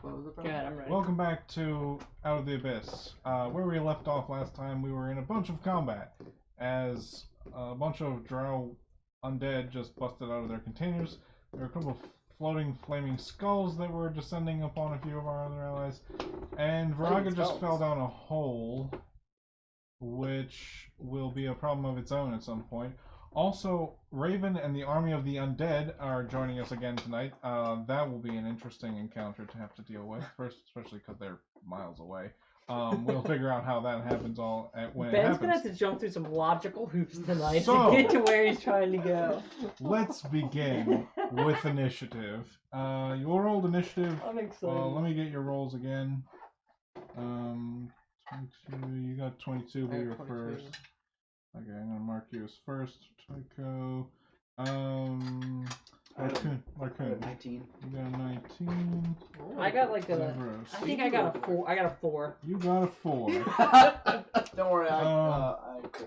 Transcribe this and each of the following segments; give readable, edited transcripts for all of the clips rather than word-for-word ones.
What was it? Good, I'm ready. Welcome back to Out of the Abyss. Where we left off last time, we were in a bunch of combat as a bunch of drow undead just busted out of their containers. There were a couple of floating flaming skulls that were descending upon a few of our other allies, and Viraga just fell down a hole, which will be a problem of its own at some point. Also, Raven and the army of the undead are joining us again tonight. That will be an interesting encounter to have to deal with, first, especially because they're miles away. We'll figure out how that happens when it happens. Ben's gonna have to jump through some logical hoops tonight So, to get to where he's trying to go. Let's begin with initiative. You rolled initiative. I'm excited. Let me get your rolls again. 22. You got 22, but you're first. Okay, I'm gonna mark you as first. Tycho. Larkoon. 19. You got a 19. I got like a. Zevros. I think I got a 4. I got a 4. You got a 4. Don't worry, I failed. So.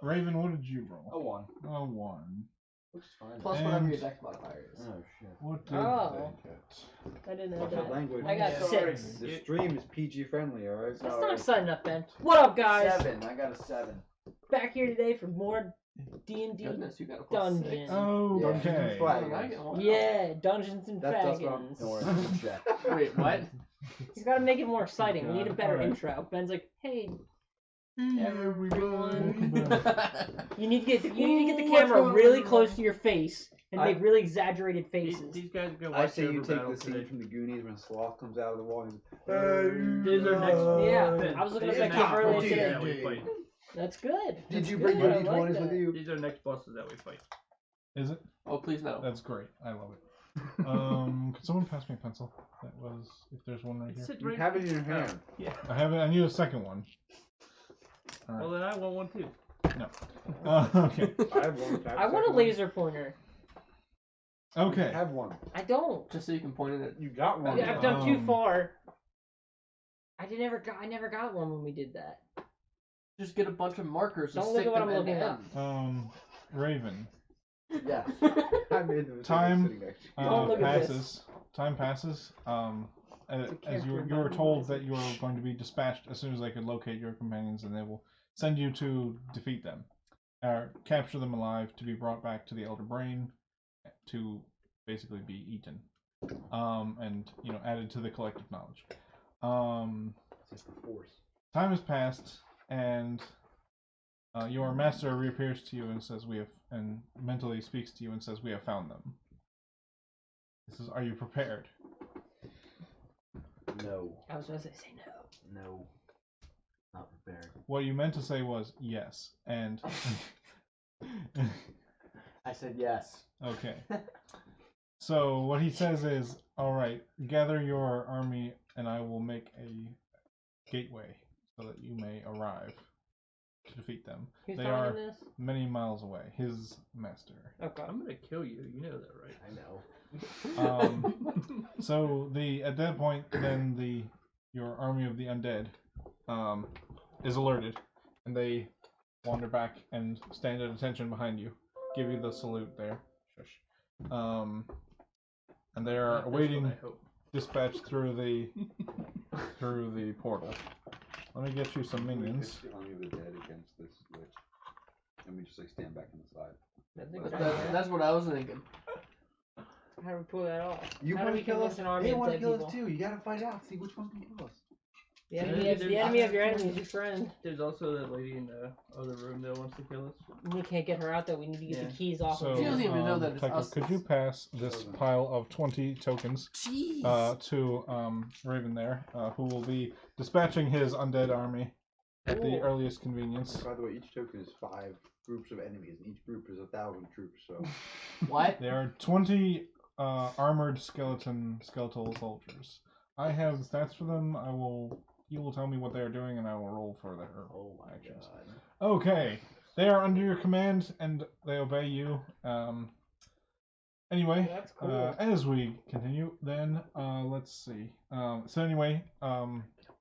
Raven, what did you roll? A 1. A 1. Which is fine. Plus And- whatever your dex modifier is. Oh shit. What did Oh. they get? I didn't know What's that that. language? I got Sorry. 6. The stream is PG friendly, alright? That's not exciting enough, Ben. What up, guys? 7. I got a 7. Back here today for more D&D Goodness, you got a plus Dungeon. 6. Oh, Yeah, okay. Oh, I get one. Yeah, Dungeons and That's what I'm. Dragons. Don't worry, I'm check. Wait, what? He's got to make it more exciting. We need a better Alright. intro. Ben's like, hey, Hey, everyone. Welcome back. you need to get the What's camera going really on? close to your face and make really exaggerated faces. These guys go I watch say you Silver take Battle the today. scene from the Goonies when Sloth comes out of the wall and These are next. Yeah, I was looking at that clip earlier today. That we fight. That's good. Did That's you good. bring your I like D20s that. with you? These are next bosses that we fight. Is it? Oh, please no. That's great. I love it. Could someone pass me a pencil? That was, if there's one right here. You have it in your hand. Yeah. I have it. I need a second one. All Well, then I want one too. right. Okay. I have one. I want a laser pointer. I Okay. have one. I don't. Just so you can point it at. You got one. I've done too Um, far. I never got one when we did that. Just get a bunch of markers. Don't and look stick at what them I'm at looking the at. end. Raven. Yeah. I made the mistake of Time, sitting next to you. Don't look at this. passes. Time passes. As character you were button, told is that it? you are going to be dispatched as soon as they could locate your companions, and they will send you to defeat them, or capture them alive to be brought back to the Elder Brain, to basically be eaten, and added to the collective knowledge. It's the force. Time has passed, and your master reappears to you and says, and mentally speaks to you and says, "We have found them." This is, are you prepared? No. I was going to say no. No. Not prepared. What you meant to say was yes, and I said yes. okay. So what he says is, all right, gather your army, and I will make a gateway so that you may arrive to defeat them. Who's They telling are him this? many miles away. His master. Okay. I'm gonna kill you. You know that, right? I know. So at that point, then your army of the undead is alerted, and they wander back and stand at attention behind you, give you the salute there. Shush. And they are Not this awaiting one, I hope. dispatch through the portal. Let me get you some minions. The army of the dead against this witch. And we just stand back on the side. That's a good idea. That's what I was thinking. How do we pull that off? You How do want we to kill convince us? an army They of want to dead kill people? us too. You gotta find out. See which one can kill us. The enemy of your enemy is your friend. There's also that lady in the other room that wants to kill us. We can't get her out though. We need to get the keys off So, of She her. doesn't even know that it's Tycho, us. could you pass this pile of 20 tokens Jeez. to Raven there, who will be dispatching his undead army at the Ooh. earliest convenience. By the way, each token is 5 groups of enemies, and each group is 1,000 troops. So What? There are 20 armored skeletal soldiers. I have the stats for them. You will tell me what they are doing, and I will roll for their actions. Okay, they are under your command, and they obey you. Anyway, That's cool. as we continue, then let's see. So anyway,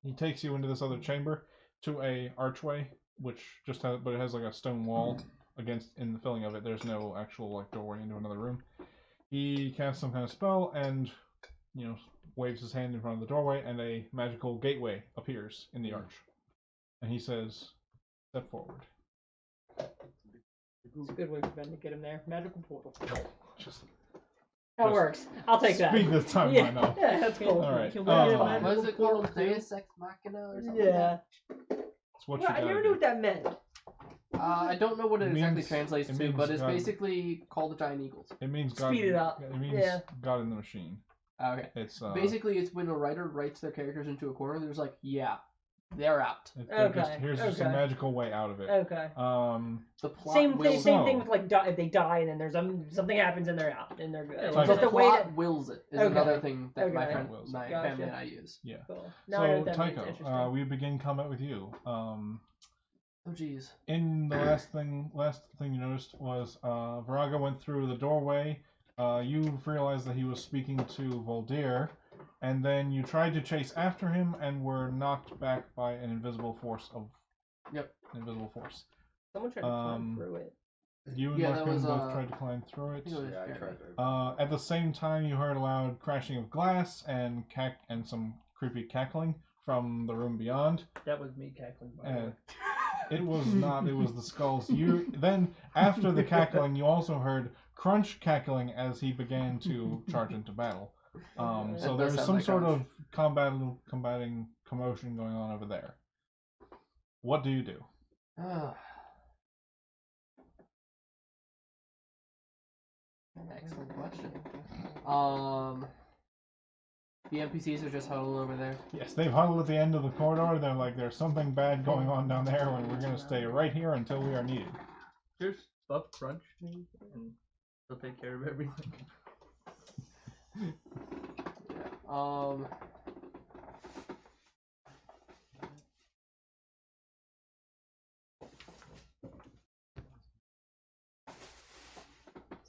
he takes you into this other chamber to a archway, which just has, but it has like a stone wall in the filling of it. There's no actual like doorway into another room. He casts some kind of spell, and waves his hand in front of the doorway, and a magical gateway appears in the arch. And he says, "Step forward." It's a good way for Ben to get him there. Magical portal. Just That works. I'll take that. speak this time, Yeah. I know. Yeah, that's cool. All right. Can we get a magical What is it portal called? too? Deus Ex Machina or something? Yeah. It's what Well, you I gotta never do. knew what that meant. I don't know what it exactly means- translates it to, means but it's God. basically called the Giant Eagles. It means God. Speed it up. It means Yeah. God in the machine. Okay. It's Basically, it's when a writer writes their characters into a corner, there's like, yeah, they're out. here's just a okay. magical way out of it. Okay. The plot Same wills thing. So- Same thing with like if they die and then there's something happens and they're out and they're good. It's The like Just a way plot that. wills it is Okay. another thing that my Okay. friend, Wills it. my Gotcha. family and I use. Yeah. Cool. Now I know So what that means. Tycho, Interesting. we begin combat with you. Oh jeez. In the last thing you noticed was Viraga went through the doorway. You realized that he was speaking to Voldir, and then you tried to chase after him and were knocked back by an invisible force invisible force. Someone tried to climb through it. You and Yeah, Mark that was, both tried to climb through it. I think it was Yeah, I Jeremy. tried to. At the same time, you heard a loud crashing of glass and some creepy cackling from the room beyond. That was me cackling. By the way. It was not. It was the skulls. Then after the cackling, you also heard Crunch cackling as he began to charge into battle. So That does there's sound some like sort Crunch. of combating commotion going on over there. What do you do? Excellent question. The NPCs are just huddled over there. Yes, they've huddled at the end of the corridor. They're like, there's something bad going on down there, and we're going to stay right here until we are needed. Just buff Crunch, maybe, and they'll take care of everything.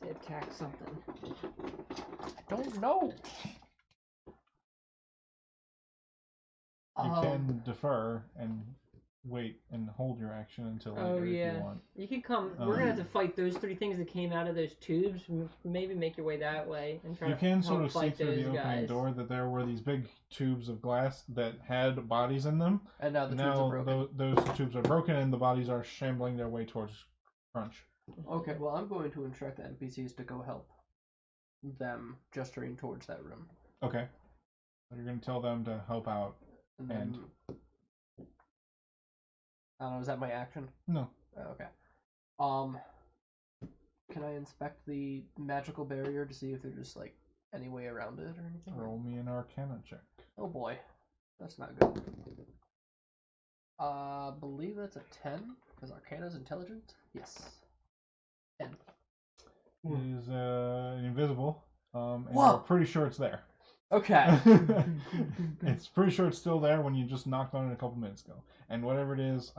Say attack something. I don't know. You can defer and wait and hold your action until later Oh if yeah. you want. You could come. We're gonna have to fight those three things that came out of those tubes. Maybe make your way that way and try You to can help sort of see fight through the those opening guys. door that there were these big tubes of glass that had bodies in them. And now the tubes are broken. Those tubes are broken and the bodies are shambling their way towards Crunch. Okay, well, I'm going to instruct the NPCs to go help them gesturing towards that room. Okay. So you're going to tell them to help out. And then, I don't know, is that my action? No. Oh, okay. Can I inspect the magical barrier to see if there's just, like, any way around it or anything? Roll me an Arcana check. Oh boy. That's not good. Believe it's a 10, because Arcana's intelligent? Yes. 10. It is invisible, and Whoa. you're pretty sure it's there. Okay. It's pretty sure it's still there when you just knocked on it a couple minutes ago. And whatever it is,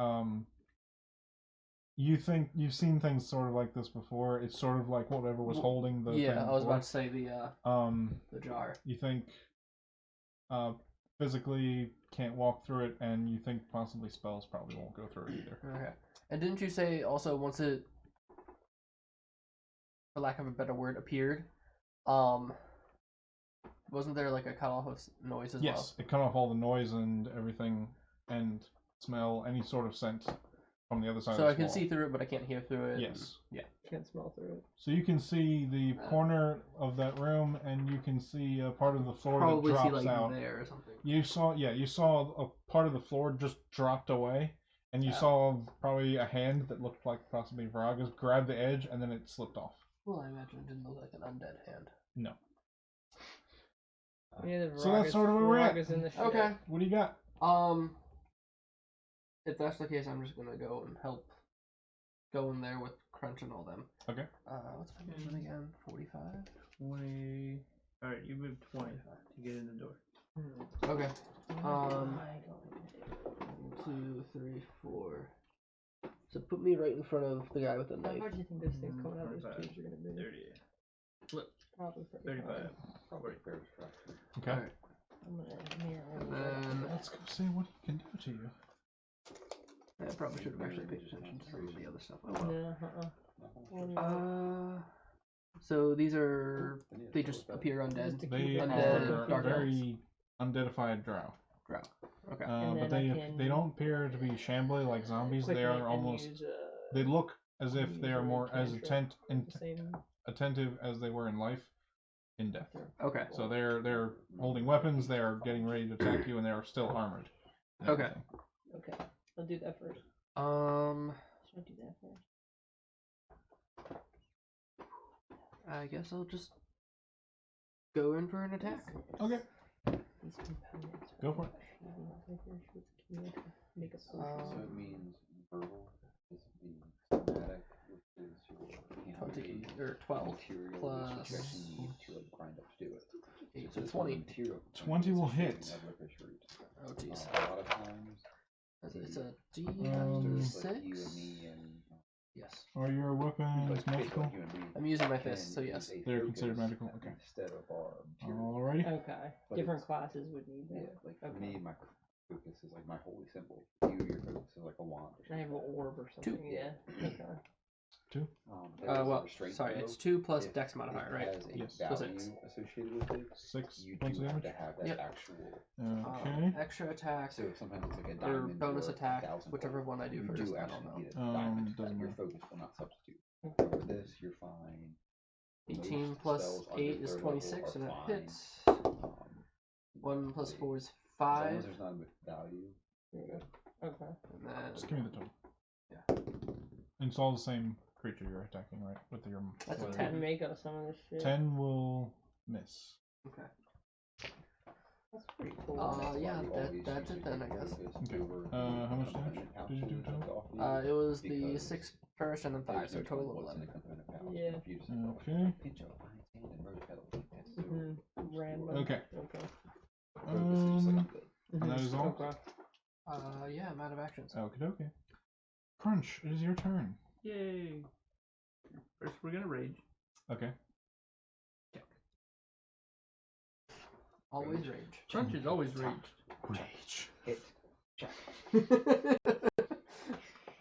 you think you've seen things sort of like this before. It's sort of like whatever was holding the Yeah, thing I was before. about to say the jar. You think physically can't walk through it, and you think possibly spells probably won't go through it either. Okay. And didn't you say also once it, for lack of a better word, appeared, wasn't there like a cutoff of noise as well? Yes, it cut off all the noise and everything, and smell, any sort of scent from the other side So of I the can wall. see through it, but I can't hear through it. Yes. Yeah. Can't smell through it. So you can see the corner of that room, and you can see a part of the floor Probably that see drops like out. there or something. You saw a part of the floor just dropped away, and you saw probably a hand that looked like possibly Viraga's grab the edge, and then it slipped off. Well, I imagine it didn't look like an undead hand. No. Yeah, So that's sort of where we're at. In the shit. Okay. What do you got? If that's the case, I'm just gonna go and help. Go in there with Crunch and all them. Okay. What's my movement again? 45. 20. Alright, you moved 20 to get in the door. Okay. 1, 2, 3, 4. So put me right in front of the guy with the How knife. far do you think those things coming out of those 45, tubes are gonna be? 30. Flip. Probably 35. Probably 40. Okay. Alright. I'm gonna mirror Then Let's go see what he can do to you. I probably should have actually paid attention to some of the other stuff. Oh it. well. Yeah, So these are they just appear undead. Just to They keep it Undead, are dark elves. very undeadified drow. Drow. Okay. And But then I they don't appear to be shambly like zombies. quicken They it are and almost. use, They look as if they use are a more as cantrip the same. attentive as they were in life, in death. Okay. So they're holding weapons. They are getting ready to attack you, and they are still armored. and Okay. everything. Okay, I'll do that first. Should I do that first? I guess I'll just go in for an attack. Okay. These components. Go for it. Make a So it means verbal is the somatic, which is your 20 or 12 material, plus- which you actually need to like grind up to do it. 8, So so it's 20. Material 20 will hit. Oh jeez. A lot of times, It's a monsters like you and D6. me and Yes. Are your weapons like, magical? like you and me I'm using my can fist, so yes. use a They're considered focus magical, okay. Instead of our material. Alrighty. Okay, But different it's- classes would need Yeah, that. like for Okay. me, my focus is like my holy symbol. Your focus is like a wand. I have an orb or something. Yeah. Okay. There is a Well, restraint sorry, though. it's 2 plus If Dex modifier, it right? has a Yes. So value 6. associated with it. 6 You points do of have damage. to have that Yep. actual. Okay. Extra attack So sometimes it's like a or diamond bonus or attack, 1,000 whichever gold. one I do You first. do I don't actually know. need a diamond. doesn't Your matter. focus will not substitute. For this, you're fine. 18 Most plus spells under 8 is third level 26, are and it fine. hits. Um, 1 plus like, 4 is As long as 5. there's not a value, you're good. Okay. And Just then give me the total. Yeah. And it's all the same creature you're attacking, right? With your That's a whatever. 10. Make out of some of this shit. 10 will miss. okay. That's pretty cool. That's yeah, why we that- always that's use it then, I focus guess. Okay. over How much the damage component pouch did you do that total? off you, It was the because 6 first and then 5, there's so no a total of telling what's in 11. the component pouch. Yeah. If you just have, like, Okay. a pinch of lion's hand and rose petals, like, that's so Random. Okay. Okay. focus is just like, I'm good. And that is all? Okay. Yeah, I'm out of actions. Okie dokie. Crunch, it is your turn. Yay. First, we're gonna rage. Okay. Always rage. Crunch is always raged. Rage. Hit. Check.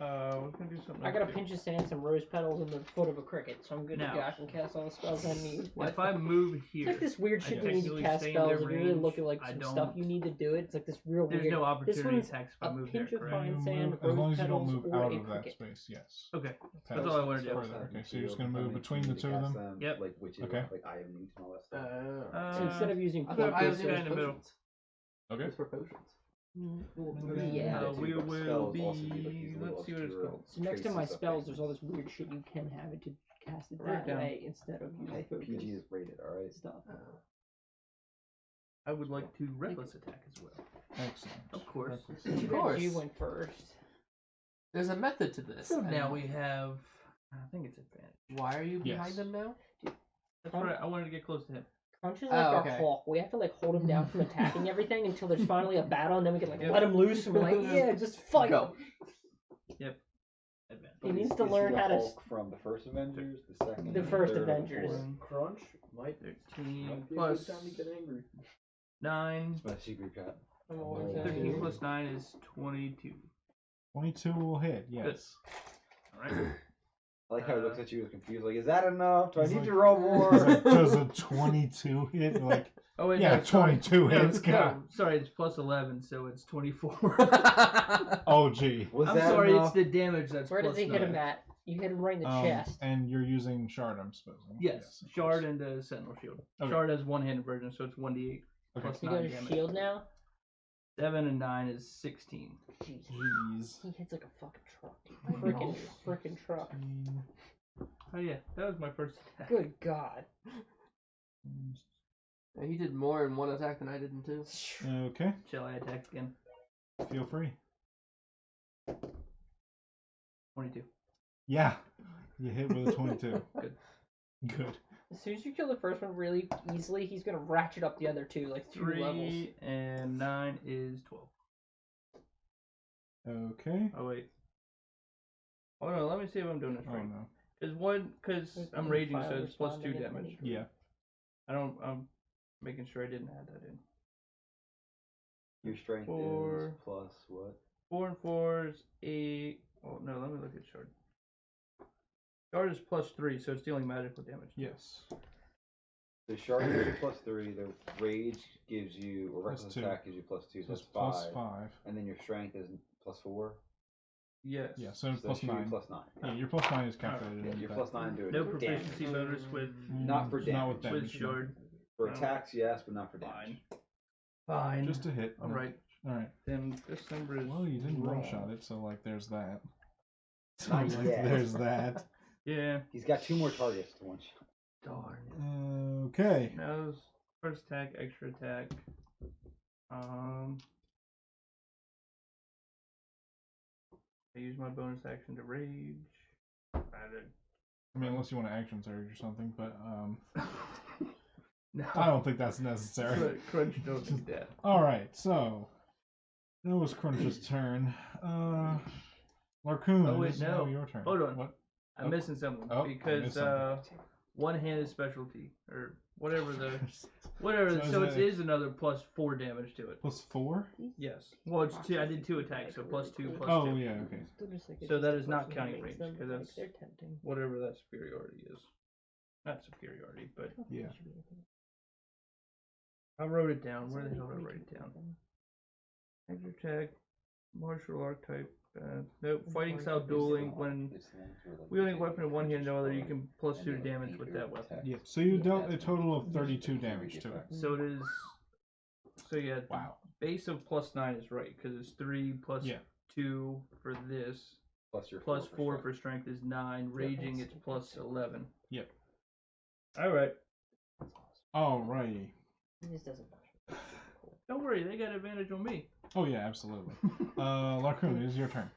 We're gonna do something. I got a else. pinch of sand, some rose petals, and the foot of a cricket, so I'm good to Now. go. I can cast all the spells I need. If I move It's here, like this weird I shit you need to technically cast stay in spells. their If you really range. look at like I some don't- stuff you need to do it, it's like this real there's weird. no This opportunity one's attacks if a I move there, pinch of correct? fine You sand, move, as rose long as you don't petals, move or out a of that cricket. space, yes. Okay. Past all I wanted to do. further. Okay, so you're just gonna move between the two of them? Yep. Like witches, Okay. like I have newts and all that stuff. So instead of using I thought I was focus, kinda in in the middle. potions. Okay. It's for potions. yeah. We But will spells also do, like, be. these little Let's see what it's obscure called. So next to traces my of spells, there's all things. this weird shit you can have it to cast it Write it that down. way instead of using Hey, focus PG is rated, alright? stuff. I would like to reckless attack as well. Excellent. Of course. Too bad course. you went first. There's a method to this. So and now we have. I think it's advantage. Why are you behind Yes. them now? That's right. I wanted to get close to him. Crunch is like our okay. hawk. We have to like hold him down from attacking everything until there's finally a battle, and then we can like Yep. let him loose, and we're like, yeah, just fight. Go. Advantage. He needs Is to he learn the how to Hulk from the first Avengers, the second, The first third, or the Avengers. fourth? Crunch might 13 be a plus good time to get angry. 9. It's my secret cat. I'm always Oh, 13 okay. plus 9 is 22. 22 will hit, yes. Alright. I like how he looks at you as confused, like, is that enough? Do I He's need like- to roll He's more? like, does a 22 hit? You're like, Oh, wait, yeah, no, sorry. 22 No, hits, God. no, sorry, it's plus 11, so it's 24. Oh, gee. Was I'm that sorry, enough? it's the damage that's Where does plus he hit 9. him at? You hit him right in the chest. And you're using shard, I'm supposing. Yes, of shard course. and the sentinel shield. Okay. Shard has one-handed version, so it's 1d8 Okay. plus You 9 got his damage. shield now? 7 and 9 is 16. Jesus. Jeez. He hits like a fucking truck, dude. I know. Freaking truck. Oh yeah, that was my first attack. Good God. Yeah, he did more in one attack than I did in two. Okay, Shall I attack again? feel free. 22. Yeah, you hit with a 22. Good. Good. As soon as you kill the first one really easily, he's gonna ratchet up the other two like 3 levels. 3 and 9 is 12. Okay. Oh wait. Oh no, let me see if I'm doing this Oh right. no. Because I'm raging, so it's plus 2 damage. Yeah. I'm making sure I didn't add that in. Your strength 4. is plus what? 4 and 4 is 8. Oh no, let me look at shard. Shard is +3, so it's dealing magical damage. Yes. The shark gives you +3. The rage gives you, or Plus reckless 2. attack gives you +2. So So that's it's plus 5. 5. And then your strength is +4. Yes. Yeah, so So plus that should be 9. +9. Yeah, your plus 9 is calculated. Yeah, in your that. +9 to No damage. proficiency bonus with Not for damage. Not with damage. with no. Shard. For No. attacks, yes, but not for damage. Fine. Just a hit. All right. All right. Then this number is. Well, you didn't wrong. one-shot it, so like there's that. So Not like yet. there's that. Yeah. He's got 2 more targets to one shot. Darn. Okay. Now it's first attack, extra attack. I use my bonus action to rage. I mean, unless you want to action surge or something, but No. I don't think that's necessary. Crunch don't need that. All right, so that was Crunch's turn. Larcoon, Oh, wait, it is now no. your turn. Hold on. What? I'm Oh. missing something Oh, I because missed something. one-handed specialty or whatever the So so is it is another +4 damage to it. Plus 4? Yes. Well, it's 2. I did 2 attacks, so +2 +2. Oh yeah, okay. So that is not counting range because that's whatever that superiority is. Not superiority, but Yeah. I wrote it down. Where the hell did I write it down? Extra attack, martial archetype. Nope. Fighting style dueling. When wielding a weapon in one hand, no other, you can +2 to damage with that weapon. Yeah. So you dealt a total of 32 damage to it. So it is. So yeah. Wow. Base of +9 is right because it's 3 plus Yeah. 2 for this. Plus your Plus 4 strength. for strength is 9. Raging, it's +11. Yep. Alright. Alrighty. This doesn't matter. Don't worry, they got advantage on me. Oh yeah, absolutely. Larcoon, it is your turn.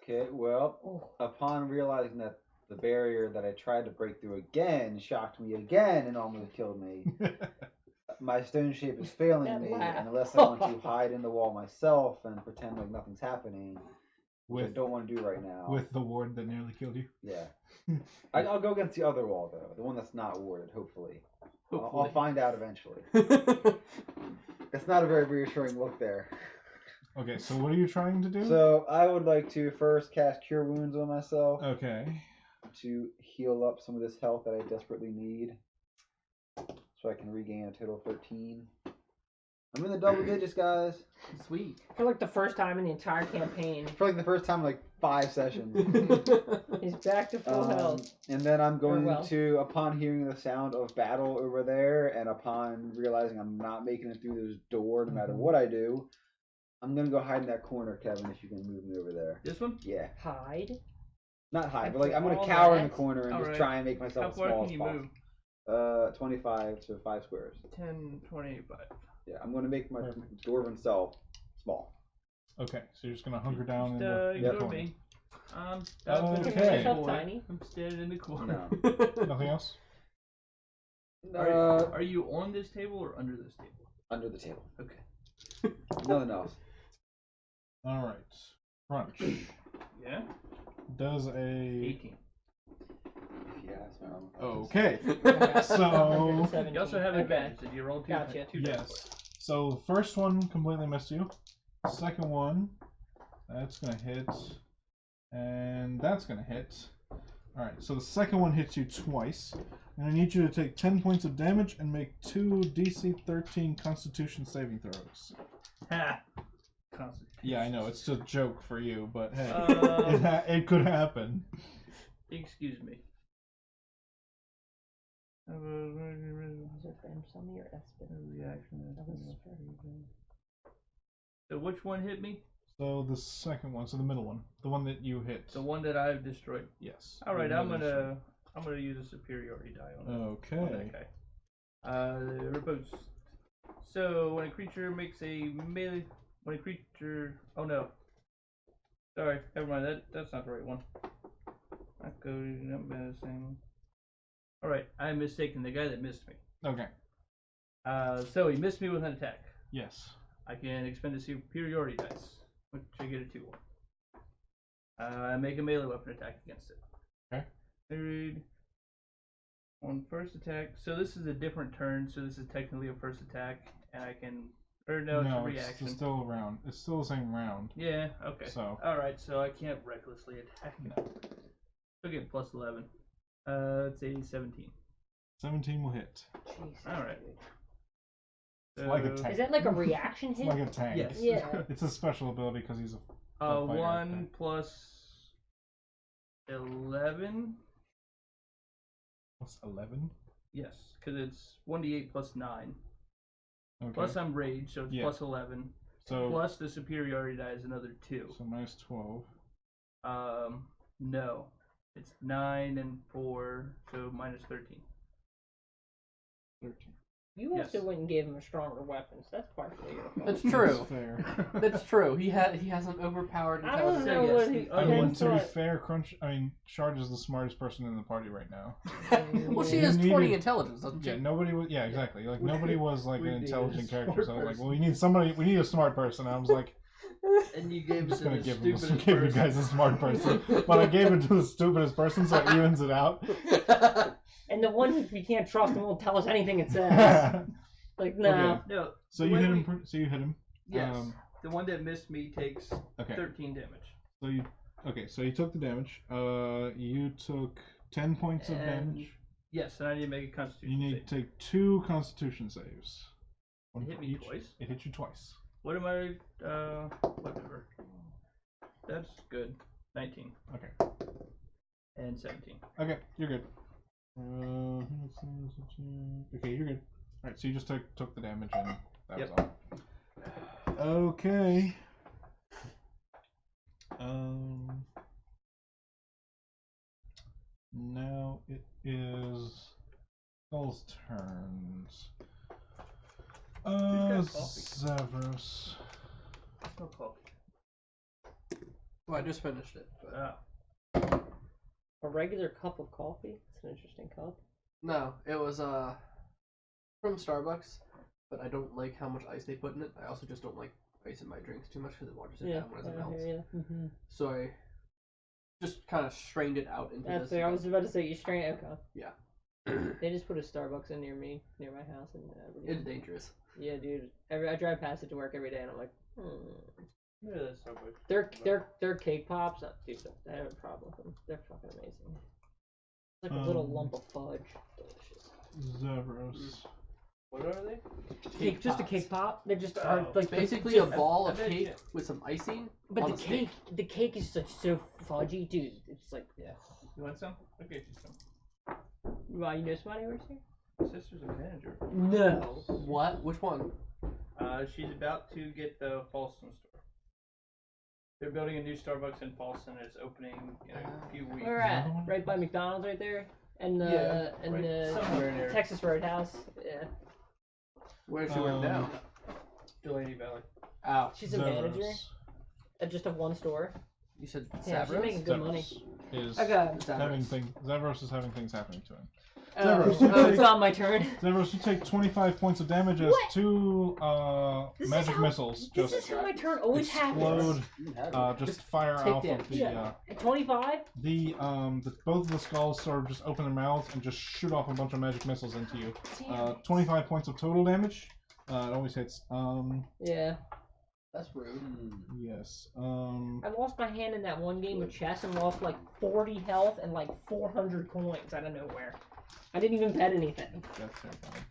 Okay, well, upon realizing that the barrier that I tried to break through again shocked me again and almost killed me, my stone shape is failing That me, laugh. and unless I want to hide in the wall myself and pretend like nothing's happening, which I with don't want to do right now. with the ward that nearly killed you. Yeah. I'll go against the other wall, though. The one that's not warded, hopefully. I'll Hopefully. find out eventually. It's not a very reassuring look there. Okay, so what are you trying to do? So I would like to first cast Cure Wounds on myself Okay. to heal up some of this health that I desperately need, so I can regain a total of 13. I'm in the double digits, guys. Sweet. For like the first time in the entire campaign, For like the first time in like 5 sessions. he's back to full health. And then I'm going well. to, upon hearing the sound of battle over there, and upon realizing I'm not making it through this door no matter what I do, I'm going to go hide in that corner, Kevin, if you can move me over there. This one? Yeah. Hide. Not hide, but like I'm going to All cower in the that? corner and just Alright. try and make How myself as far small can you as move? possible. 25 to 5 squares. 10, 25. Yeah, I'm going to make my Perfect. dwarven self small. Okay, so you're just gonna hunker down in Just the ignore corner. me. I'm Okay. Make yourself boy. tiny. I'm standing in the corner. Nothing else? Are you on this table or under this table? Under the table. Okay. Nothing else. All right. Crunch Yeah? does a 18. If you ask me, I'm- okay. Yeah. So 17. You also have Okay. advantage if you roll two. Gotcha. two dice. yes. So the first one completely missed you. Second one, that's gonna hit, and that's gonna hit. All right. So the second one hits you twice, and I need you to take 10 points of damage and make 2 DC 13 Constitution saving throws. Ha! Constitution. Yeah, I know it's just a joke for you, but hey, Um, it could happen. Excuse me. Is it Famsami or Espen? Reaction. That was fair. So which one hit me? So the second one, so the middle one, the one that you hit. The one that I've destroyed. Yes. All right, The I'm one that gonna use a superiority die on you- on Okay. that guy. Riposte. So when a creature makes a melee, oh no, sorry, never mind. That's not the right one. Not good. Not menacing. All right, I'm mistaken. The guy that missed me. Okay. So he missed me with an attack. Yes. I can expend a superiority dice, which I get a 2 on. I make a melee weapon attack against it. Okay. Third. On first attack, so this is a different turn, so this is technically a first attack, and I can, or no, it's a reaction. It's still a round. It's still the same round. Yeah, okay. So. Alright, so I can't recklessly attack. No. Okay, plus 11. It's a 17. 17 will hit. Jesus, Alright. dude. It's like a tank. Is that like a reaction It's hit? like a tank. Yes. Yeah. It's a special ability because he's a fighter. 1 plus 11. Plus 11? Yes, because it's 1d8 plus 9. Okay. Plus I'm rage, so it's Yeah. plus 11. So Plus the superiority die is another 2. So minus 12. No. It's 9 and 4, so minus 13. 13. You also Yes. went and gave him a stronger weapon, so that's partially your fault. That's true. That's fair. That's true. He has an overpowered I don't intelligence. know yes, what the he. I other mean, one to be fair, Shard is the smartest person in the party right now. Well, she You has 20 needed- intelligence, doesn't she? Yeah, nobody was. Yeah, exactly. Like nobody was like We an need intelligent a character. So I smart was like, person. well, we need a smart person. And I was like, And you I'm gave just it to gonna the give stupidest you person. guys a smart person, but I gave it to the stupidest person, so it evens it out. And the one we can't trust and won't tell us anything it says. Like, no. Okay. No. So the you way hit we- him. So you hit him. Yes. The one that missed me takes Okay. 13 damage. So you. Okay. So you took the damage. You took 10 points of And damage. Yes, and I need to make a You constitution need save. to take 2 Constitution saves. One It hit for me each. twice? It hit you twice. What am I, whatever. That's good. 19. Okay. And 17. Okay, you're good. Okay, you're good. Alright, so you just took the damage and that Yep. was all. Okay. Now it is Skull's turns. got coffee? Zavros. No coffee. Well, I just finished it. But... A regular cup of coffee? It's an interesting cup. No, it was from Starbucks, but I don't like how much ice they put in it. I also just don't like ice in my drinks too much because it waters it down when it melts. Mm-hmm. So I just kind of strained it out into That's this. fair. I was about to say you strain. Okay. Yeah. They just put a Starbucks in near my house, and It's dangerous. yeah, dude. I drive past it to work every day, and I'm like, Yeah, that's so good. Their cake pops. Dude, I have a problem with them. They're fucking amazing. It's like a little lump of fudge. Delicious. Zavros. What are they? Cake, just a pops. cake pop. They're just Oh. like Basically a just- ball I of bet cake you- with some icing. But on the a stick. cake is like so fudgy, dude. It's like, yeah. You want some? I'll get you some. Wow, you know somebody works here? My sister's a manager. No. What? Which one? She's about to get the Falston store. They're building a new Starbucks in Falston, and it's opening in a few weeks. Where at? Right by McDonald's, right there, and Yeah, and right the somewhere in there. Texas Roadhouse. Yeah. Where does she work now? Delaney Valley. Ow. She's a manager at just a one store. You said Yeah, she's Sabros? making good money. Is Okay. Zavros is having things happening to him. Oh, Zavros, it's not my turn. Zavros, you take 25 points of damage as What? 2 This is magic how- missiles This just is how my turn always explode, happens. just fire take off damage. of the, Yeah. 25? both of the skulls sort of just open their mouths and just shoot off a bunch of magic missiles into you. Damn it. 25 points of total damage. It always hits. Yeah. That's rude. Yes. I lost my hand in that one game of chess and lost like 40 health and like 400 coins out of nowhere. I didn't even bet anything. That's terrifying.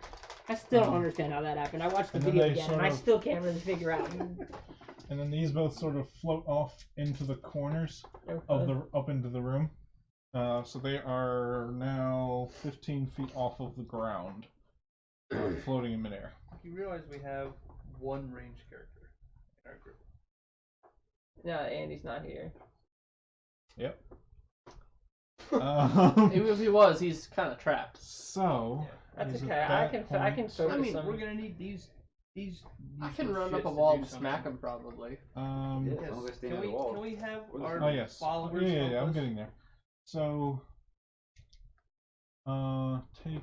I still don't understand how that happened. I watched the and then video they again sort and I of- still can't really figure out. And then these both sort of float off into the corners of the up into the room. So they are now 15 feet off of the ground, floating in midair. You realize we have one ranged character in our group. No, Andy's not here. Yep. Even if he was, he's kind of trapped. So That's is okay. at I that can point- focus I mean, some. We're gonna need these. I can useless run up shits a to wall do and smack something. him probably. Yeah, Yes. as long as they stay Can on we the wall. can we have We're our Oh yes. followers? Yeah, help I'm us? getting there. So take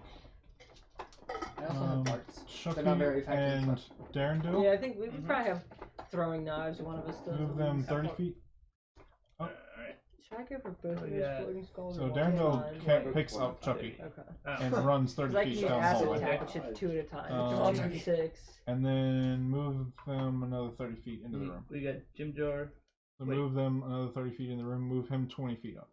I also have darts. Chucky They're not very effective, and Darendale. Yeah, I think we probably have throwing knives. One of us does. Move them 30 feet. Alright. Should I go for both of those Yeah. floating skulls? So or one Darendale at a time? picks up Chucky Okay. and runs 30 Because I can feet use down the acid hallway. attack, which is 2 at a time. Um, 1d6. And then move them another 30 feet into the room. We got Jim Jar. So Wait. move them another 30 feet in the room. Move him 20 feet up.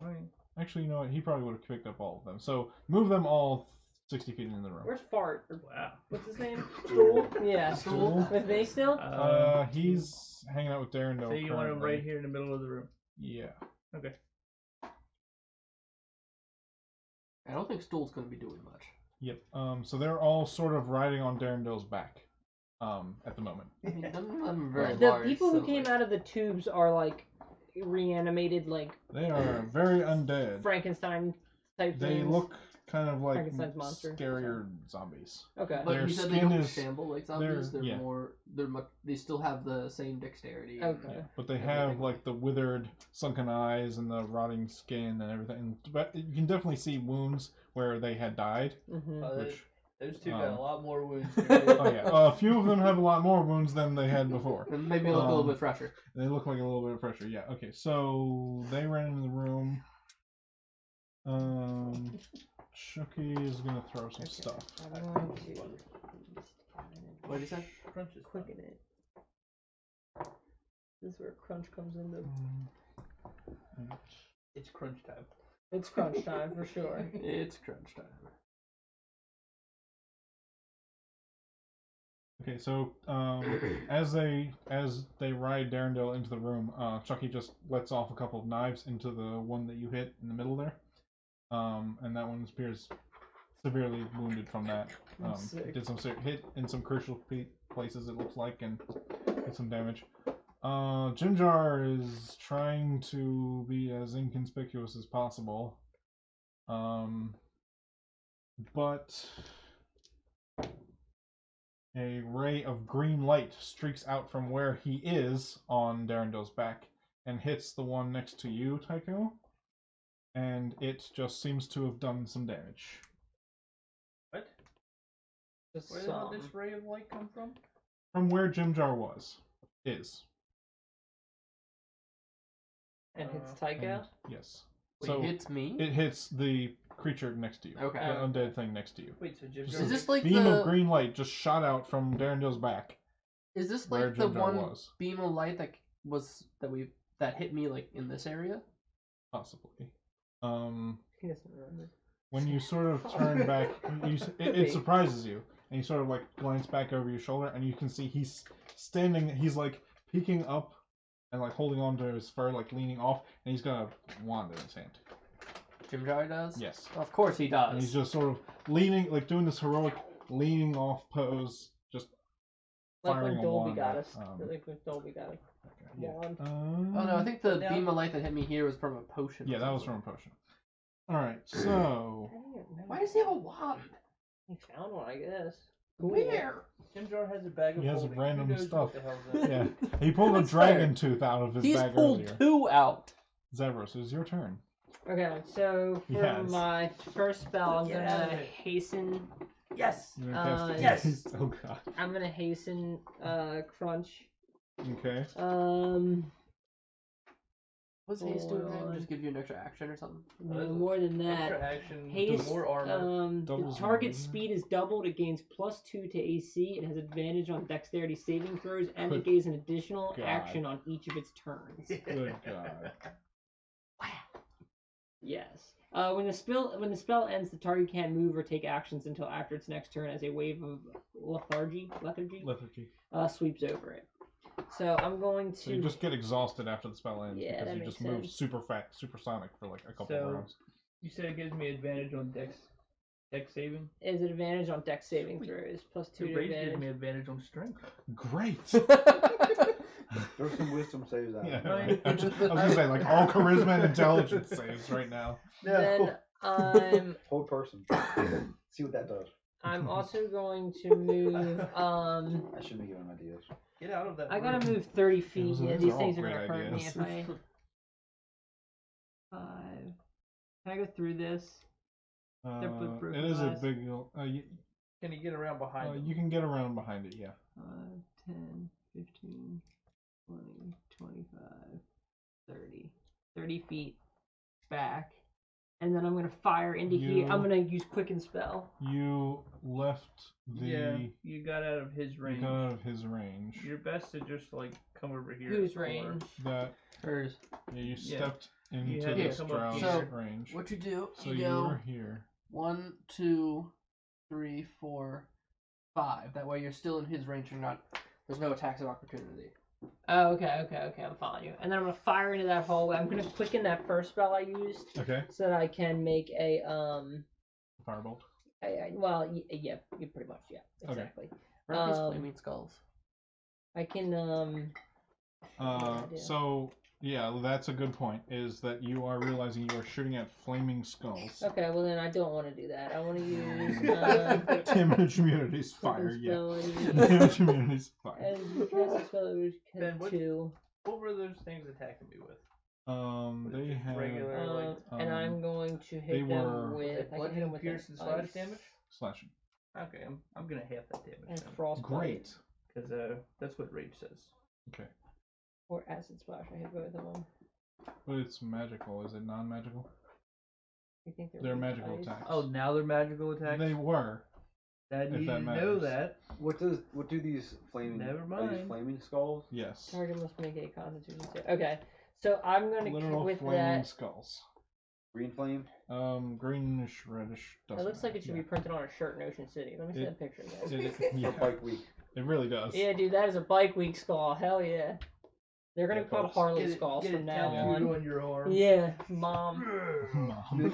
Fine. Actually, you know what? He probably would have picked up all of them. So move them all 60 feet into the room. Where's Fart? Wow. What's his name? Stool. Yeah. Stool? With me still? He's hanging out with Darendale. So you want him right here in the middle of the room? Yeah. Okay. I don't think Stool's going to be doing much. Yep. So they're all sort of riding on Darendale's back. At the moment. I mean, none of them are very The large. people who so, came out of the tubes are like reanimated, like They are very undead. Frankenstein type They things. look kind of like Frankenstein's monster. scarier zombies. Okay. But Their you said they skin don't is- shamble like zombies. They're yeah. more. They're much. They still have the same dexterity. and- Okay. But they Everything have like the withered, sunken eyes and the rotting skin and everything. But you can definitely see wounds where they had died. Mm-hmm. Which, Those two got a lot more wounds. oh yeah, a few of them have a lot more wounds than they had before. And maybe look a little bit fresher. They look like a little bit fresher. Yeah. Okay. So they ran into the room. Chucky is gonna throw some stuff. I'm going to What did you say? Crunch is quicken it. This is where crunch comes into. It's crunch time. It's crunch time for sure. It's crunch time. Okay, so as they ride Darendale into the room, Chucky just lets off a couple of knives into the one that you hit in the middle there, and that one appears severely wounded from that. It did some hit in some crucial places, it looks like, and did some damage. Jimjar is trying to be as inconspicuous as possible, but a ray of green light streaks out from where he is on Darendale's back and hits the one next to you, Tycho, and it just seems to have done some damage. What? Just Where some. did this ray of light come from? From where Jimjar is. And hits Tycho. And, yes. Wait, So it hits me. it hits the creature next to you. Okay. The undead thing next to you. Wait, so Jim Just Is a this like beam the? of green light just shot out from Darendale's back. Is this where like the Jimjar one was. beam of light that hit me like in this area? Possibly. He doesn't remember. When you sort of turn back, it surprises you, and you sort of like glance back over your shoulder, and you can see he's standing. He's like peeking up and like holding on to his fur, like leaning off, and he's got a wand in his hand. Jimjar does. Yes. Of course he does. And he's just sort of leaning, like doing this heroic leaning off pose, just Like firing when a Dolby wand. got us. at, Like when Dolby got a yeah. wand. Oh no, I think the Now- beam of light that hit me here was from a potion. Yeah, or that was something. from a potion. All right, so I don't remember. Why does he have a wand? He found one, I guess. Where? Jim Jar has a bag of He has holding. random Who knows stuff. What the hell's that? yeah, he pulled a That's dragon tooth out of his He's bag pulled earlier. 2 out. Zavros, it's your turn. Okay, so for Yes. my first spell, I'm Get out of gonna it. hasten. Yes. You're gonna cast Yes. haste. Oh god. I'm gonna hasten crunch. Okay. What's haste doing? Hold Man? on. Just give you an extra action or something? No, more than Extra that. action. Haste. More armor. The Doubles target's armor. speed is doubled. It gains +2 to AC. It has advantage on dexterity saving throws, and Good it gains an additional God. action on each of its turns. Good god. Yes. When the spell ends, the target can't move or take actions until after its next turn, as a wave of lethargy Lethargy. sweeps over it. So I'm going to. So you just get exhausted after the spell ends Yeah, because that you makes just move sense. supersonic for like a couple So- rounds. You said it gives me advantage on dex saving. Is an advantage on dex saving throws, +2 The to rage gives advantage. me advantage on strength. Great. There's some wisdom saves out. Yeah, No, right. I was gonna say like all charisma and intelligence saves right now. Then I'm Hold person. See what that does. I'm also going to move. I shouldn't be giving ideas. Get out of that. I gotta room. move 30 feet. those Yeah, are these all things are great gonna hurt me ideas. if I. 5. Can I go through this? They're both broken It is a glass. big. Can you get around behind them? You can get around behind it, yeah. 5, 10, 15, 20, 25, 30. 30 feet back. And then I'm going to fire into here. I'm going to use Quicken Spell. You left the. Yeah, you got out of his You range. got out of his range. You're best to just like come over here. Whose in the corner. range? That Hers. yeah, you Yeah. stepped into had to this come up drow's here. range. What you do? So you you go were here. 1, 2, 3, 4, 5. That way you're still in his range. You're not. There's no attacks of opportunity. Oh, okay. I'm following you. And then I'm gonna fire into that hallway. I'm gonna quicken that first spell I used. Okay. So that I can make a Firebolt. well, yeah, you pretty much, yeah, exactly. Are these flaming skulls? I can So yeah, that's a good point. Is that you are realizing you are shooting at flaming skulls. Okay, well then I don't want to do that. I want to use Damage immunity's fire. Yeah. spell Damage immunity's fire. and cast a spell that was Ben, what- 2. What were those things attacking me with? They just have regular, like, and I'm going to they hit were- them with I can hit them bludgeoning, with pierce, an and slash ice damage. slashing. Okay, I'm gonna half that damage and then, frostbite Great. because that's what rage says. Okay. or acid splash. I hit both of them. But it's magical. Is it non-magical? You think They're weak magical ice? attacks. Oh, now they're magical attacks. They were. I if need that to know matters. that. What do these flaming? Never Are mind. these flaming skulls? Yes. Target must make a Constitution save. Okay, so I'm gonna Literal with flaming that. skulls. Green flame? Greenish, reddish. It Doesn't looks like matter. it should be printed on a shirt in Ocean City. Let me see It- that picture again. Yeah, For Bike Week. it really does. Yeah, dude, that is a Bike Week skull. Hell yeah. They're gonna Yeah, be called folks. Harley Get it- skulls get from it now tattooed on. on your arm. Yeah, mom. Mom.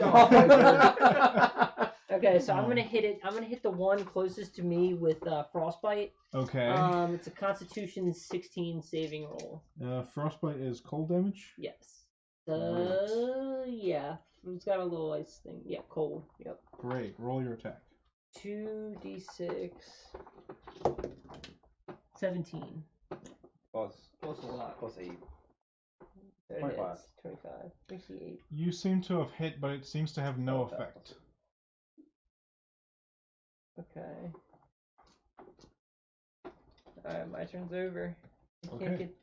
Okay, so I'm Mom. gonna hit it. I'm gonna hit the one closest to me with frostbite. Okay. It's a Constitution 16 saving roll. Frostbite is cold damage. Yes. Right. Yeah. It's got a little ice thing. Yeah, cold. Yep. Great. Roll your attack. 2d6. 17. Plus Plus a lot. plus 8. There 25. it is. 25. 68. You seem to have hit, but it seems to have no effect. Okay. Alright, my turn's over. You Okay. can't get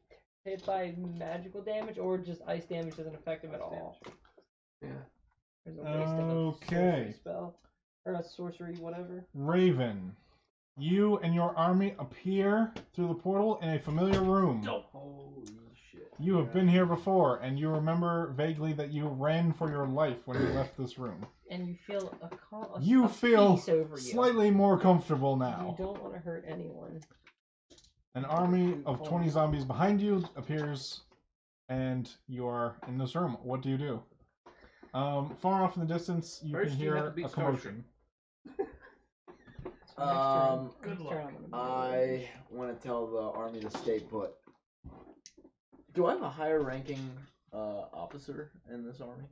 hit by magical damage, or just ice damage doesn't affect him at all. Yeah. There's a waste of a Okay. sorcery spell. Or a sorcery, whatever. Raven, you and your army appear through the portal in a familiar room. Holy shit. You have been here before, and you remember vaguely that you ran for your life when you left this room. And you feel You a feel peace over you. slightly more comfortable You now. don't want to hurt anyone. An army of 20 zombies behind you appears, and you are in this room. What do you do? Far off in the distance, you First can you hear have to beat a commotion. So Good next turn luck. I'm gonna I want to tell the army to stay put. Do I have a higher ranking officer in this army?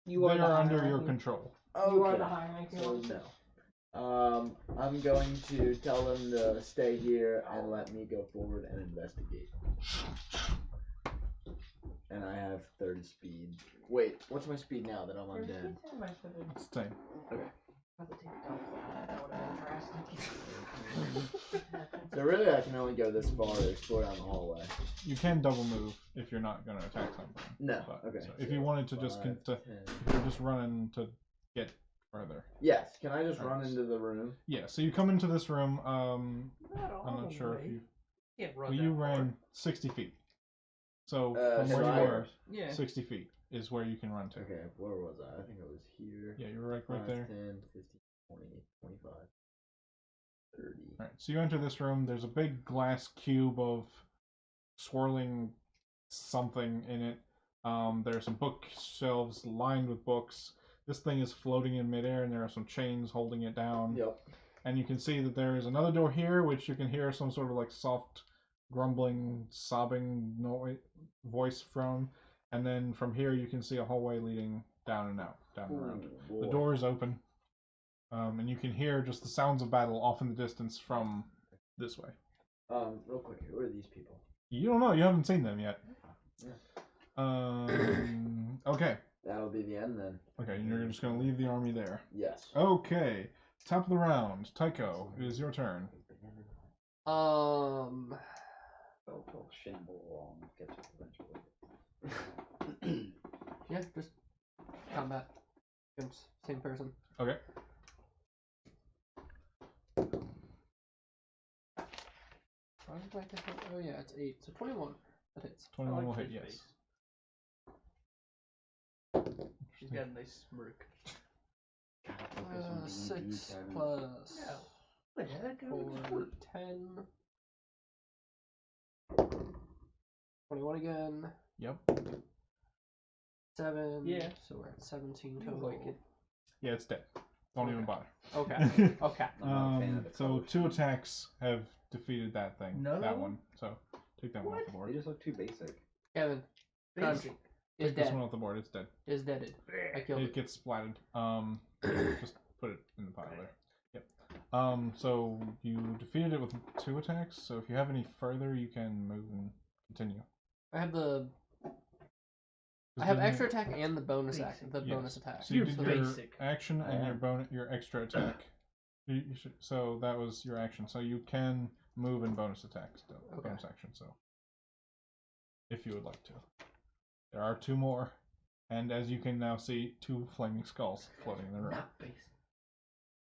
You are They the are higher under your ranking- control. You are the higher ranking So officer. no. I'm going to tell them to stay here and let me go forward and investigate. And I have 30 speed. Wait, what's my speed now that I'm undead? Stay. So really, I can only go this far to explore down the hallway. You can double move if you're not going to attack something. No. But, Okay. so if you wanted to just Five, to, 10. if you're just running to get further. Yes. Can I just run Nice. into the room? Yeah. So you come into this room. I'm not sure if you. Can't run Well, that you far. ran 60 feet. So from so where you I- were, Yeah. 60 feet is where you can run to. Okay. Where was I? I think I was here. Yeah, you're right 5, there. 10, 15, 20, 25, 30. All right. So you enter this room. There's a big glass cube of swirling something in it. There's some bookshelves lined with books. This thing is floating in midair, and there are some chains holding it down. Yep. And you can see that there is another door here, which you can hear some sort of like soft grumbling, sobbing voice from. And then from here, you can see a hallway leading down and out, down and around. Ooh, The boy. door is open, and you can hear just the sounds of battle off in the distance from this way. Real quick, who are these people? You don't know. You haven't seen them yet. Yeah. Okay. That'll be the end then. Okay, and you're just going to leave the army there. Yes. Okay. Top of the round. Tycho, it is your turn. Shamble along, get to it eventually. Yeah, just combat against same person. Okay. Oh yeah, it's 8, so 21. That hits. 21 will I like hit, your yes. face. She's got a nice smirk. 6 plus Yeah. What the heck? 4, 10. 21 again. Yep. 7. Yeah. So we're at 17 You total. like it. Yeah, it's dead. Don't even bother. Okay. Okay. I'm not a fan of the So color 2 scheme. attacks have defeated that thing. Another that one? one. So take that one off the They board. just look too basic. Kevin. Crunch Basic. is Take this dead. one off the board. It's dead. Is deaded. I killed It it. gets splattered. Just put it in the pile there. Yep. So you defeated it with 2 attacks. So if you have any further, you can move and continue. I have the. I 'Cause have didn't extra you- attack and the bonus Basic. act. The Yes. bonus attack. So you You're did your basic. action and Yeah. your extra attack. You should, so that was your action. So you can move and bonus attack still. Okay. Bonus action. So if you would like to, there are 2 more, and as you can now see, 2 flaming skulls floating in the room. Not basic.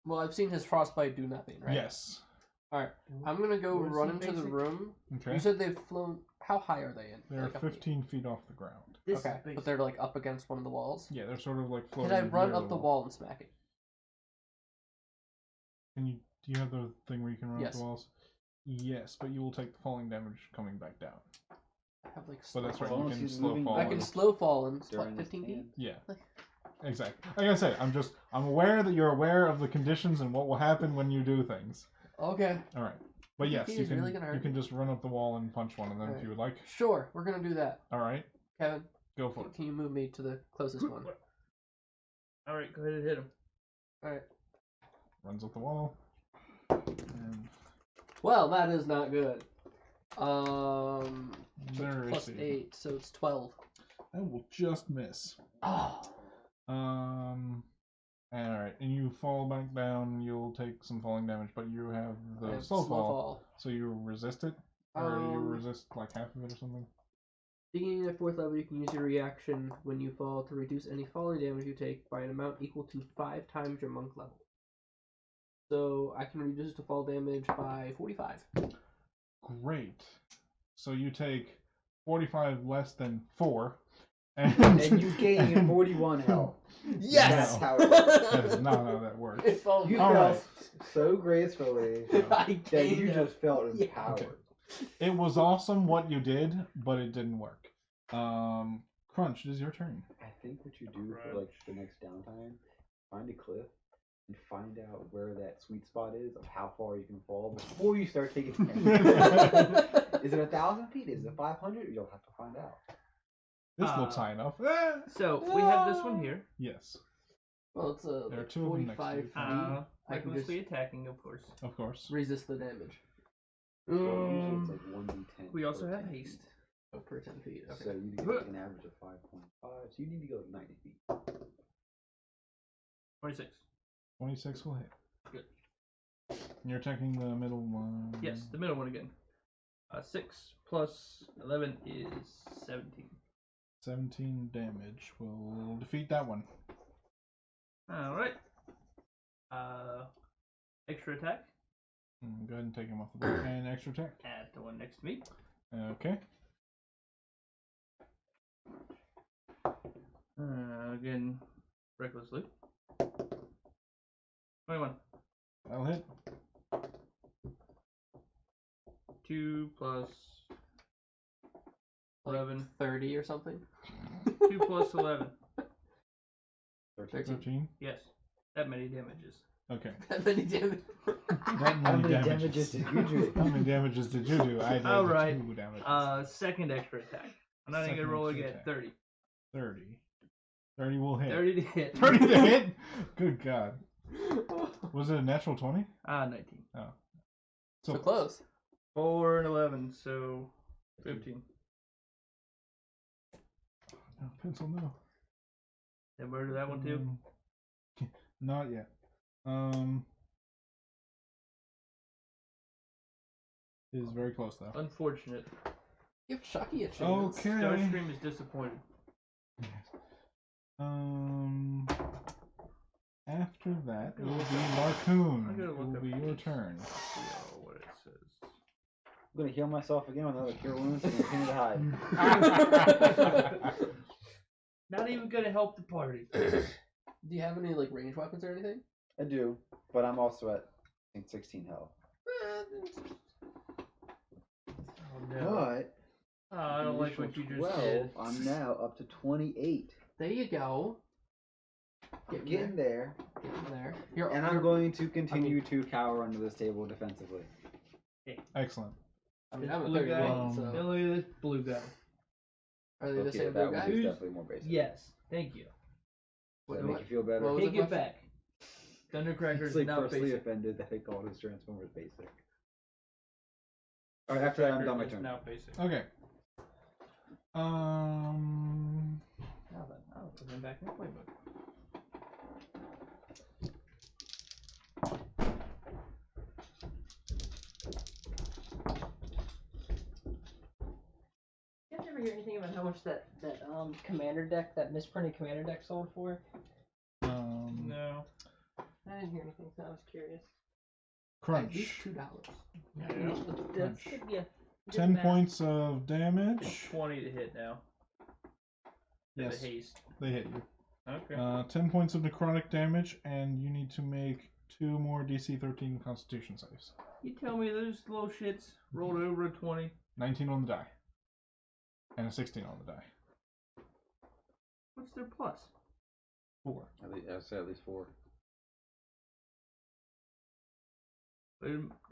Well, I've seen his frostbite do nothing, right? Yes. Alright. I'm gonna go Wanna run see into the basic? room. Okay. You said they've flown. How high are they in? They're Like, up- 15 feet off the ground. This Okay, is basic. but they're like up against one of the walls. Yeah, they're sort of like Can floating. I run near up the wall and smack it? Can you? Do you have the thing where you can run up Yes. the walls? Yes, but you will take the falling damage coming back down. I have like. But that's right. As long You as can he's slow moving fall. I can and- slow fall and During what, this 15 feet? hand. Yeah. Exactly. Like I said, I'm aware that you're aware of the conditions and what will happen when you do things. Okay. All right. But 15 yes, feet you is can really gonna hurt you can me. just run up the wall and punch one of them if Alright. you would like. Sure, we're gonna do that. All right. Kevin, Go for it. can you move me to the closest one? Alright, go ahead and hit him. Alright. Runs up the wall. And Well, that is not good. their Plus AC. 8, so it's 12. That will just miss. Oh. Alright, and you fall back down, you'll take some falling damage, but you have I the have slow fall, so you resist it? Or you resist like half of it or something? Beginning at 4th level, you can use your reaction when you fall to reduce any falling damage you take by an amount equal to 5 times your monk level. So I can reduce the fall damage by 45. Great. So you take 45 less than 4. And you gain 41 health. Yes! That's how it works. That is not how that works. It fell You All felt right. so gracefully I that you gained a- just felt Yeah. empowered. Okay. It was awesome what you did, but it didn't work. Crunch, it is your turn. I think what you do for like the next downtime, find a cliff and find out where that sweet spot is of how far you can fall before you start taking damage. Is it 1,000 feet? Is it 500? You'll have to find out. This looks high enough. So, we have this one here. Yes, Well, it's There are 2 of them next to 45 you. feet. I can just Recklessly attacking, of course. of course. resist the damage. Well, usually it's like 1d10. We also per have 10 haste. feet. Oh, per 10 feet. Okay. So you need to get like an average of 5.5. So you need to go like 90 feet. 26. 26 will hit. Good. You're attacking the middle one. Yes, the middle one again. 6 plus 11 is 17. 17 damage will defeat that one. Alright. Extra attack Go ahead and take him off the board. And extra attack. at the one next to me. Okay. Again, recklessly. 21. That'll hit. 2 plus 11. 30 or something. 2 plus 11. 13. Yes, that many damages. Okay. That many damage. That How many many damages damages did you do? How many damages did you do? I did Alright. 2 damages. Second extra attack. I'm not even Second gonna roll extra again. attack. 30. 30. 30 will hit. 30 to hit. 30 to hit? Good God. Was it a natural 20? 19. So close. 4 and 11, so 15. No, pencil, no. Did I murder that one too? Not yet. Is very close though. Unfortunate. Give Chucky a chance. Okay. Starscream is disappointed. After that, it will be Larcoon. I'm gonna It look will up be your this. turn. See what it says. I'm gonna heal myself again with another cure wounds and continue to hide. Not even gonna help the party. Do you have any like ranged weapons or anything? I do, but I'm also at I think 16 health. Oh no. But Oh, I don't like what you just 12, did. I'm now up to 28. There you go. Getting there. Getting there. And I'm going to continue to cower under this table defensively. Excellent. I mean, This I'm a blue guy. 31, so. Now look at this blue guy. Are they the Okay, same that blue one guys? is definitely more basic. Yes, thank you. Does that What- make you feel better? what was Take the it question? back. Thundercracker It's is like not personally basic. offended that they called his Transformers basic. Alright, after that I'm done my Is turn. now basic. Okay. Now then, I'll put him back in the playbook. You guys ever hear anything about how much that commander deck, that misprinted commander deck sold for? No. I didn't hear anything, so I was curious. At least Crunch. $2. That's Crunch. yeah. 10 points of It's damage. 20 to hit now. Yes, The haste. they hit you. Okay. 10 points of necrotic damage, and you need to make 2 more DC 13 Constitution saves. You tell me those slow shits rolled over a 20. 19 on the die. And a 16 on the die. What's their plus? 4. I'd say at least 4.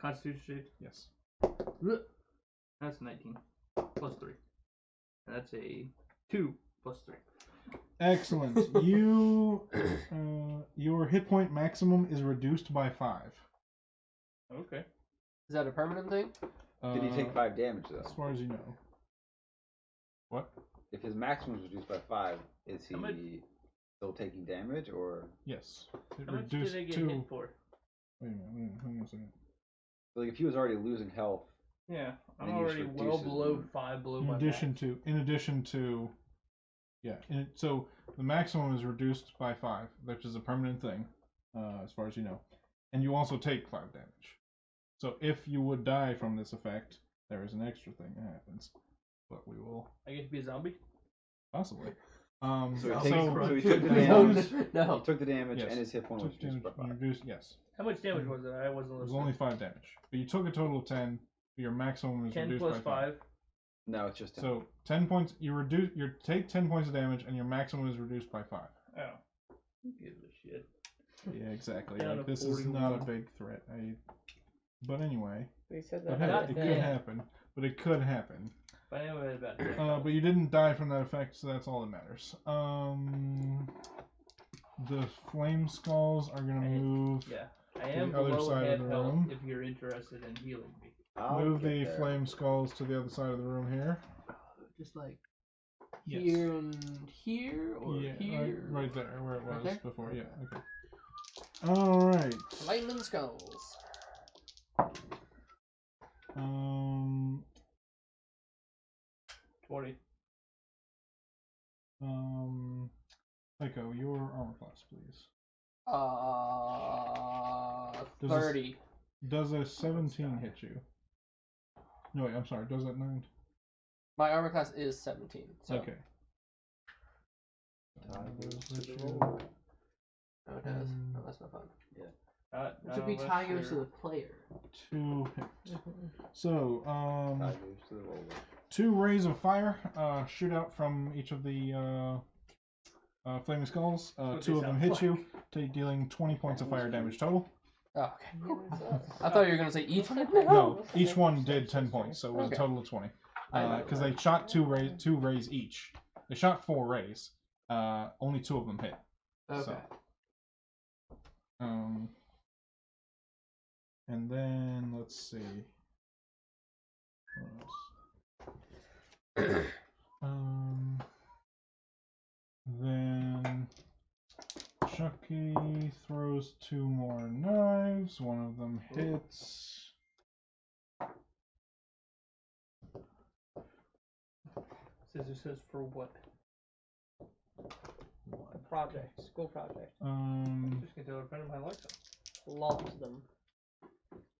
Constitution save. Yes. That's 19. Plus 3. And that's a 2 plus 3. Excellent. You, your hit point maximum is reduced by 5. Okay. Is that a permanent thing? Did he take 5 damage As though? far as you know. What? If his maximum is reduced by 5, is he How much- still taking damage or? Yes. It How much reduced did I get to. hit for? Wait a minute. Hang on a second. Like if he was already losing health, Yeah, I'm And you just already well reduce it. below 5 below In my addition max. to, yeah. So the maximum is reduced by 5, which is a permanent thing, as far as you know, and you also take 5 damage. So if you would die from this effect, there is an extra thing that happens, but we will I get to be a zombie? possibly. so he, So- takes, so he took the No, damage. no. He took the damage Yes. and his hit point was Took reduced by damage, 5. reduced, yes. How much damage was it? I wasn't It was listening. only 5 damage, but you took a total of 10. But your maximum is 10 reduced plus by 5. 5. No, it's just 10. So 10 points. You take 10 points of damage, and your maximum is reduced by 5. Oh. Who gives a shit? Yeah, exactly. Down Like to this is not a 41. big threat. But anyway, They said but that. hey, Not it bad. could happen. But it could happen. But anyway, about that. But you didn't die from that effect, so that's all that matters. The flame skulls are gonna move. Yeah. I am the other below side of half the health room. if you're interested in healing me. I'll Move get the there. flame skulls to the other side of the room here. Just like Yes. here and here, or Yeah, here. right there where it Right was there? before. Yeah. Okay. All right. Flaming skulls. Um. 20. Echo, your armor class, please. Does 30. Does a 17 hit you? No, wait, I'm sorry. Does that 9? My armor class is 17. So. Okay. Tigers to the roll. Oh, it does. Oh, that's not fun. It should be tigers to the player. 2 hit. So, Tigers to the roll. 2 rays of fire shoot out from each of the flaming skulls. What 2 they of them sound hit you, dealing 20 points of fire damage total. Oh, okay. I thought you were gonna say each one. No, each one did 10 points, so it was Okay. a total of 20. I Because they shot 2 rays each. They shot 4 rays. Only 2 of them hit. Okay. So, and then let's see. What else? Then Chucky throws 2 more knives. One of them hits. Scissors says for what? A project, school project. Just gonna tell a friend of mine likes them. Loves them.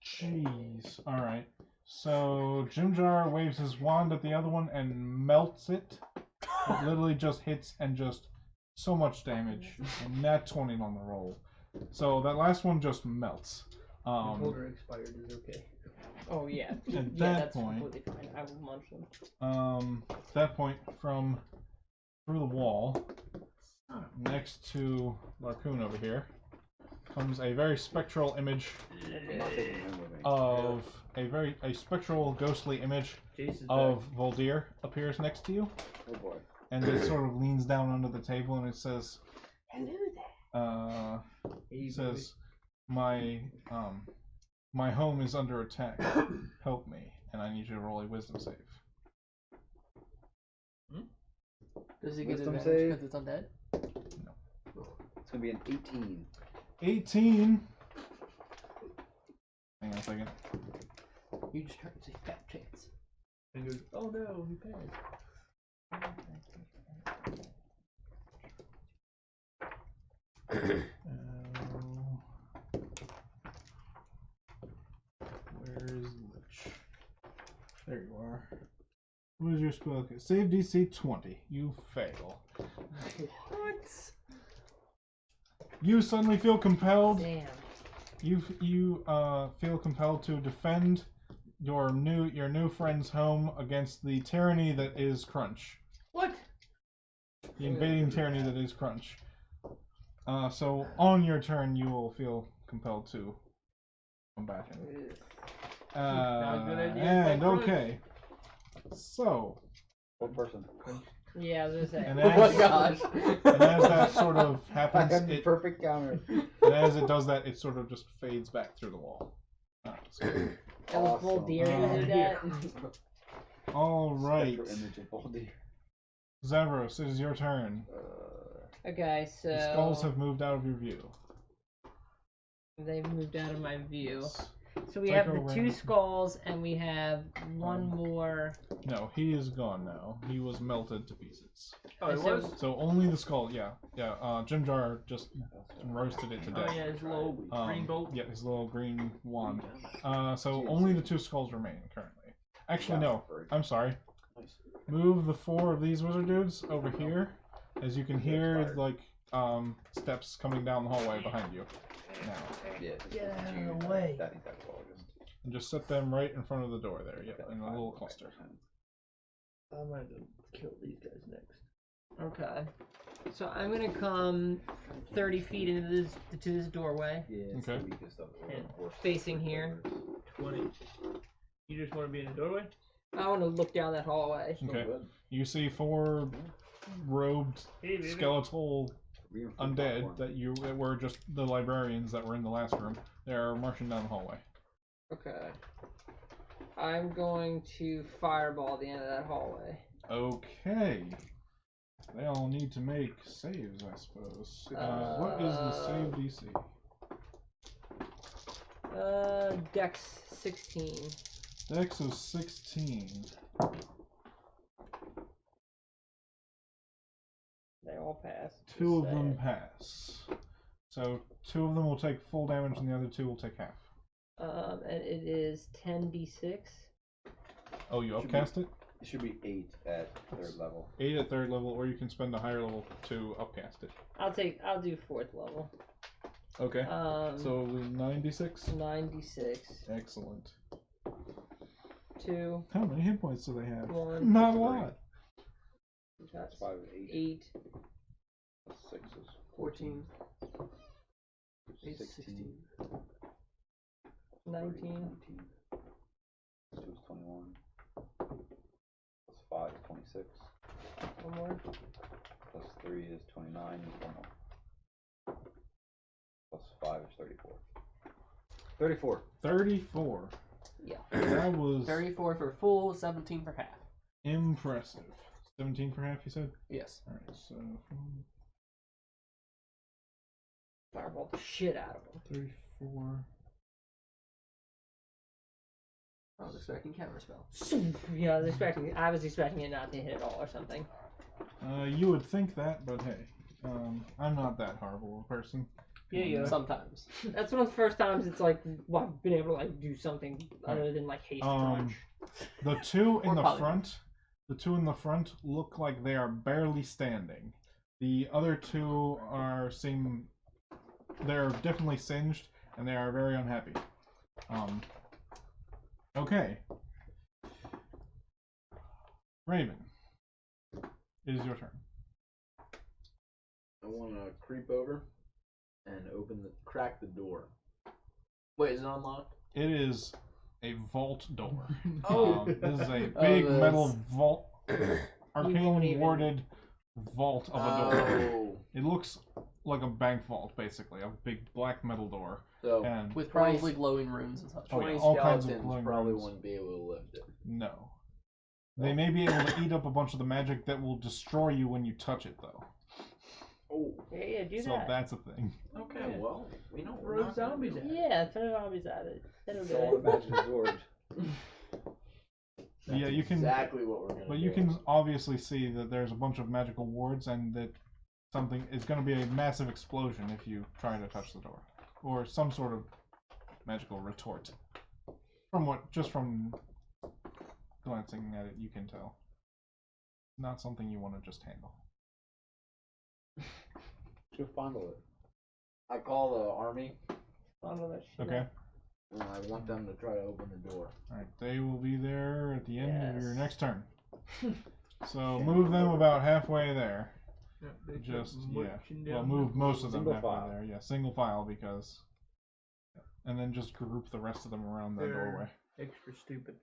Jeez. Alright. So Jim Jar waves his wand at the other one and melts it. It literally just hits and just so much damage. And nat 20 on the roll. So that last one just melts. Voldir expired is okay. Oh yeah. At Yeah, that that's point, completely fine. I will munch them. at that point, from through the wall, next to Larcoon over here, comes a very spectral image of a spectral, ghostly image Jason's of Voldir appears next to you, Oh boy. and it sort of leans down under the table and it says, Hello there. It says, my home is under attack. Help me, and I need you to roll a wisdom save. Does he get Wisdom advantage save? because it's undead? It's gonna be an 18. 18. Hang on a second. You just heard say fat chance. And goes, oh no, he passed. Where is Lich? There you are. What is your spell? Okay, save DC 20. You fail. What? You suddenly feel compelled. Damn. You feel compelled to defend your new friend's home against the tyranny that is Crunch. What? The invading tyranny that is Crunch. So on your turn, you will feel compelled to combat him. Not a good idea. And Crunch. okay. So, What person? Yeah, I was gonna say. and Oh my as, gosh. and as that sort of I happens, had the it, perfect counter. and as it does that, it sort of just fades back through the wall. So, That was Awesome. Voldir who did that. all right, Spectral image of Voldir. Zavros, it is your turn. Okay, so The skulls have moved out of your view. they've moved out of my view. Yes. So we Psycho have the two random. skulls, and we have one more. No, he is gone now. He was melted to pieces. Oh, it So- was? So only the skull. Yeah. Jim Jar just roasted it to Oh death. yeah, his little green bolt. Yeah, his little green wand. So only the two skulls remain currently. Actually, no. I'm sorry. Move the 4 of these wizard dudes over here, as you can hear like steps coming down the hallway behind you. Now, Yeah. Get out of the way. That ain't that August. and just set them right in front of the door there. Yep, in a little cluster. I'm gonna go kill these guys next. Okay. So I'm gonna come 30 feet into this doorway, Yeah, it's Okay. the weakest of the And horse facing here. 20. You just want to be in the doorway? I want to look down that hallway. Okay. You see 4 robed Hey, baby. skeletal Reinforced undead platform. that were just the librarians that were in the last room. They're marching down the hallway. Okay. I'm going to fireball the end of that hallway. Okay. They all need to make saves, I suppose. What is the save DC? Dex 16. Dex is 16. They all pass. 2 of them pass. So 2 of them will take full damage and the other 2 will take half. And it is 10d6. Oh, you Should be- upcast it? It should be 8 at 3rd level. 8 at 3rd level, or you can spend a higher level to upcast it. I'll do 4th level. Okay. So 96? 96. Excellent. 2. How many hit points do they have? 1. Not a lot. That's 5 and 8. 8. That's 6 is 14. 8, 16. 19. 2 is 21. Plus 5 is 26. One more. Plus 3 is 29. One more. Plus 5 is 34. 34. 34. Yeah. That was 34 for full, 17 for half. impressive. 17 for half, you said? Yes. Alright, so Fireball the shit out of them. 34. I was expecting counterspell. Yeah, I was expecting it not to hit at all or something. You would think that, but hey, I'm not that horrible a person. Yeah, you are. Sometimes. That's one of the first times it's like, well, I've been able to like do something other than like haste crunch. The 2 in Or the polymorph. front, The two in the front look like they are barely standing. The other two they're definitely singed, and they are very unhappy. Okay. Raven, it is your turn. I want to creep over and crack the door. Wait, is it unlocked? It is a vault door. Oh. This is a big metal vault, won't arcane even- warded vault of a door. Oh. It looks like a bank vault, basically, a big black metal door. So, And With 20 probably glowing runes and such. Oh, yeah, 20 all kinds of skeletons glowing probably runes. wouldn't be able to lift it. no, they may be able to eat up a bunch of the magic that will destroy you when you touch it, though. Oh. Yeah, do So that. that's a thing. Okay, Yeah. well, we know Throw zombies at it. Yeah, throw zombies at it. That'll do All it. the magic absorbed. Yeah, you can. Exactly what we're gonna do. But you can obviously see that there's a bunch of magical wards, and that something is going to be a massive explosion if you try to touch the door, or some sort of magical retort. Just from glancing at it, you can tell. Not something you want to just handle. Go fondle it. I call the army, Follow that shit Okay. up. and I want them to try to open the door. All right. They will be there at the end of your Yes. next turn. So move them about halfway there. Yeah, they Just come yeah. marching Well, down move the- most of them Single halfway file. there. Yeah, single file because. And then just group the rest of them around that They're doorway. extra stupid.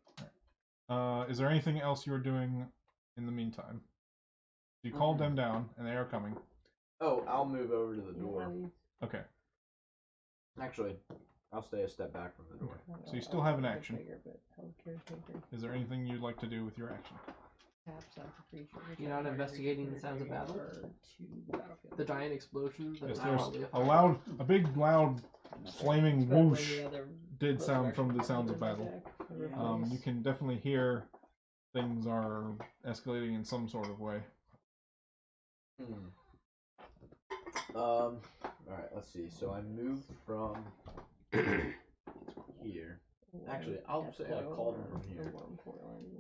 Is there anything else you're doing in the meantime? You called them down, and they are coming. Oh, I'll move over to the door. Okay. Actually, I'll stay a step back from the door. So you still have an action. Taps Is there anything you'd like to do with your action? on the creature. You're not investigating the sounds of battle? To the battlefield. The giant explosion. Yes, That's there's probably a big, loud, flaming It's better than whoosh the other did sound from the resurrection sounds of powers battle. attack. You can definitely hear things are escalating in some sort of way. Alright, let's see. So I moved from here. Actually, I'll say I called him from here.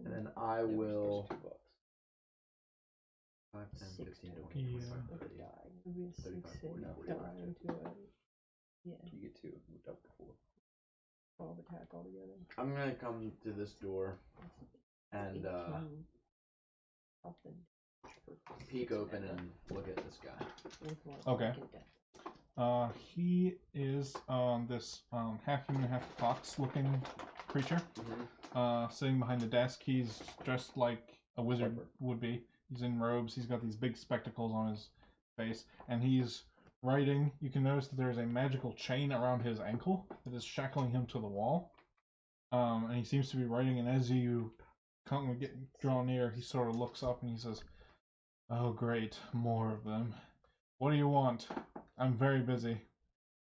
And then I will 5, 10, 15, 20, 25, 30. 35, 40, 45, 50. Yeah, You get 2. Moved up before. 12 attack altogether. I'm gonna come to this door and 18. Something. peek open and look at this guy. Okay. He is this half-human, half-fox-looking creature. Sitting behind a desk. He's dressed like a wizard would be. He's in robes. He's got these big spectacles on his face, and he's writing. You can notice that there's a magical chain around his ankle that is shackling him to the wall. And he seems to be writing, and as you come and get drawn near, he sort of looks up and he says, "Oh, great, more of them. What do you want? I'm very busy."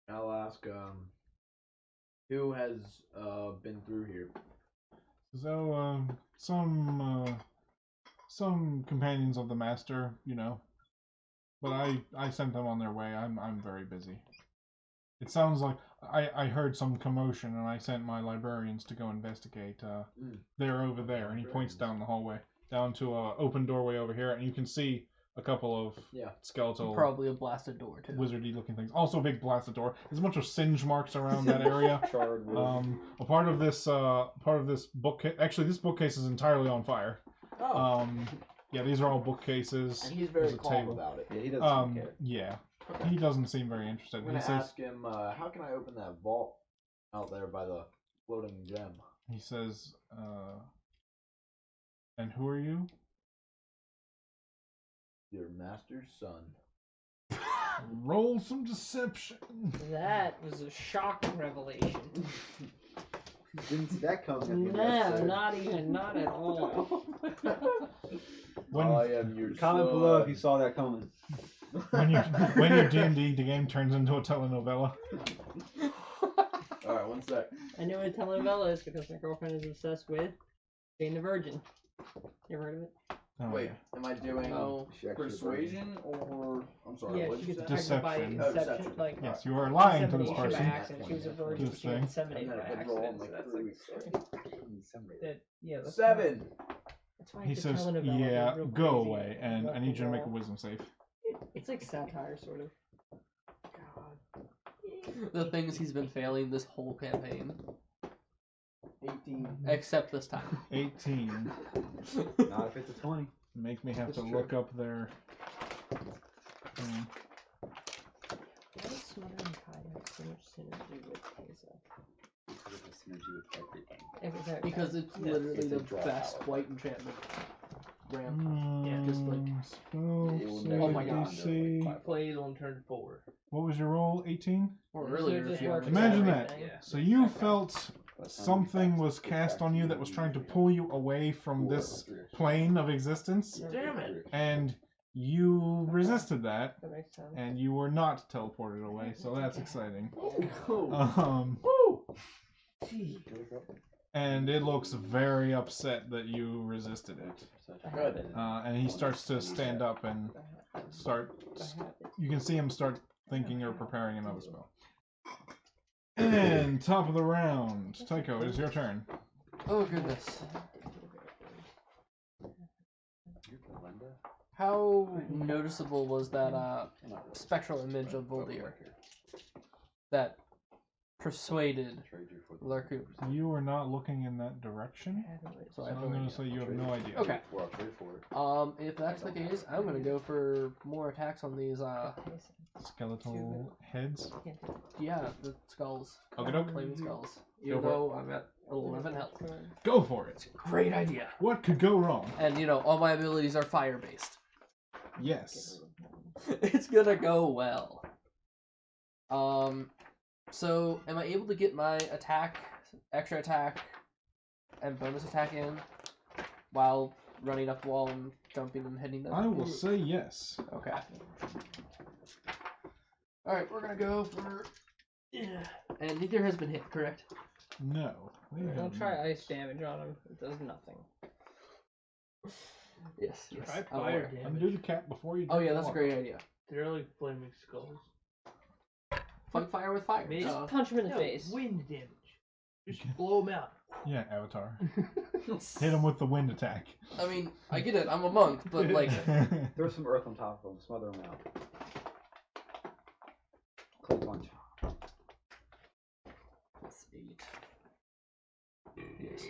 I'll ask, who has been through here? So, some companions of the master, you know, but I sent them on their way. I'm very busy. It sounds like I heard some commotion, and I sent my librarians to go investigate. They're over there, and he points down the hallway, down to a open doorway over here, and you can see a couple of skeletal, Probably a blasted door too. wizardy looking things. Also a big blasted door. There's a bunch of singe marks around that area. Charred wood. A part of this bookcase. Actually, this bookcase is entirely on fire. Oh, Yeah, these are all bookcases. and he's very there's a calm table. about it. Yeah, he doesn't care. Yeah, Okay. he doesn't seem very interested. I'm He gonna says, ask him, how can I open that vault out there by the floating gem? he says, and who are you? Your master's son. Roll some deception. That was a shocking revelation. Didn't see that coming at the end of the No, episode. not at all. When I am your Comment son. below if you saw that coming. when your D&D game turns into a telenovela. Alright, one sec. I know what a telenovela is because my girlfriend is obsessed with Jane the Virgin. You ever heard of it? Oh, Wait, yeah. am I doing No. She actually persuasion or I'm sorry, Yeah, what she did you gets say? pregnant by Deception. Oh, inception. deception. Like, Yes, you are lying to this insemination by person. accident. She was a virgin, This she got thing. inseminated And by then I could roll in accident. like So 3 that's weeks. like the story. That, yeah, that's 7! That's why I He have to says, tell him about "Yeah, like, a real go crazy away, and walk I need you to make a wall. wisdom save." It's like satire, sort of. The things he's been failing this whole campaign, 18. except this time. 18. Not if it's a 20. Make me have That's to true. look up their. Why does Smothering Tide have so much synergy with Teza? Because it has synergy with everything. Everything. Because it's Yeah. literally It's a the draw best power. white enchantment ramp. Yeah, just like- spell It will save never Oh my be God. under, DC. like, 5. Plays on turn 4. What was your roll? 18. Or So earlier, it if just you works have Imagine with that. everything. Yeah. So you Okay. felt something was cast on you that was trying to pull you away from this plane of existence, Damn it. and you resisted that, That makes sense. and you were not teleported away. So that's exciting. Oh. And it looks very upset that you resisted it. Good. And he starts to stand up and start. I have it. You can see him start thinking or preparing another spell. And top of the round, Tycho, it is your turn. Oh goodness. You're Belinda? How noticeable was that Not really. spectral image of Voldir that persuaded Trade you for the- Larku? You are not looking in that direction, So so I have I'm no going idea. to say you have no idea. Okay. Well, I'll trade for it. If that's the case, I'm gonna go for more attacks on these. Skeletal heads. Yeah, the skulls, Okay, doke. flaming skulls. Go Even for it. though I'm at 11 health. Go for it. Great idea. What could go wrong? And you know, all my abilities are fire based. Yes. It's gonna go well. So am I able to get my attack, extra attack, and bonus attack in while running up the wall and jumping and hitting them? I will say yes. Okay. Alright, we're gonna go for. And neither has been hit, correct? No. we I'll have try not. ice damage on him. It does nothing. Yes, yes. Try I'm fire aware. Undo damage. the cap before you. Oh drink yeah, the that's a water. great idea. They're like flaming skulls. Fight fire with fire. Maybe- Just punch him in the No, face. wind damage. Just blow them out. Yeah, Avatar. Hit him with the wind attack. I mean, I get it. I'm a monk, but like, Throw some earth on top of them. Smother them out. Clay punch. plus 8. Yes.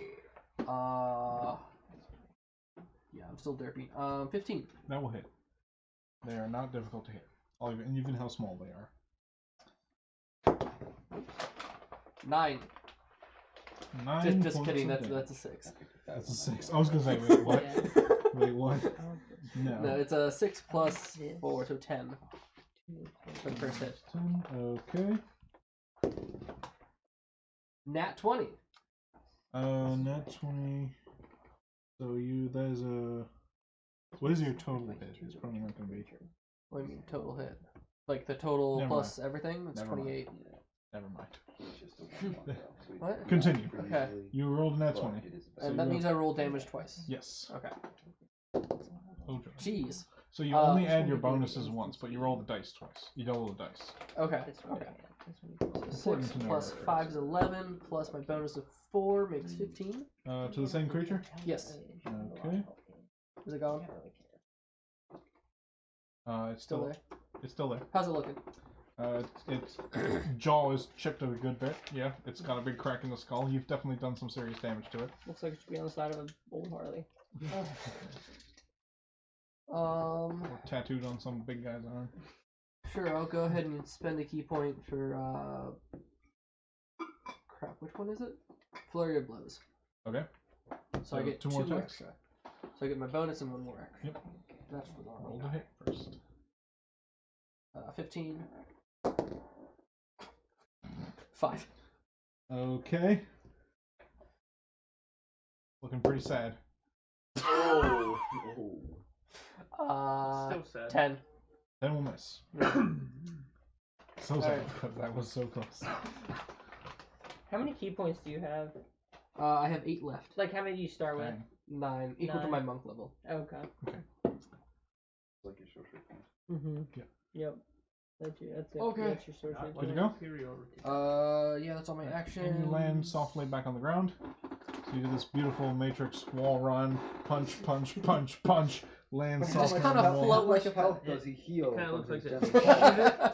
Yeah, I'm still derpy. 15. that will hit. They are not difficult to hit. Even how small they are. 9. 9 Just points kidding. of That's damage. a 6. That's a 6. I was gonna say, wait, what? Yeah. Wait, what? No, No. it's a 6 plus 4, so 10 for the first hit. 10. Okay. Nat 20. Nat 20. So that is a. What is your total hit? It's probably not gonna be. What do you mean total hit? Like the total Never plus everything? That's Never mind. 28. Never mind. It's just a 1 though, so What? it's Continue. not Okay. usually- You rolled a nat well, 20. it is And So that you means I roll damage twice. Yes. Okay. Oh, joy. Jeez. So you only This add one your you do bonuses is once, but you roll the dice twice. You double the dice. Okay. This one Okay. I can't. This one you can. So Important 6 to know plus where- 5 is 11, plus my bonus of 4 makes 15. To the same creature? Yes. Okay. Is it gone? It's Still still there? It's still there. How's it looking? Its jaw is chipped a good bit. Yeah, it's got a big crack in the skull. You've definitely done some serious damage to it. Looks like it should be on the side of an old Harley. Or tattooed on some big guy's arm. Sure, I'll go ahead and spend a key point for, crap, which one is it? Flurry of Blows. Okay. So I get 2 2 more attacks? extra. So I get my bonus and 1 more extra. Yep. That's for the Roll normal the guy. hit first. 15. 5. Okay. Looking pretty sad. Oh. Still sad. 10. 10 will miss. So sad Alright. because that was so close. How many key points do you have? I have 8 left. Like, how many do you start with? Dang. 9, equal to 9. my monk level. Okay. Like your social points. Mm-hmm. Yeah. Yep. That's it. Okay. That's your sorcery. Good to go? Superiority. Yeah, that's all my action. And you land softly back on the ground. So you do this beautiful matrix wall run, punch, punch, punch, punch, land Just softly kinda on the wall. float How like much a health pet. does he heal? Kinda from looks like his this. damage?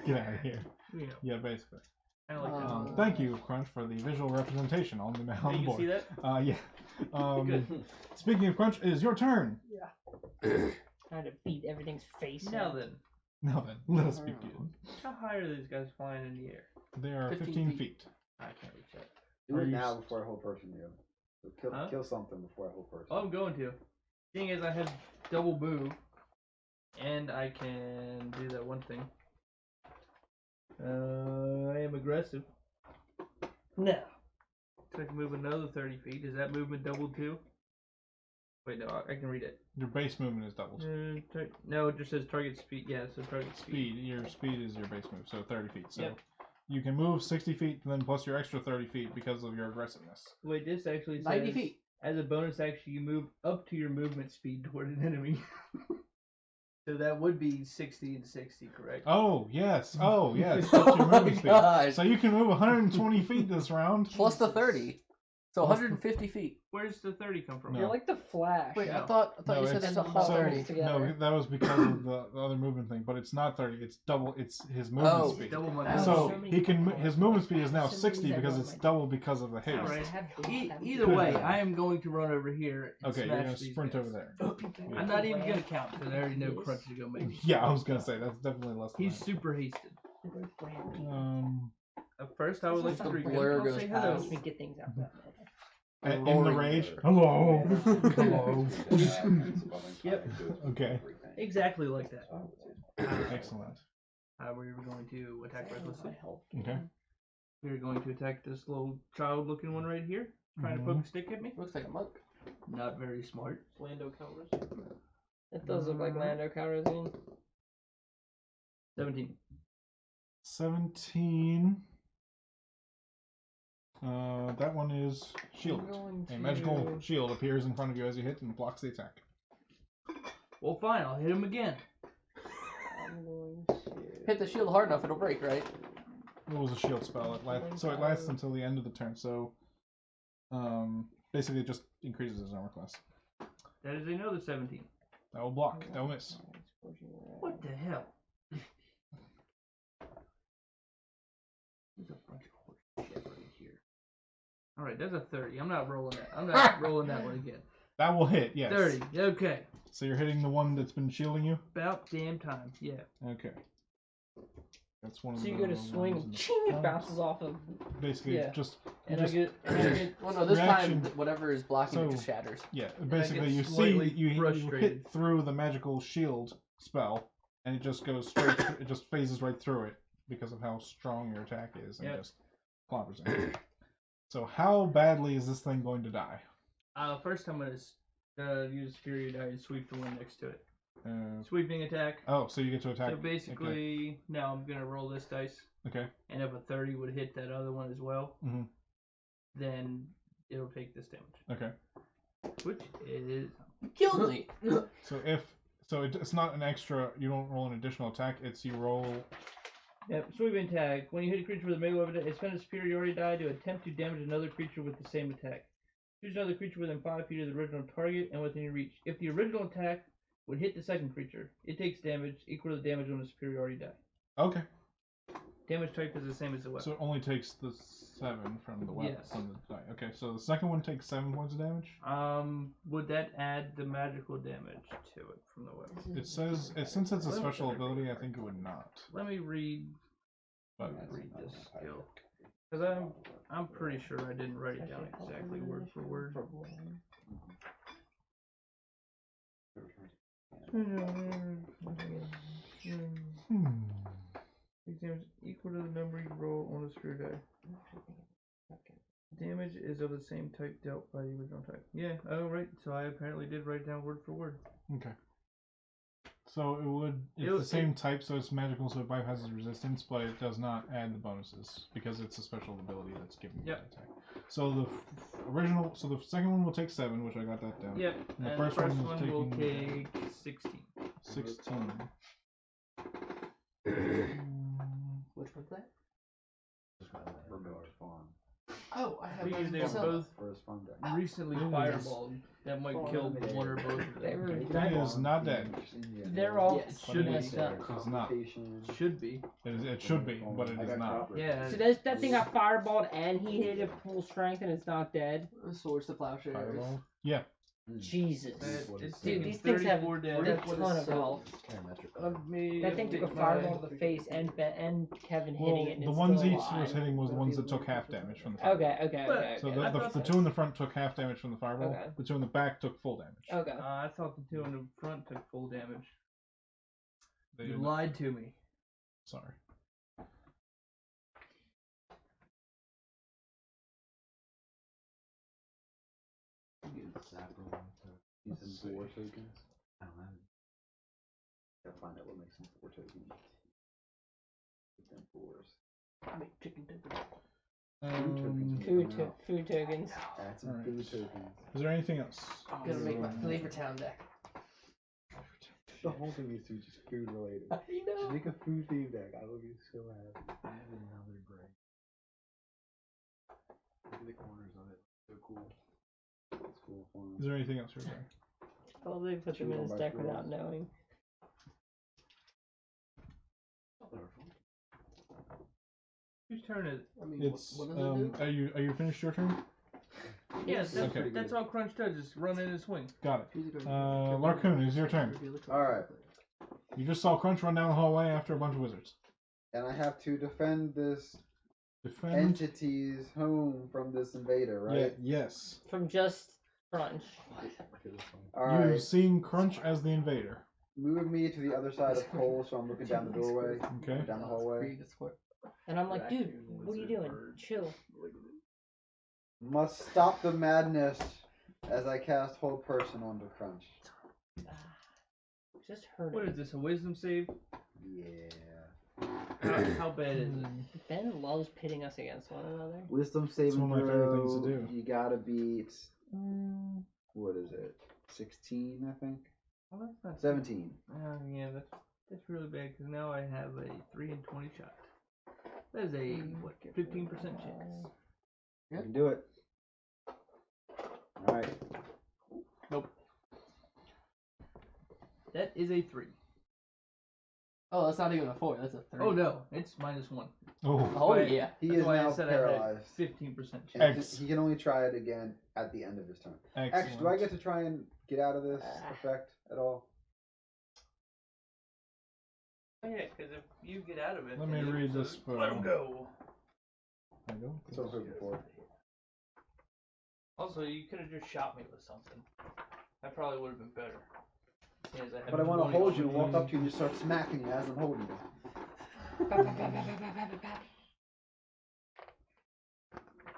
Get out of here. You know, Yeah, basically. kind of like that. Thank you, Crunch, for the visual representation on the Yeah, on the you can see board. that? Yeah. Good. Speaking of Crunch, it is your turn. Trying to beat everything's face. Now out. then, Now then, let us begin. how high are these guys flying in the air? They are 15 15 feet. feet. I can't reach that. Do Are it you now s- before a whole person you. So kill, Huh? kill something before a whole person. Oh, I'm going to. Seeing as I have double move, and I can do that one thing. I am aggressive. No. So I can move another 30 feet. Is that movement doubled too? Wait, no, I can read it. Your base movement is doubled. No, it just says target speed. Yeah, so target speed. Your speed is your base move, so 30 feet. So Yep. you can move 60 feet, and then plus your extra 30 feet because of your aggressiveness. Wait, this actually says 90 feet. as a bonus action, you move up to your movement speed toward an enemy. So that would be 60 and 60, correct? Oh, yes. Oh, yes. Oh That's your my movement speed. gosh. So you can move 120 feet this round. Plus the 30. So Plus 150 feet. Where's the 30 come from? No. You're like the Flash. Wait, I No. thought No, you said it's- it's a whole so- 30. together. No, that was because of the other movement thing, but it's not 30. It's double. It's his movement Oh. speed. Double my Oh, So so many he can. people. His movement speed is now For some 60 reason I because wrote it's my- double because of the haste. Alright. Have to have Either to way, have I am going to run over here and Okay, you're smash gonna these sprint guys. over there. I'm not even gonna count because I already know Crunch is gonna make me. Yeah, I was gonna say that's definitely less than He's that. super hasted. Um, At first, I would like to The greet him. blur I'll goes say past. hello. Helps me get things out that way. in the roaring rage. blur. Hello. Hello. Yep. Okay. Exactly like that. Excellent. We were going to attack recklessly. Okay. We are going to attack this little child-looking one right here, trying to poke a stick at me. Looks like a monk. Not very smart. Lando counters. It does look like Lando Calrissian. 17. 17. That one is shielded. A magical shield appears in front of you as you hit and blocks the attack. Well, fine. I'll hit him again. I'm going to Hit the shield hard enough, it'll break, right? It was a shield spell. It lasts until the end of the turn. So, basically, it just increases his armor class. That is another 17. That will block. That will miss. What the hell? There's a bunch of horse shit right here. Alright, that's a 30. I'm not rolling that. I'm not rolling that one again. That will hit. Yes. 30. Okay. So you're hitting the one that's been shielding you. About damn time. Yeah. Okay. That's one of So the. you go to swing ones in and the ching, it front. bounces off of. Basically, Yeah. just And just- I get Well, no, this Reaction. time, whatever is blocking it So- just shatters. yeah. I Basically, get you see slightly you frustrated. hit through the magical shield spell, and it just goes straight. It just phases right through it because of how strong your attack is, and Yep. just clobbers it. So how badly is this thing going to die? first I'm gonna use Fury Die and sweep the one next to it. Uh, Sweeping attack. oh, so you get to attack. So basically, now I'm gonna roll this dice, Okay. and if a 30 would hit that other one as well, Mhm. then it'll take this damage, Okay. which is Killed me! So it's not an extra. You don't roll an additional attack. It's you roll. Yep, sweeping attack. When you hit a creature with a melee weapon, it spends a superiority die to attempt to damage another creature with the same attack. Choose another creature within 5 feet of the original target and within your reach. If the original attack would hit the second creature, it takes damage equal to the damage on the superiority die. Okay. Damage type is the same as the weapon. So it only takes the 7 from the weapon. Yes. From the die. Okay. So the second one takes 7 points of damage. Would that add the magical damage to it from the weapon? It says since it's a special ability, I think it would not. Let me read But this skill. Because I'm pretty sure I didn't write it down exactly word for word. Damage equal to the number you roll on the spear die. Damage is of the same type dealt by the original type. Yeah, oh right. So I apparently did write down word for word. okay. So it's It'll- the same type, so it's magical, so it bypasses resistance, but it does not add the bonuses because it's a special ability that's given you Yep. that attack. So the second one will take 7, which I got that down. Yep. And the And first the first one is one will taking- take 16. 16. Which one's that? Regard farm. Oh, I have Figure mine they're myself. both First farm deck. recently It is. fireballed. That might kill one or both of They them. were. It is not dead. They're all Yes. Should be. messed up. It's not. Should be. It should be, but it is not. Yeah. So that thing got fireballed and he hit it at full strength and it's not dead. Swords to plowshares. Fireball. Yeah. Jesus. It's Dude, taking these things have 34 a damage. ton of health. Let me That thing took a update fireball my- to the face and Kevin Well, hitting it. And the it's ones still each alive. was hitting was the ones that took half damage from the fireball. Okay. So I the thought two in the front took half damage from the fireball. Okay. The two in the back took full damage. Okay. I thought the two in the front took full damage. They You did not. lied to me. Sorry. Some 4 tokens. I don't know. Gotta find out what makes some 4 tokens. Get them 4s. I make chicken tokens. Food tokens. Add some Alright. food tokens. Is there anything else? I'm gonna make my flavor town deck. The whole thing is to be just food related. I Just know. make a food theme deck. I will be so happy. Another gray. Look at the corners of it. So cool. It's cool fun. Is there anything else you're saying? Probably put them in his deck without knowing. Whose turn is it? I mean, It's what does it do? are you finished your turn? Yes, Okay. that's all Crunch does, is run in and swing. Got it. Choose a card. Larkoon, it's your turn. Alright. You just saw Crunch run down the hallway after a bunch of wizards. And I have to defend this Defend. entity's home from this invader, Yeah. right? Yes. From just Crunch. Alright. You've seen Crunch as the invader. Move me to the other side of Cole so I'm looking down the doorway. Okay. Down the hallway. And I'm like, dude, what are you doing? Chill. Must stop the madness as I cast Hold Person onto Crunch. Just hurt What him. is this, a wisdom save? Yeah. How bad is it? Ben loves pitting us against one another. Wisdom saving one of my favorite things to throw. do. You gotta beat. What is it? 16, I think. Well, that's not 17. Yeah, that's really bad because now I have a 3 in 20 shot. That is a what 15% chance. You can do it. Alright. Nope. That is a 3. Oh, that's not even a 4. That's a 3. Oh no, it's -1. Oh. Oh Why- yeah. He That's is why I now said I had a paralyzed. 15% chance. And X. he can only try it again at the end of his turn. Excellent. Actually, do I get to try and get out of this effect at all? Oh, yeah, because if you get out of it, Let me then read you- this for- Let him go. I go. That's what I'm hoping for. Also, you could have just shot me with something. That probably would have been better. Seeing as I have But I want to 20 hold you and walk opportunities. up to you and just start smacking you as I'm holding you.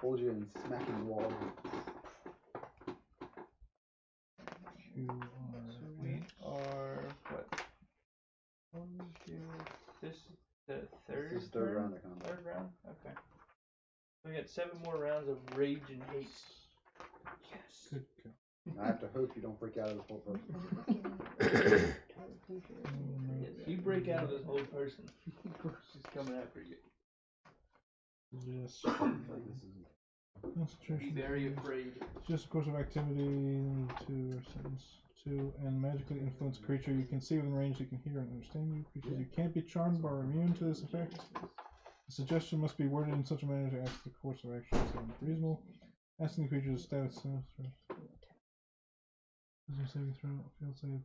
Hold you and smacking the wall. So we are what? 1, 2. This is the third. This is third turn? round of combat. Third round. Okay. We got 7 more rounds of rage and hate. Yes. Good go. I have to hope you don't break out of the full person. Yes, if you break out of this whole person, she's coming after you. Yes. Like this is Be Concentration. very afraid. Just a course of activity to or sentence to and magically influence a creature you can see within range that can hear and understand you. Creatures you can't be charmed or immune to this effect. The suggestion must be worded in such a manner to ask the course of action seems reasonable. Asking the creature's status. Saving throw. Field save.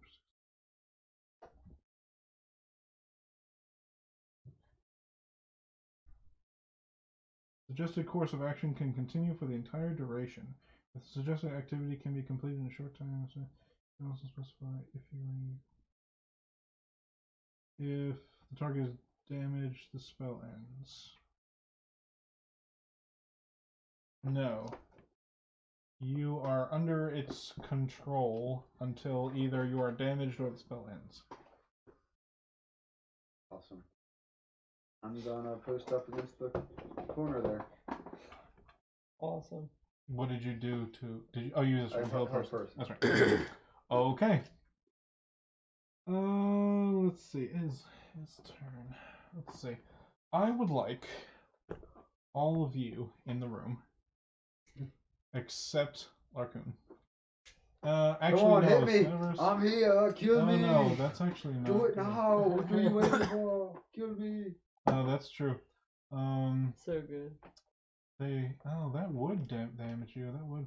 Suggested course of action can continue for the entire duration. If the suggested activity can be completed in a short time, so you can also specify if if the target is damaged, the spell ends. No. You are under its control until either you are damaged or the spell ends. awesome. I'm gonna post up against the corner there. Awesome. What did you do to? Did you? Oh, you used I from held held person. person. That's right. Okay. Let's see. Is his turn. let's see. I would like all of you in the room, except Larkoon. Actually, Come on, no, hit me! Severus. I'm here! Kill me! No, that's actually not. Do it good. now! What are you waiting for? Kill me! That's true. So good. That would damage you. That would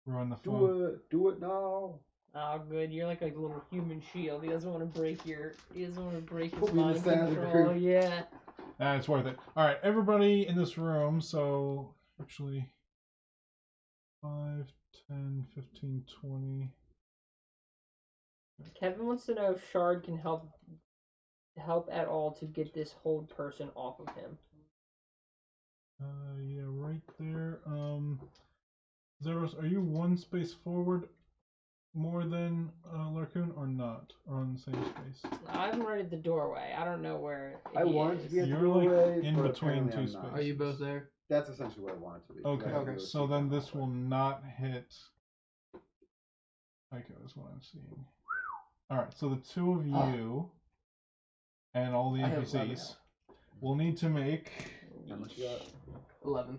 ruin the fun. Do it! Do it now! Oh, good. You're like a little human shield. He doesn't want to break your. He doesn't want to break his Put me in the mind center of the control. group. Yeah. It's worth it. All right, everybody in this room. So actually, 5, 10, 15, 20. Kevin wants to know if Shard can help at all to get this hold person off of him. Yeah, right there. Zeros, are you one space forward more than Larkoon or not? Or on the same space? I'm right at the doorway. I don't know where I he wanted is. to be at the You're like doorway, in but between apparently two I'm not. spaces. Are you both there? That's essentially where I wanted to be. Okay, I have to go so cheap then on this the will way. not hit. Okay, that's what I'm seeing. Alright, so the two of you and all the I have 11 NPCs will need to make How much you got? 11.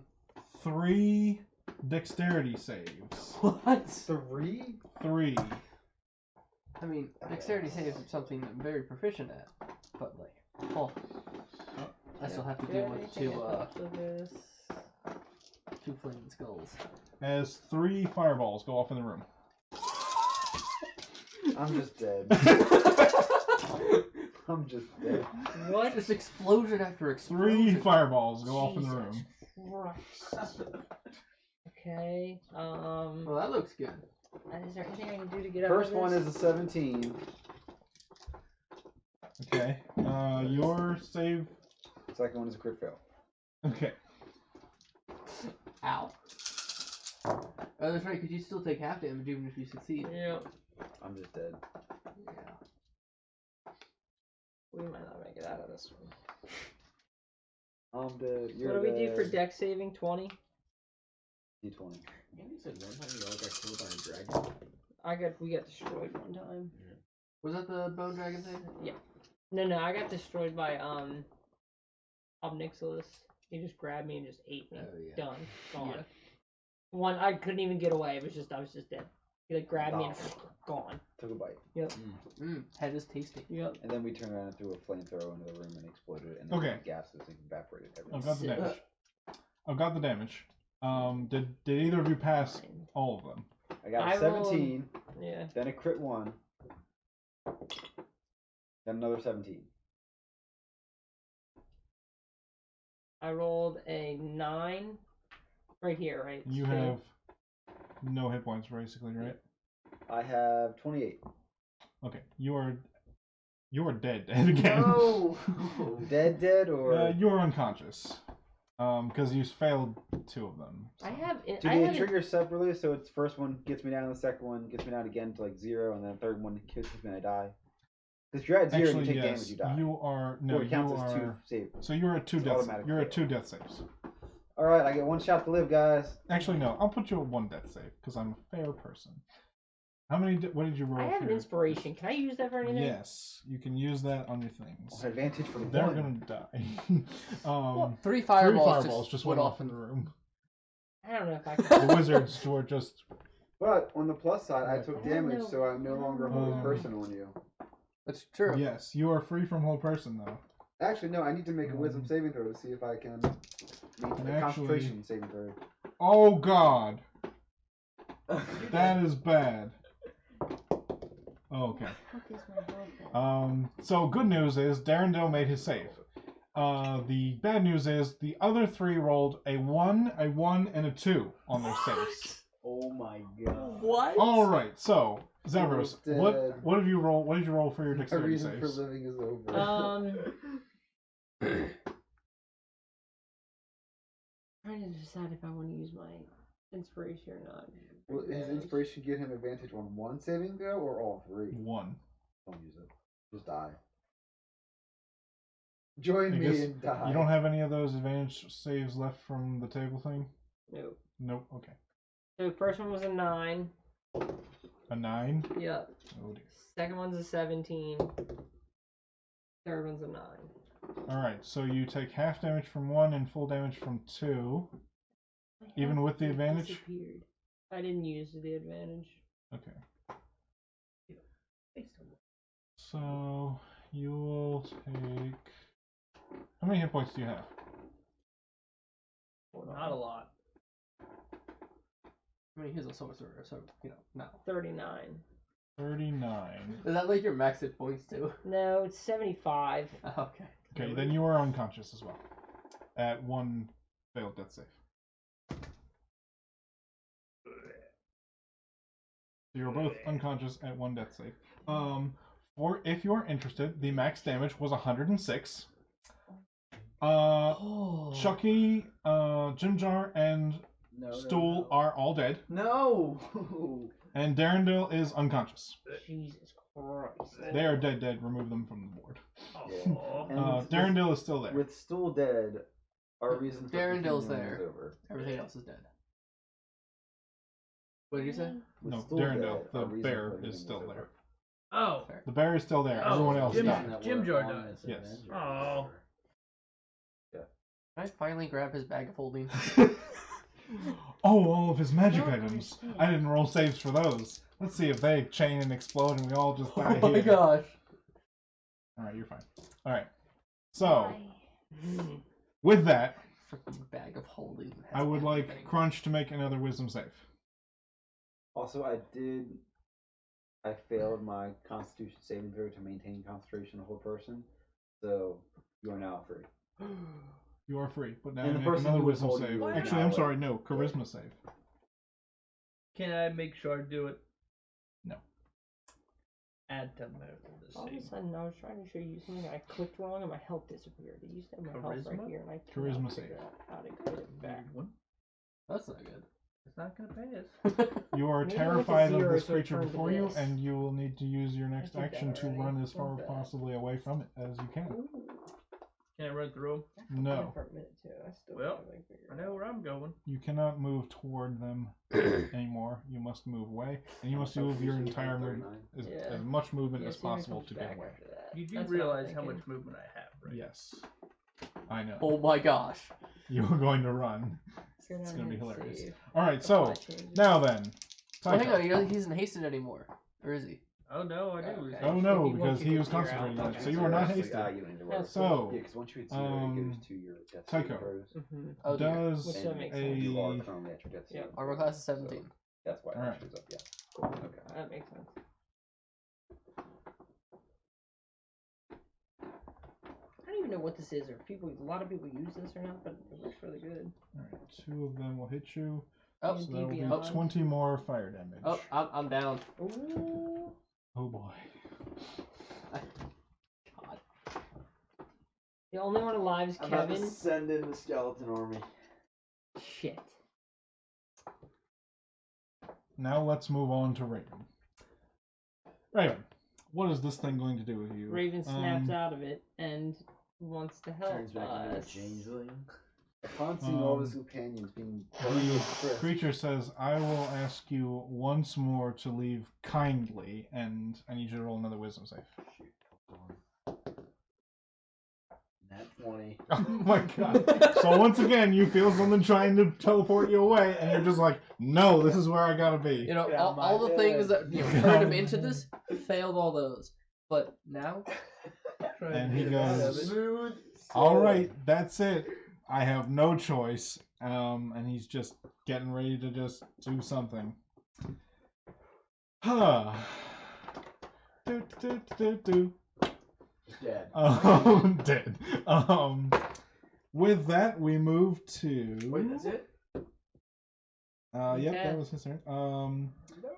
3 dexterity saves. What? 3? 3. I mean, dexterity saves are something I'm very proficient at, but like, oh, I still have to deal with two flaming skulls. As 3 fireballs go off in the room. I'm just dead. I'm just dead. What? This explosion after explosion. 3 fireballs go off in the room. Christ. Okay. Well, that looks good. Is there anything I can do to get out First of this? one is a 17. Okay. Your save. Second one is a crit fail. Okay. Ow. Oh, that's right, because you still take half damage even if you succeed. Yeah. I'm just dead. Yeah. We might not make it out of this one. I'm dead. You're What do we do dead. for dex saving? 20? D20. You said one time you all got killed by a dragon. We got destroyed one time. Was that the bone dragon thing? Yeah. No, I got destroyed by Obnixilis. He just grabbed me and just ate me. Oh, yeah. Done. Gone. Yeah. One, I couldn't even get away. I was just dead. He like grabbed me and gone. Took a bite. Yep. Head is tasty. Yep. And then we turned around and threw a flamethrower into the room and exploded it. And then Okay. the gases evaporated everything. I've got the damage. I've got the damage. Did either of you pass all of them? I got I a 17, Yeah. then a crit 1, then another 17. I rolled a 9. Right here, right? You Two. have no hit points, basically, right? I have 28. Okay, you are dead again. No! Dead or? You are unconscious. Because you failed 2 of them. I have. Do I they have. trigger separately? So it's first one gets me down, the second one gets me down again to like 0, and then the third one kills me and I die. Because if you're at 0 Actually, and you take yes. damage, you die. You are Or it counts as 2 are. save. So you're at 2 It's death. automatic You're at fail. 2 death saves. All right, I get 1 shot to live, guys. Actually, no. I'll put you at 1 death save because I'm a fair person. How many? What did you roll? I have for an your- inspiration. Can I use that for anything? Yes, you can use that on your things. Advantage for They're 1. gonna die. 3 3 fireballs, fireballs just went off in the room. I don't know if I can. The wizards were just. But on the plus side, I Right. took I don't damage, know. so I'm no longer a whole Um, person on you. That's true. Yes, you are free from whole person though. Actually, no, I need to make a wisdom saving throw to see if I can meet the Actually- concentration saving throw. Oh God, that is bad. Oh, okay. So good news is Darendale made his save. The bad news is the other 3 rolled a 1, a 1, and a 2 on their saves. Oh my god. What? All right, so Zevros, Dead. what have you roll? What did you roll for your My dexterity reason for saves? living is over. Trying to decide if I want to use my inspiration or not. Will his inspiration get him advantage on 1 saving throw or all 3? 1. Don't use it. Just die. Join I me guess and die. You don't have any of those advantage saves left from the table thing? Nope. Nope. Okay. So the first one was a 9. A 9. Yep. Oh dear. Second one's a 17. Third one's a 9. Alright, so you take half damage from 1 and full damage from 2. Even with the It advantage? disappeared. I didn't use the advantage. Okay. So you will take. How many hit points do you have? Not a lot. I mean, he's a sorcerer, so, no. 39. 39. Is that like your max hit points, too? No, it's 75. Oh, okay. Okay, then you are unconscious as well. At 1 failed death save. So you're both unconscious at 1 death save. For if you're interested, the max damage was 106. Chucky, Jimjar, and Stool are all dead. No. And Darendil is unconscious. Jesus Christ. They are dead. Remove them from the board. Aw. Darendil is still there. With Stool dead, our reason for Darendil's continuing there. is over. Everything else is dead. What did you say? With No, Stool Darendil, dead, the our reason bear, for is continuing still over. there. Oh. The bear is still there. Oh, Everyone else Jim- died. Jim Jar died. Yes. Oh. Can I finally grab his bag of holding? Oh, all of his magic don't items. understand. I didn't roll saves for those. Let's see if they chain and explode and we all just die Oh my here. gosh. Alright, you're fine. Alright. So, with that, Freaking bag of holding. I would like Crunch to make another wisdom save. Also, I failed my Constitution saving throw to maintain concentration of the whole person, so you are now free. You are free, but now And you the make person another who was wisdom holding save. you Actually, now I'm is sorry, no, dead. charisma save. Can I make sure I do it? No. Add to the All of a save. sudden, I was trying to show you something, I clicked wrong and my health disappeared. It used to have my health right Charisma? here, and I Charisma cannot save. figure out how to get it back. Weird one. That's not good. It's not gonna pass. You are Maybe terrified like a of this zero, so it creature turned to before you, this. and you will need to use your next did that action to already. run as far Not bad. possibly away from it as you can. Ooh. Can I run through No, For a minute too. I still Well, haven't figured them? I know where I'm going. you cannot move toward them anymore. You must move away, and you must So move your usually entire around movement, 39. as, Yeah. as much movement Yeah, as see if it possible comes to get back away. after that. You do That's what I'm realize how thinking. much movement I have, right? Yes, I know. Oh my gosh. You are going to run. Go It's down going to be here and hilarious. save. All right, That's so why I changed it. now then, Oh, hang Tycho. on, he isn't hasted anymore. Or is he? Oh no, I do. Okay. Oh If no, you want, because you he can was clear out. concentrating on it. Okay. So you are not Actually, hasted. you don't need to worry. That's So, Yeah, because once you hit 0, it goes to your death saving Tycho. throws. Mhm. Oh, dear. Does Which that makes a sense. You are currently at your death Yeah. saving Armor throws, class is 17. so that's why Alright. that shows up. Yeah. Cool. Okay. That makes sense. I don't even know what this is, or a lot of people use this or not, but it looks really good. All right, 2 of them will hit you. Oh, So that will be Beyond. 20 more fire damage. oh, I'm down. Ooh. Oh boy. God. The only one alive is I'm about to Kevin. send in the skeleton army. Shit. Now let's move on to Raven. Raven, what is this thing going to do with you? Raven snaps out of it and wants to help Turns back into a us. changeling. Upon seeing all of his companions being burned The to a crisp, creature says, I will ask you once more to leave kindly, and I need you to roll another wisdom save. Shoot, hold on. Nat 20. Oh my god. So once again, you feel something trying to teleport you away, and you're just like, no, this is where I gotta be. You know, Get all, out my all the things head. that Get turned out him my into head. this failed all those. But now, Trying And to he get out of goes, it. Smooth. Alright, that's it. I have no choice. And he's just getting ready to just do something. Huh. Do. Dead. Dead. With that, we move to. Wait, that's it? Yep, Okay. that was his turn.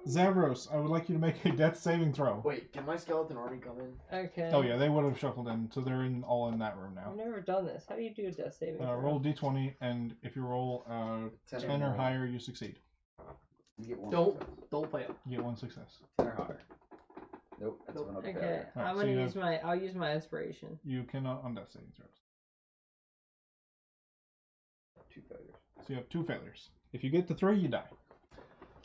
Zavros, I would like you to make a death saving throw. Wait, can my skeleton army come in? Okay. Oh yeah, they would have shuffled in, so they're all in that room I've now. never done this. How do you do a death saving throw? Roll d20, and if you roll 10 or higher, you succeed. you get one. don't success. don't fail. You get 1 success. 10 or higher. Nope, that's Nope. one up Okay, failure. Alright, I'm so gonna you use I'll use my inspiration. You cannot on death saving throws. 2 failures. So you have 2 failures. If you get to 3, you die.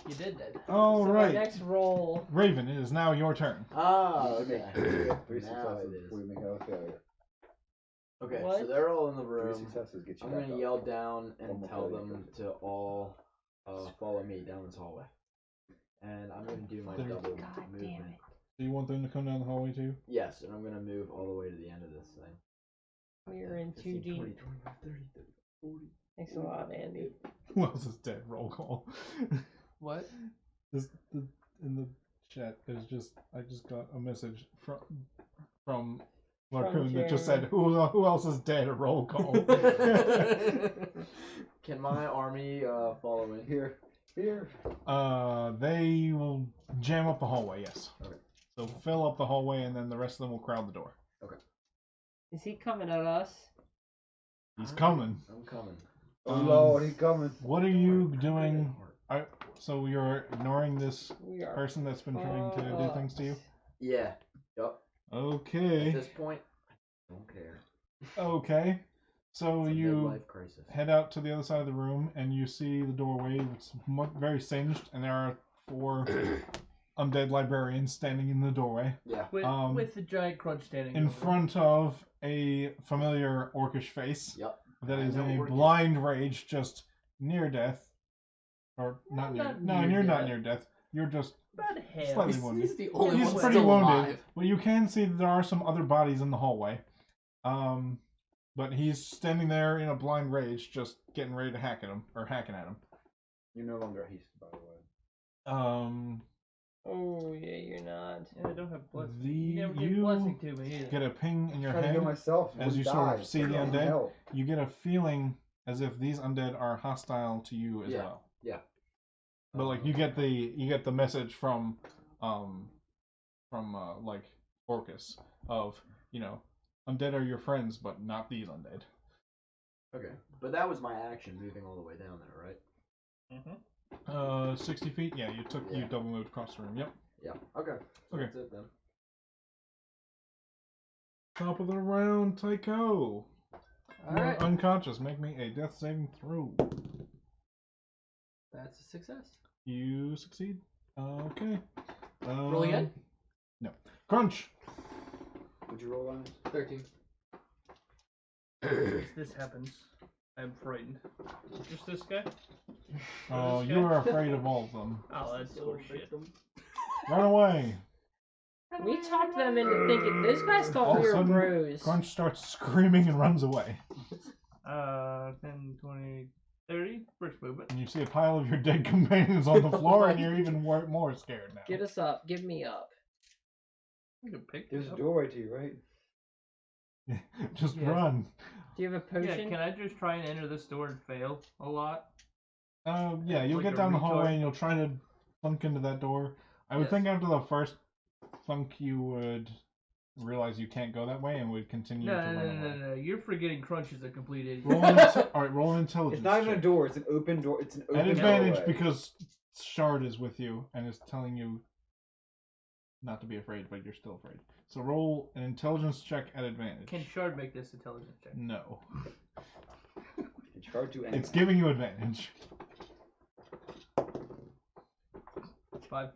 You did that. All so right, my next roll. Raven, it is now your turn. Ah, You okay. make 3 Now successes it is. before you make another failure. Okay, What? so they're all in the 3 room. successes get you I'm back gonna up. yell down and One more tell failure them for to all follow me down this hallway. And I'm gonna do my There- double God damn movement. it. Do you want them to come down the hallway too? Yes, and I'm gonna move all the way to the end of this thing. We're in 15, 2D. 20, 25, 30, 40. Thanks a lot, Andy. Who else is dead? Roll call. What? In the chat, I just got a message from From Larcoon that just Jeremy. said, who else is dead? A roll call. Can my army follow in? Here. They will jam up the hallway, yes. Okay. So fill up the hallway and then the rest of them will crowd the door. Is he coming at us? He's coming. I'm coming. Oh Um, Lord, he's coming. What are you doing? So you're ignoring this We are. person that's been trying to do things to you? Yeah. Yup. Okay. At this point, I don't care. Okay. So It's a you midlife crisis. head out to the other side of the room and you see the doorway. It's very singed, and there are 4 undead librarians standing in the doorway. Yeah. With the giant crunch standing In over them. front of a familiar orcish face Yep. that I is know in a orcish. blind rage, just near death. Or not near. Not No, near you're not death. near death. You're just About half. slightly wounded. He's the only He's one pretty still wounded, alive. but you can see that there are some other bodies in the hallway. But he's standing there in a blind rage, just getting ready to hack at him, or hacking at him. You're no longer a haste, by the way. Oh, yeah, you're not. Yeah, I don't have blessing. The- You never you did blessing to me either. get a ping in your I'm trying to head heal myself. as you One sort of died. see the I need undead. help. You get a feeling as if these undead are hostile to you as Yeah. well. Yeah. But like you get the message from like Orcus of, undead are your friends, but not these undead. Okay. But that was my action moving all the way down there, right? 60 feet. Yeah, you Yeah. double moved across the room. Yep. Yeah. Okay. So Okay. That's it then. Top of the round, Tycho. All You're right. unconscious. Make me a death saving throw. That's a success. You succeed. Okay. Roll again? No. Crunch. Would you roll on it? 13. If this happens, I'm frightened. Just this guy? Oh, This you guy? are afraid of all of them. Oh, that's horseshit. Run away. We talked them into thinking this guys All thought of we a were sudden, bros. Crunch starts screaming and runs away. 10, 20, 30. First movement. And you see a pile of your dead companions on the Oh floor, my and you're even more scared now. Get us up. Give me up. You can pick There's this a up. doorway to you, right? Just Yes. run. Do you have a Yeah, potion? can I just try and enter this door and fail a lot? Yeah, you'll Like get a down the retard? hallway and you'll try to thunk into that door. I would Yes. think after the first thunk you would realize you can't go that way and would continue to run away. No. You're forgetting Crunch is a complete idiot. Alright, roll an intelligence It's not even a check. door. It's an open door. It's an open At advantage doorway. because Shard is with you and is telling you not to be afraid, but you're still afraid. So roll an intelligence check at advantage. Can Shard make this intelligence check? No. It's hard to It's giving you advantage. 5.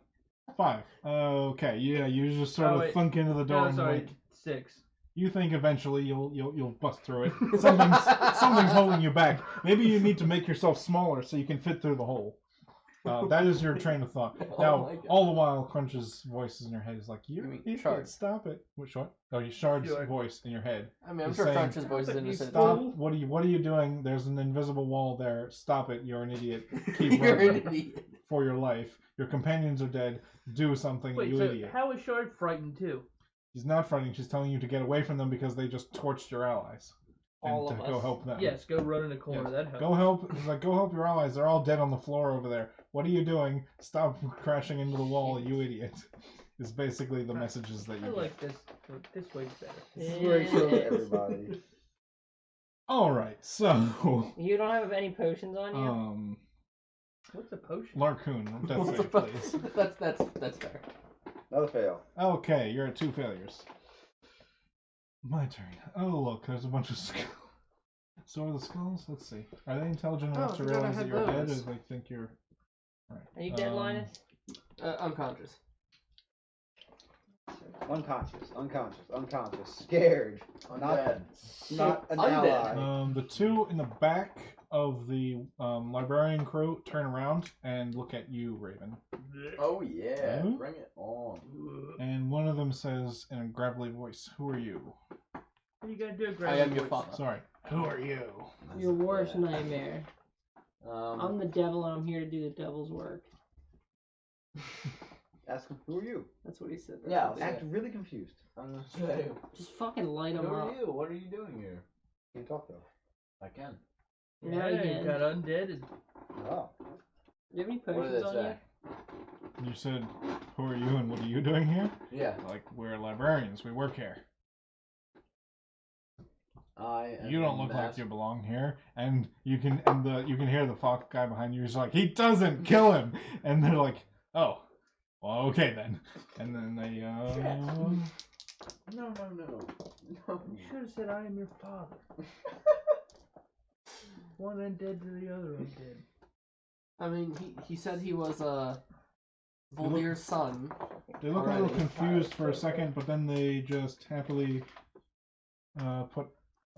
5. Okay, yeah, you just sort Oh, of wait. thunk into the door No, and sorry. like 6. you think eventually you'll bust through it. Something's holding you back. Maybe you need to make yourself smaller so you can fit through the hole. That is your train of thought. Oh Now, my God. all the while, Crunch's voice in your head is like, "You mean idiot, Shard. stop it!" Which one? Oh, Shard's Shard. voice in your head. I mean, I'm He's sure saying, Crunch's voice is "Stop it, you innocent. Stop! fool." What are you doing? There's an invisible wall there. Stop it! You're an idiot. Keep You're an running idiot. for your life. Your companions are dead. Do something, Wait, you so idiot. how is Shard frightened too? She's not frightened. She's telling you to get away from them because they just torched your allies. All And of to go us. help them. Yes, go run in a corner. Yes. That helps. Go help. He's like, go help your allies. They're all dead on the floor over there. What are you doing? Stop crashing into the wall, you idiot. Is basically the messages that you I get. like this. This way's better. This is where you kill everybody. All right, so You don't have any potions on you? What's a potion? Larcoon, death What's save, the please. That's fair. Another fail. Okay, you're at 2 failures. My turn. Oh look, there's a bunch of skulls. So are the skulls? Let's see. Are they intelligent enough Oh, to I forgot I realize that had you're dead, or those. do they think you're? All right. Are you dead, Linus? Unconscious. Unconscious, scared, Undead. not an Undead. ally. The two in the back of the librarian crew turn around and look at you, Raven. Oh yeah, Hmm? bring it on. And one of them says in a gravelly voice, "Who are you?" What you gotta do, I Greg? am your father. Sorry. Who are you? Your worst Yeah. nightmare. I'm Um, the devil and I'm here to do the devil's work. Ask him, who are you? That's what he said. That's Yeah, what he Act said. really confused. Just fucking light him who up. are you? What are you doing here? Can't talk though. I can. Now Yeah, you you can. got undead. Oh. Do you have any What did potions it on say? you? You said, "Who are you and what are you doing here?" Yeah, Like, we're librarians. We work here. I am. You don't look like you belong here, and you can hear the fox guy behind you. He's like, "He doesn't kill him," and they're like, "Oh, well, okay then." And then they No. You should have said, I am your father. One undead to the other undead. I mean, he said he was Voldir's son. they look a little Alrighty. confused for a second, but then they just happily put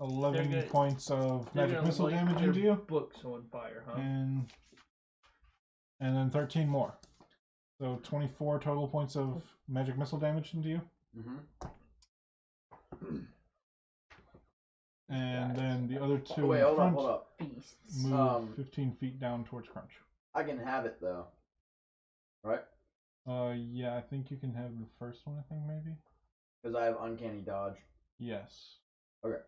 11 They're gonna- points of They're magic gonna missile light damage their into you, books on fire, huh? and then 13 more. So 24 total points of magic missile damage into you. Mm-hmm. And then the other two Oh, wait, in hold front up. Beasts. move 15 feet down towards Crunch. I can have it though. Right? Yeah, I think you can have the first one, I think, maybe? Because I have uncanny dodge. Yes. Okay.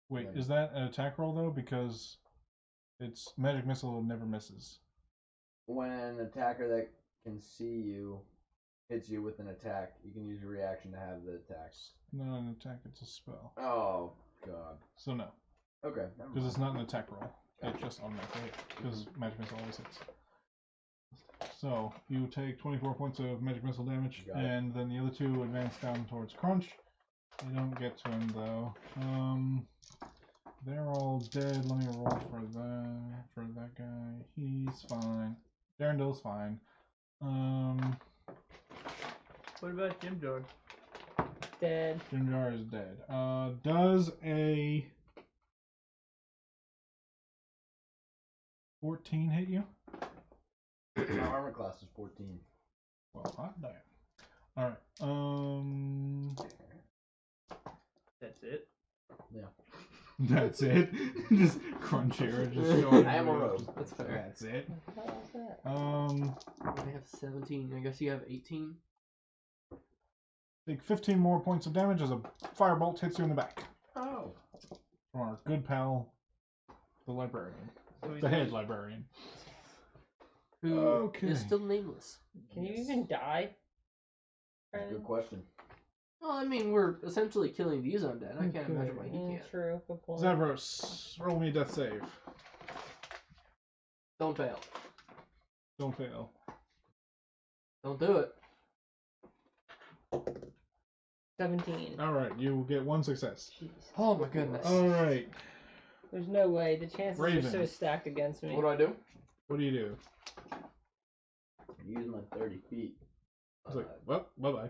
Wait, Then- is that an attack roll, though? Because it's magic missile never misses. When an attacker that can see you hits you with an attack, you can use your reaction to have the attack. Not an attack, it's a spell. Oh, God. So no, Okay, never because it's mind. not an attack roll. It just automatically hits, because magic missile always hits. So, you take 24 points of magic missile damage, Got it. and then the other two advance down towards Crunch. They don't get to him, though. They're all dead. Let me roll for that guy. He's fine. Darrendel's fine. What about Jim Jar? Dead. Jimjar is dead. Does a 14 hit you? My armor class is 14. Well, hot damn. Alright, That's it. that's it. Just Crunch here, just showing I am a you. rogue. That's fair. That's it. What the hell is that? I have 17. I guess you have 18. Take 15 more points of damage as a firebolt hits you in the back. Oh. From our good pal, the librarian. So he's The head librarian. Who Okay. is still nameless. Can you even die? Good question. Well, I mean, we're essentially killing these undead. I can't imagine why he can't. True. Good point. Zavros, roll me a death save. Don't fail. Don't fail. Don't do it. 17. Alright, you will get one success. Jeez. Oh my goodness. Alright, There's no way. The chances Raven. are so stacked against me. What do I do? what do you do? Use my 30 feet. It's like, well, bye-bye.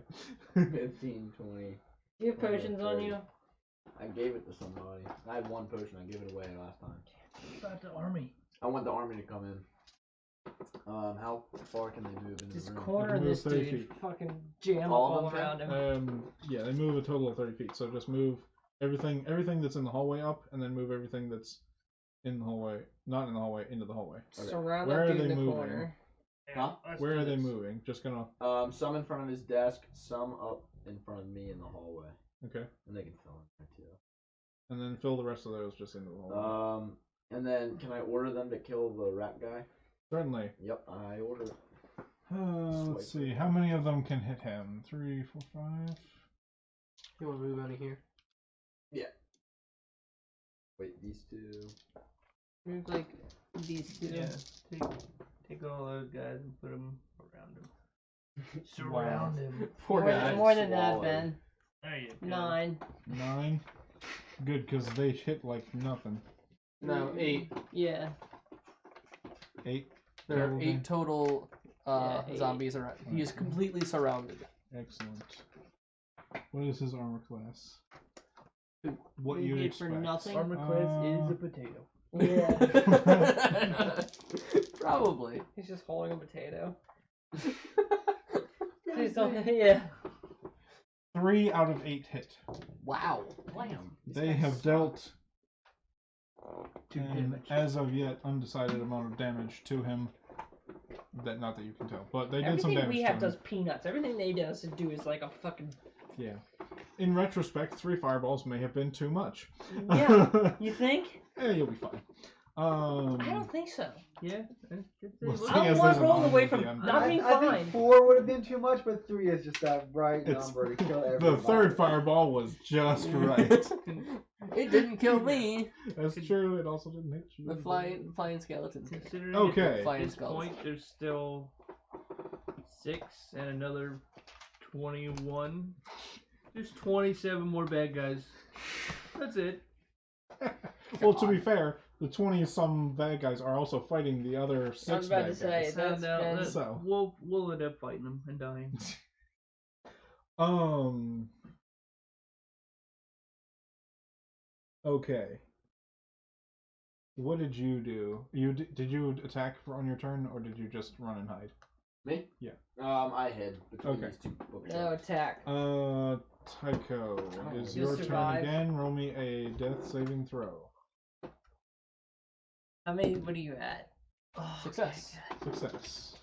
15, 20. Do you have potions on you? I gave it to somebody. I had one potion. I gave it away last time. What about the army? I want the army to come in. How far can they move into Just the room? corner move this 30 dude. feet. Fucking jam All up of all them around him. Yeah, they move a total of 30 feet, so just move everything that's in the hallway up, and then move everything that's in the hallway, not in the hallway, into the hallway. Okay. Surround Where that are dude in they the moving? corner. Huh? Let's Where do are they this. moving? Just gonna, Some in front of his desk, some up in front of me in the hallway. okay. And they can fill in there too. And then fill the rest of those just into the hallway. And then can I order them to kill the rat guy? Certainly. Yep, I order it. Let's see, how many of them can hit him? 3, 4, 5. You want to move out of here? Wait, these two. Move like these two. Yeah, take all those guys and put them around him. Surround him. Poor More, guy. more than that, Swallowed. Ben. There you go. 9. 9. Good, because they hit like nothing. No, 8. Yeah. 8. There are Total 8 total Yeah, 8. zombies around. He is completely surrounded. Excellent. What is his armor class? What You you get expect? for nothing. Armor class is a potato. Yeah. Probably. He's just holding a potato. Yeah. 3 out of 8 hit. Wow. Damn. They have dealt 2 an, damage. as of yet, undecided amount of damage to him. That not that you can tell, but they did some Everything damage we to have him. does peanuts. Everything they does to do is like a fucking. Yeah. In retrospect, 3 fireballs may have been too much. Yeah. You think? Yeah, you'll be fine. I don't think so. Yeah. Well, Look, seeing I'm as one there's an roll army away at from the end, not being I fine. think 4 would have been too much, but 3 is just that right It's- number to kill the everybody. third fireball was just right. It didn't kill me. That's true. It also didn't hit you. The flying skeleton. considering Okay. at Flying this skulls. point there's still 6 and another 21. There's 27 more bad guys. That's it. Well, to be fair, the 20-some bad guys are also fighting the other 6 I was about bad to say guys. that's now, been- that- So. we'll end up fighting them and dying. Okay. What did you do? Did you attack on your turn, or did you just run and hide? Me? Yeah. I hid between Okay. these two bookshelves. No attack. Tycho, it is You'll your turn survive. again. Roll me a death saving throw. How many? What are you at? Oh, Success. Success.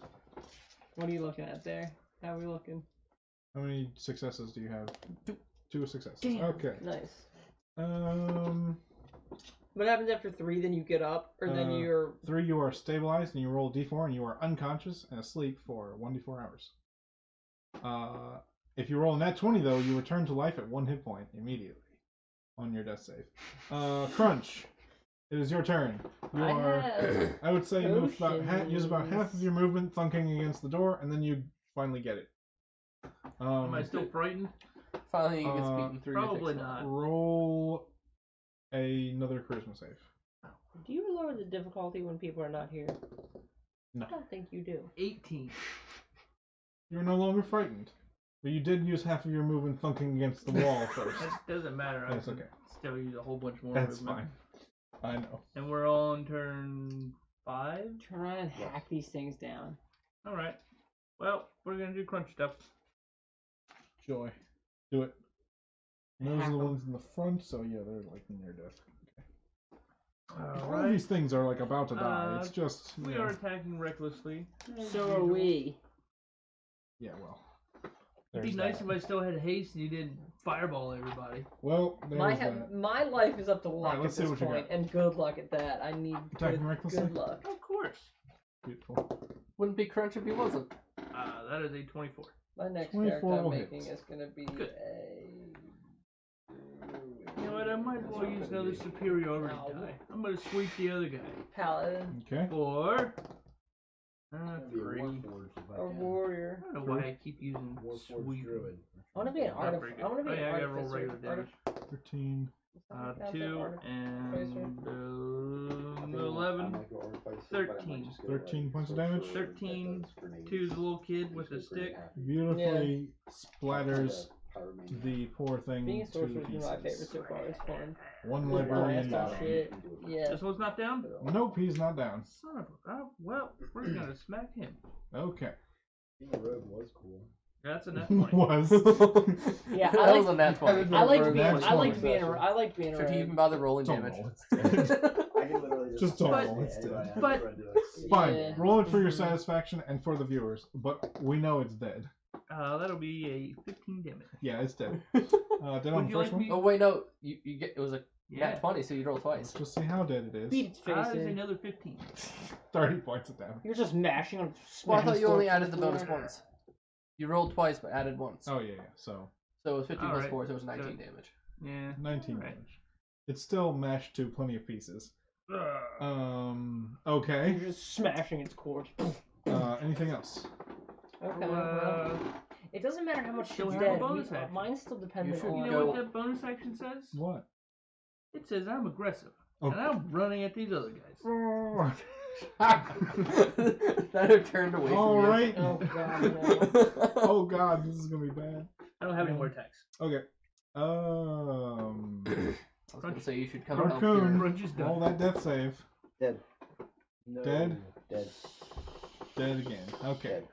What are you looking at there? How are we looking? How many successes do you have? 2 successes. Damn. Okay. Nice. What happens after 3? Then you get up, or then you're. 3, you are stabilized, and you roll d4, and you are unconscious and asleep for 1d4 hours. If you roll a nat 20, though, you return to life at 1 hit point immediately on your death save. Crunch. It is your turn. You have I would say, use about potions. half of your movement thunking against the door, and then you finally get it. Am I still frightened? Finally, he gets beaten through. Probably not. Roll another charisma save. Do you lower the difficulty when people are not here? No. I don't think you do. 18. You're no longer frightened. But you did use half of your movement thunking against the wall first. That doesn't matter. I That's can okay. still use a whole bunch more That's movement. fine. I know. And we're on turn 5? Turn around and hack these things down. Alright. Well, we're gonna do crunch stuff. Joy. Do it. And those are Hack the 'em. ones in the front, so yeah, they're like near death. All of Alright. these things are like about to die. It's just We are attacking recklessly. So are we. Yeah, well. It'd be there's nice that. if I still had haste and you didn't fireball everybody. Well, there's My that. my life is up to luck let's at see this what you point, got. and good luck at that. I need Attacking recklessly? good luck. Of course. Beautiful. Wouldn't be crunch if he wasn't. That is a 24. My next 24 character I'm will making hit. is gonna be Good. a. You know what? I might as well use another superiority No. die. I'm gonna sweep the other guy. Paladin Okay. 4. That'd be a 3. Warforged if I or can. warrior. I don't know why I keep using Warforged sweep. druid. I want to be an Not artificer. very I want to be good. an I gotta roll artificer. regular damage. 13. 2 and 11. 13. 13 points of damage? 13 to the little kid with the stick. Beautifully splatters the poor thing Being a to sorcerer's been my favorite pieces. so far. It's fun. One With librarian blasts and down. shit. Yeah. This one's not down? Nope, he's not down. Son of a. Well, we're gonna smack him. Okay. Being a rogue was cool. That's a net 20. Was. Yeah, that I was like. a nat 20. I like Rogue being. that's I like fine. being. I like being. Should he around. even bother rolling Don't damage? roll. I can literally Just don't But- roll instead. but- Fine. Yeah. Roll it for your Mhm. satisfaction and for the viewers, but we know it's dead. That'll be a 15 damage. Yeah, it's dead. Dead on Would the you first like one? me- Oh wait, no. You get it was a Yeah. nat 20, so you roll Let's twice. just see how dead it is. Beat its face That is in. another 15. 30 points of damage. You're just mashing on. Well, I thought you only smashing added the stuff bonus on floor. once. You rolled twice, but added once. Oh, yeah, yeah. So, So it was 15 plus Alright. 4, so it was 19 damage. Yeah. 19 Alright. damage. It's still mashed to plenty of pieces. Ugh. Okay. You're just smashing its core. Anything else? Okay. Well, it doesn't matter how much Still shit's have a dead. bonus action. Mine's still dependent should on. You go- know what that bonus action says? What? It says I'm aggressive. Oh. And I'm running at these other guys. That have turned away All from you. right. Oh god, no. Oh god, this is gonna be bad. I don't have any more attacks. Okay. I was gonna say you should come help Raccoon. your... Crunch is Roll done. that death save. Dead. No. Dead? Dead. Dead again. Okay. Dead.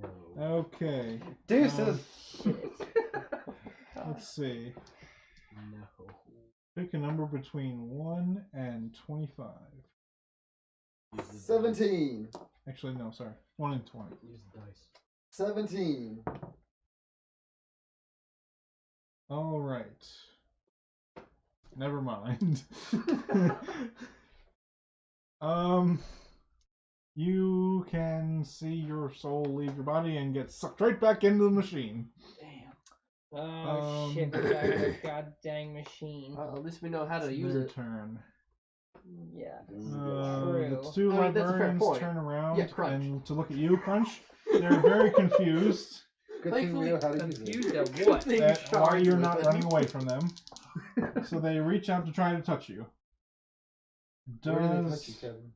No. Okay. Deuces. Let's see. No. Pick a number between 1 and 25. 17. Actually, no, sorry. 1 and 20. Use the dice. 17. All right. Never mind. You can see your soul leave your body and get sucked right back into the machine. Oh shit, we're back to the god dang machine. Well, at least we know how to It's use their it. turn. Yeah. The True. two I mean, that's a fair librarians point. turn around Yeah, Crunch. and to look at you, Crunch. They're very confused Good thing we know how to use it. Confused at what? They at why charge you're with not it. running away from them. So they reach out to try to touch you. Where do they touch Does you, Kevin?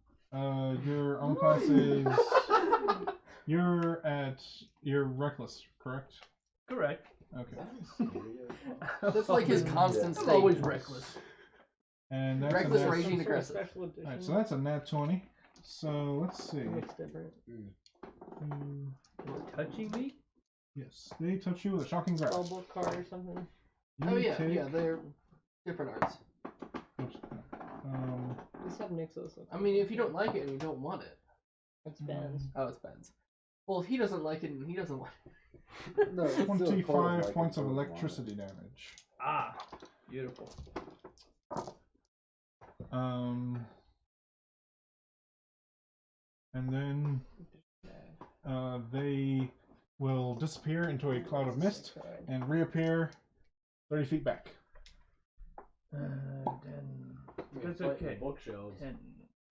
your own class is you're reckless, correct? Correct. Okay. That's like his constant I'm state. always reckless. And that's Reckless a nat, raging Some sort of aggressive. special edition. Alright, so that's a nat 20. So let's see. Looks different. Touching me? Yes, they touch you with a shocking grasp. Spellbook card or something. Oh You yeah, take- yeah, they're different arts. oops, Let's have Nixos look. I mean, if you don't like it and you don't want it, It's Ben's. oh, it's Ben's. Well, if he doesn't like it and he doesn't want No, it's still cold, 25 like points it's of cold electricity damage. Ah, beautiful. And then they will disappear into a cloud of mist and reappear 30 feet back. That's okay. Bookshelves. 10,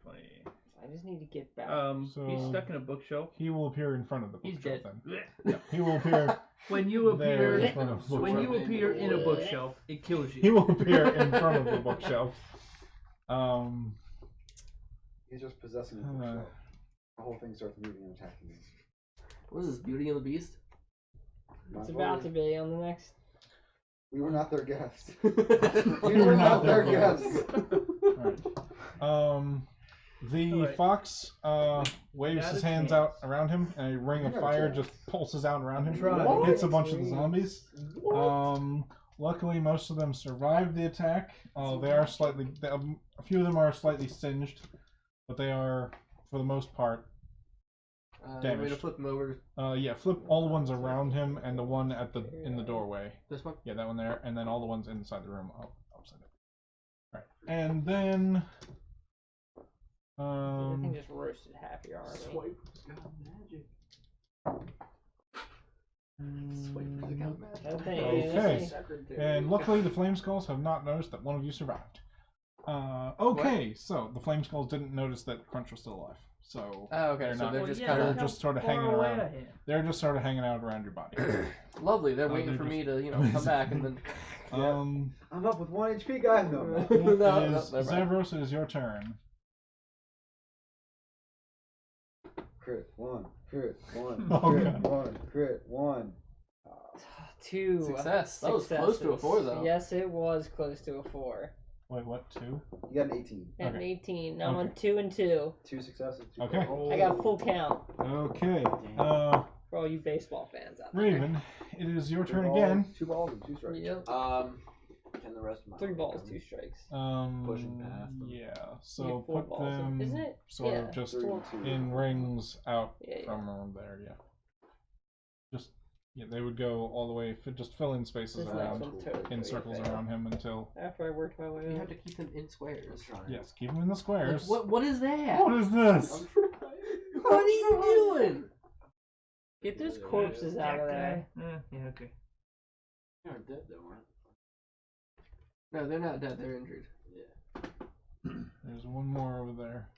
20. I just need to get back. So He's stuck in a bookshelf. he will appear in front of the He's bookshelf dead. then. Yeah, he will appear When you there in appear, front of the when you bookshelf. appear in a bookshelf, it kills He you. will appear in front of the bookshelf. He's just possessing the bookshelf. The whole thing starts moving and attacking him. What is this, Beauty and the Beast? It's about to be on the next. We were not their guests. We We were not their guests. Alright. The Alright. fox waves Not his a hands chance. out around him, and a ring of Not a fire chance. just pulses out around him. Try. It hits a bunch of the Jeez. zombies. Luckily, most of them survived the attack. They are slightly, a few of them are slightly singed, but they are, for the most part, Way to damaged. flip him over. yeah. Flip all the ones around him, and the one at the in the doorway. This one? Yeah, that one there, and then all the ones inside the room upside down. Right, and then I think just roasted half your army. Swipe. Magic. That thing Okay. is- And luckily, the Flame Skulls have not noticed that one of you survived. Okay, so the Flame Skulls didn't notice that Crunch was still alive. So Oh, okay, they're so not- they're Well, just yeah, kind they're of just sort of far hanging away around. I am. They're just sort of hanging out around your body. lovely. They're Oh, waiting they're for just- me to, come back and then. Um, I'm up with 1 HP, guys. No. No, it is never mind. Zavros, it is your turn. Crit 1. Crit 1. Oh, Crit God. 1. Crit 1. 2 Success. That was close to a 4, successes. though. Yes, it was close to a 4. Wait, what? 2? You got an 18. And an Okay. 18. Now I'm on Okay. 2 and 2. 2 successes. 2 Okay. fails. I got full count Okay. for all you baseball fans out there. Raven, it is your 2 turn balls, again. 2 balls and 2 strikes. Yep. And the rest of my 3 balls, 2 strikes. Pushing past them. Yeah. You So get 4 put balls, them isn't it? sort Yeah. of just 3 and 2. in rings out Yeah. from around there. Yeah. Just yeah, they would go all the way, just fill in spaces This around, next one's totally in circles fail. around him until After I worked my way You up. have to keep them in squares. yes, keep him in the Like, squares. what is that? What is this? What are you doing? Get those corpses out of there. Yeah, okay. They're dead though, aren't No, they're not dead. They're injured. There's one more over there.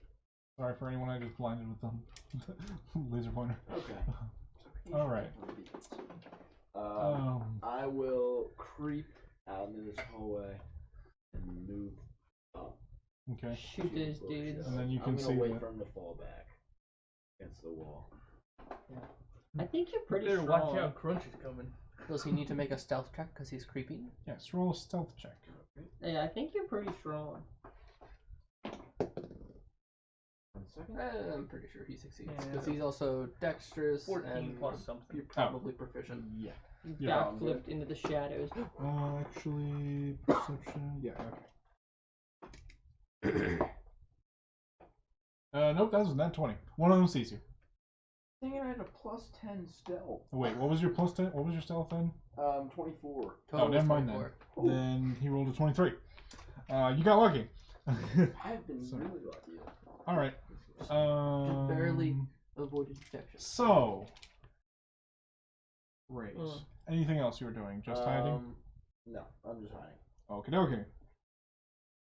Sorry for anyone I just blinded with them. Laser pointer. they? Okay. All right. I will creep out into this hallway and move up. Okay. Shoot those dudes. And then you I'm can gonna see wait that. for him to fall back against the wall. I think you're pretty Better strong. watch out, Crunch is coming. Does he need to make a stealth check because he's creeping? Yes, roll a stealth check. Yeah, I think you're pretty strong. 1 second. I'm pretty sure he succeeds Yeah. because he's also dexterous 14 and plus something. you're probably proficient. Yeah. You Yeah. backflipped into the shadows. Actually, perception. Yeah. Okay. Nope, that was a nat 20. One of them sees you. Dang it, I had a plus 10 stealth. Wait, what was your plus 10? What was your stealth then? 24. Total never is mind then. 24. Then he rolled a 23. You got lucky. I've been So- really lucky. All right. Just barely avoided detection. So, Raise. Mm. Anything else you were doing? Just hiding? No, I'm just hiding. Okie dokie.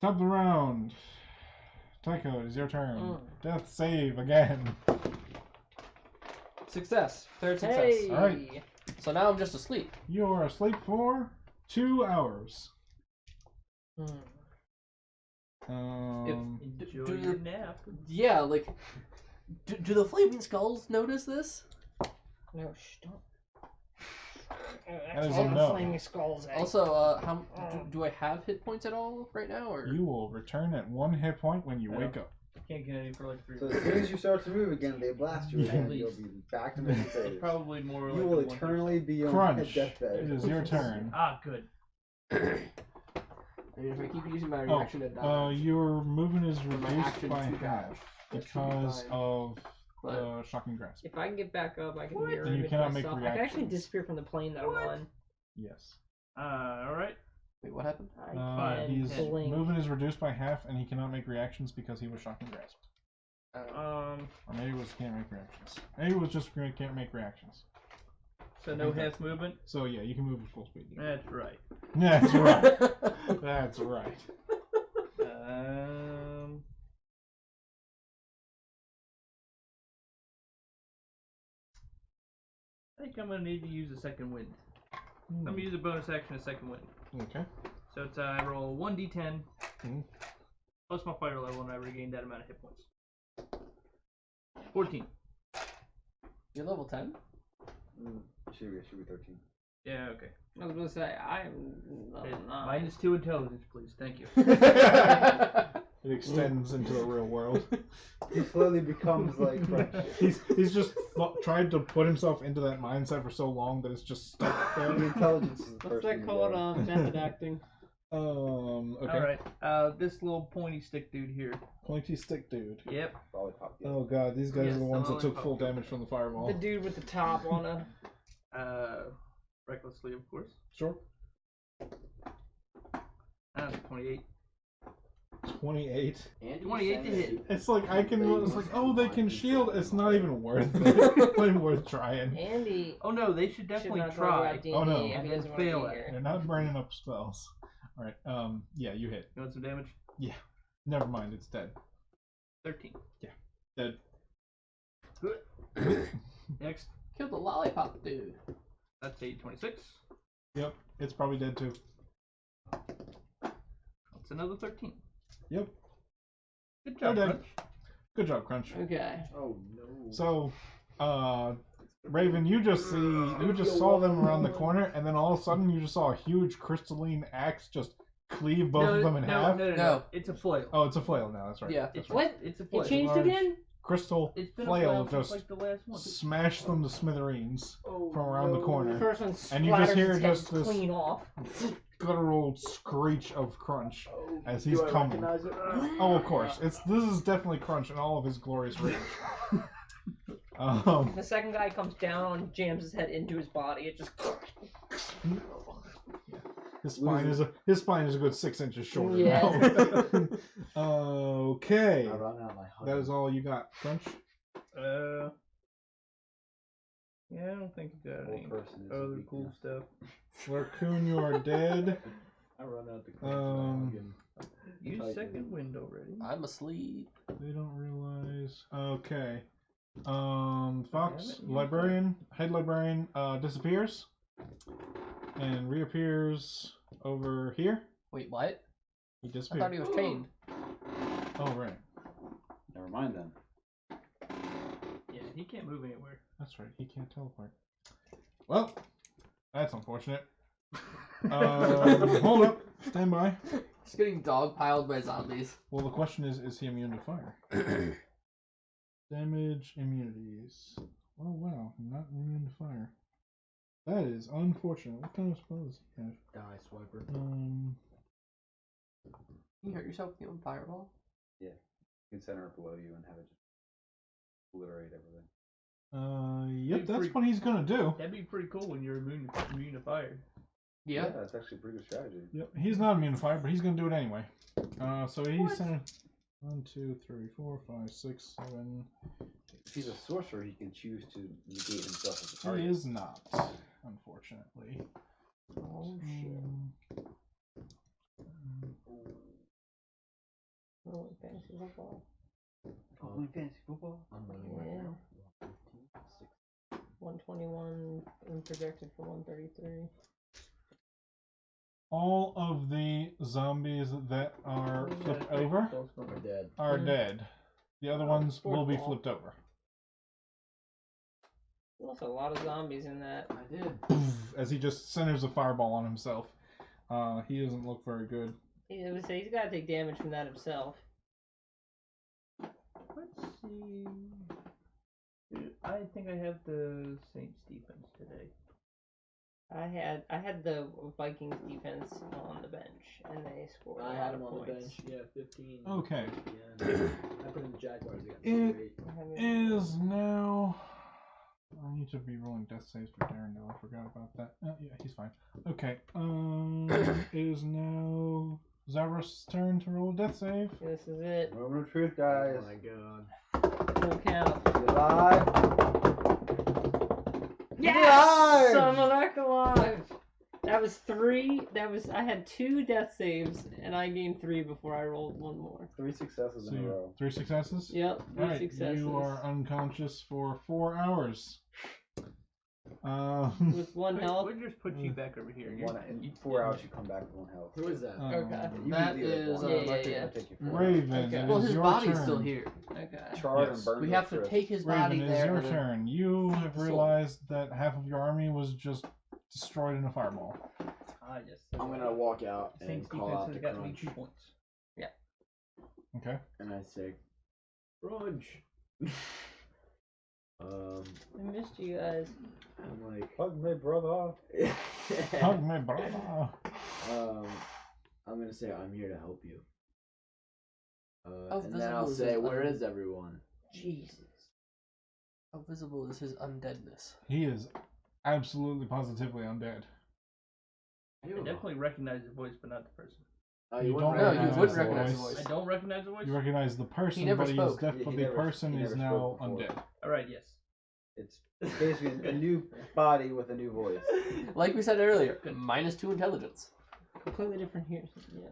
Top of the round. Tycho, it is your turn. Death save again. Success. Third success. Hey! Alright. So now I'm just asleep. You are asleep for 2 hours. Enjoy do your the- nap. Yeah, like, do the flaming skulls notice this? No, don't. That is a all the no. flaming skulls. Eh? Also, do I have hit points at all right now, or You will return at 1 hit point when you wake up. Can't get any for like 3 So as weeks. soon as you start to move again, they blast you Yeah. and you'll be back to making It's saves. probably more You like will a 1 eternally be on Crunch. deathbed. It is your turn. Ah, good. I mean, if I keep using my reaction to dodge, Your movement is or my reduced action by to half dodge, that should be because fine. of But shocking grasp. If I can get back up, I can mirror And you image cannot make myself. I can actually reactions. disappear from the plane that I'm on. Yes. Alright. wait, what happened? I can His blink. movement is reduced by half, and he cannot make reactions because he was shocking grasped. Or maybe it was can't make reactions. Maybe it was just can't make reactions. So no half movement? So yeah, you can move at full speed. That's right. That's right. That's right. I think I'm gonna need to use a second wind. I'm gonna use a bonus action, a second wind. Okay. So it's I roll 1d10 Mhm. plus my fighter level, and I regain that amount of hit points. 14. You're level 10? Should be 13. Yeah, okay. I was gonna say I'm not. -2 intelligence, please. Thank you. It extends into the real world. He slowly becomes like Crunch. He's just tried to put himself into that mindset for so long that it's just stuck The there. intelligence is the What's first that thing called? to go. Method acting. Okay. Alright. This little pointy stick dude here. Pointy stick dude. Yep. Lollipop. Yeah. Oh god, these guys Yes, are the ones that took lollipop. full damage from the fireball. The dude with the top on a. Recklessly, of course. Sure. 28. 28. Andy 28 to says- hit. It's like it's like, oh, they can shield. It's not even worth it. It's not even worth trying. Andy Oh no, they should should definitely not try. D&D Oh, no. if he And doesn't then wanna be fail at here. They're not burning up spells. All right. Yeah, you hit. You want some damage? Never mind. It's dead. 13. Dead. Next, Kill the lollipop dude. that's a 26. Yep. It's probably dead too. That's another 13. Yep. Good job, They're dead. Crunch. Good job, Crunch. Okay. Oh no. So, Raven, you just saw them around the corner, and then all of a sudden you just saw a huge crystalline axe just cleave both of them in half. No. It's a flail. Oh, it's a flail now. That's right. Yeah. That's It's right. What? It's a flail. It changed large. again? Crystal It's been a flail flail since just like the last one. smashed them to smithereens Oh, from around the The corner. first one And you just splatters hear his head just this- clean off. Guttural screech of Crunch Oh, as do he's I coming. recognize it? Oh, of course. This is definitely Crunch in all of his glorious rage. The second guy comes down and jams his head into his body. It just. His spine is a good 6 inches shorter Yeah. now. Okay. I run out my That is all you got, Crunch? Yeah, I don't think you got Whole any person is a other weakness. cool stuff. Raccoon, you are dead. I run out the Use second wind already. I'm asleep. They don't realize. Okay. Fox, Damn it. librarian, head librarian, disappears and reappears over here. Wait, what? He I disappeared. thought he was chained. Oh, right. Never mind then. Yeah, he can't move anywhere. That's right. He can't teleport. Well, that's unfortunate. Hold up. Stand by. He's getting dogpiled by zombies. Well, the question is he immune to fire? Damage, immunities. Oh, wow. Not immune to fire. That is unfortunate. What kind of spell does he have? Die, swiper. You hurt yourself with the fireball? Yeah. You can center it below you and have it just obliterate everything. Yep, that's what he's gonna do. That'd be pretty cool when you're immune to fire. Yeah. That's actually a pretty good strategy. Yep, he's not immune to fire, but he's gonna do it anyway. So he's centered. 1, 2, 3, 4, 5, 6, 7. If he's a sorcerer, he can choose to negate himself as a He target. is not, unfortunately. Oh shit. Oh, fantasy football. Oh, fantasy football? I'm winning right Yeah. now. 121 and projected for 133. All of the zombies that are flipped over We're dead. are dead. The other ones will be Fourth flipped over. There's also a lot of zombies in that. I did. As he just centers a fireball on himself. He doesn't look very good. He's got to take damage from that himself. Let's see. I think I have the Saints defense today. I had the Vikings defense on the bench, and they scored. I a had lot him of on the points. bench. Yeah, 15. Okay. Yeah. I put in the Jaguars against It- Great. Is now. I need to be rolling death saves for Darren now. I forgot about that. Yeah, he's fine. Okay. It is now Zavros' turn to roll a death save. This is it. Moment of truth, guys. Oh my god. Full count. You alive? Yes! I'm alive! That was 3. I had 2 death saves, and I gained 3 before I rolled 1 more. 3 successes So in a you row. 3 successes? Yep, 3 Alright, successes. you are unconscious for 4 hours. With 1 health. We'll just put you back over here. In 4 hours, you come back with 1 health. Who is that? Okay. You That can do it is, one. yeah, It'll yeah. take you 4 Raven, Okay. it Well, is his your body's turn. still here. Okay. Charred Yes. and burned We to have to crisp. take his body Raven, it is there. your and then- turn. You have soul. realized that half of your army was just destroyed in a fireball. Ah, yes. I'm gonna walk out and Saints call defense out has the got me crunch. 2 points. Okay. And I say, crunch. I missed you guys. I'm like, Hug me, brother. Hug me, brother. I'm gonna say I'm here to help you. How And then I'll visible is say, his where is everyone? Jesus. How visible is his undeadness? He is absolutely positively undead. I definitely recognize the voice, but not the person. Oh, You wouldn't don't No, you recognize wouldn't the recognize the voice. voice. I don't recognize the voice? You recognize the person, never but he spoke. is He the never- person he is never now spoke before. undead. Alright, yes. It's basically a new body with a new voice. Like we said earlier, -2 intelligence. Completely different here. Yeah.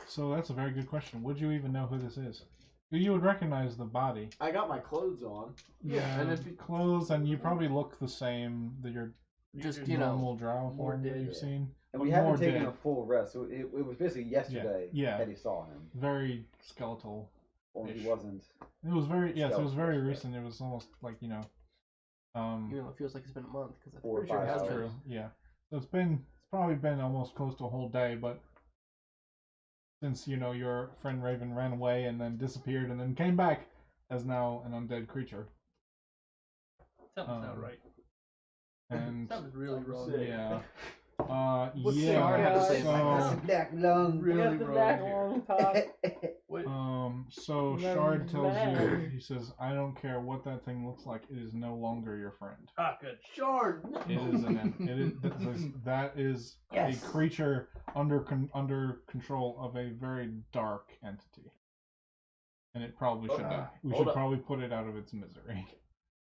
So that's a very good question. Would you even know who this is? You would recognize the body. I got my clothes on. Yeah, and if you- clothes, and you probably look the same that your Just, you know, normal drow more form that dead, you've yeah. seen. And we But haven't more taken dead. a full rest, so it was basically yesterday Yeah. that he saw him. Very skeletal. Only Ish. he wasn't. It was very yes. It was very Skeletal, recent. It was almost like you know, it feels like it's been a month because I'm 4 or pretty sure it 5 has hours. been. True. Yeah. So it's probably been almost close to a whole day, but since your friend Raven ran away and then disappeared and then came back as now an undead creature. Something's not right. And Something's really wrong. yeah. What's yeah. Shard have to say so, about this? Black lung. Really I got the wrong back here. long talk. So No, Shard tells you, man. he says, I don't care what that thing looks like, it is no longer your friend. Ah, good. Shard. It is that is Yes. a creature under control of a very dark entity. And it probably should die. We Hold should up. probably put it out of its misery.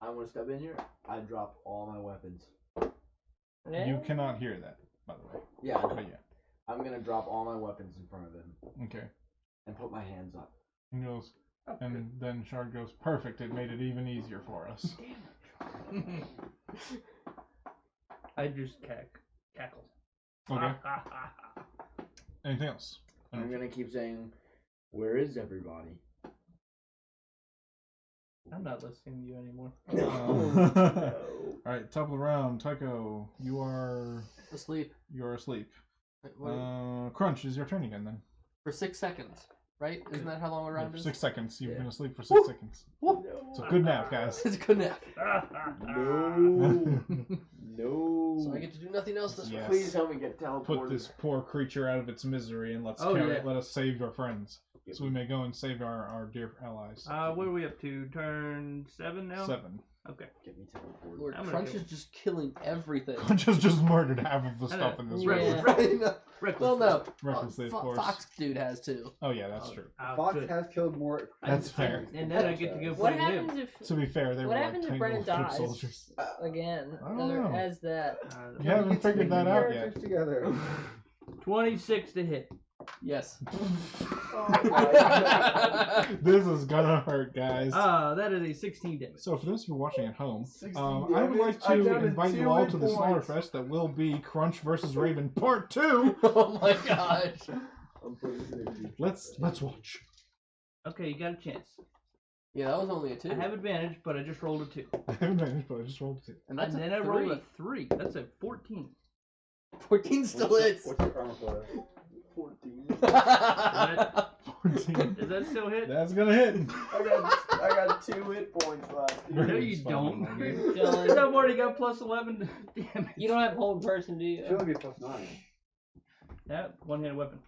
I want to step in here. I drop all my weapons. Yeah. You cannot hear that, by the way. Yeah, I know. But yeah. I'm gonna drop all my weapons in front of him Okay. and put my hands up. And goes, Oh, and then Shard goes, perfect, it made it even easier for us. I just cackle. Okay. Anything else? I'm gonna keep saying, "Where is everybody?" I'm not listening to you anymore. Alright, top of the round. Tycho, you are Asleep. asleep. Wait, what? Crunch, is your turn again then. For 6 seconds, right? Isn't that how long a round For is? 6 seconds. You've Yeah. been asleep for 6 seconds. Woo! It's a good nap, guys. It's a good nap. No. No. So I get to do nothing else this Yes. round. Please help me get teleported. Put this poor creature out of its misery and let us save your friends. So we may go and save our dear allies. What are we up to? Turn 7 now? 7. Okay. Get me teleported. Lord, I'm gonna Crunch kill is just killing everything. Crunch has just murdered half of the I stuff know. in this Yeah. room. Reckless. Well, no. Recklessly, of course. Fox dude has too. Oh yeah, that's true. Fox Good. has killed more. That's fair. And then I get to go What play him. happens if To be fair, they What were happens if like Brennan tiny little dies? foot soldiers. again? I don't Another know. as that. You haven't figured that out yet. Characters together. 26 to hit. Yes. This is gonna hurt, guys. That is a 16 damage. So for those of you watching at home, 16 I would like I'm to down to invite 2 you all hit to the points. Slaughterfest that will be Crunch versus Raven Part 2. Oh my gosh. I'm putting this in. Let's watch. Okay, you got a chance. Yeah, that was only a 2. I have advantage, but I just rolled a 2. I haven't managed, but I just rolled 2. And that's And then a I rolled a 3. 3. That's a 14. 14 still hits. What's your armor class? 14. 14. Does that still hit? That's gonna hit. I got 2 hit points left. No, Very you fun, don't. man. Dylan, I've already got plus 11 damage. you don't have hold person, do Should you? only be +9. That one-handed weapon.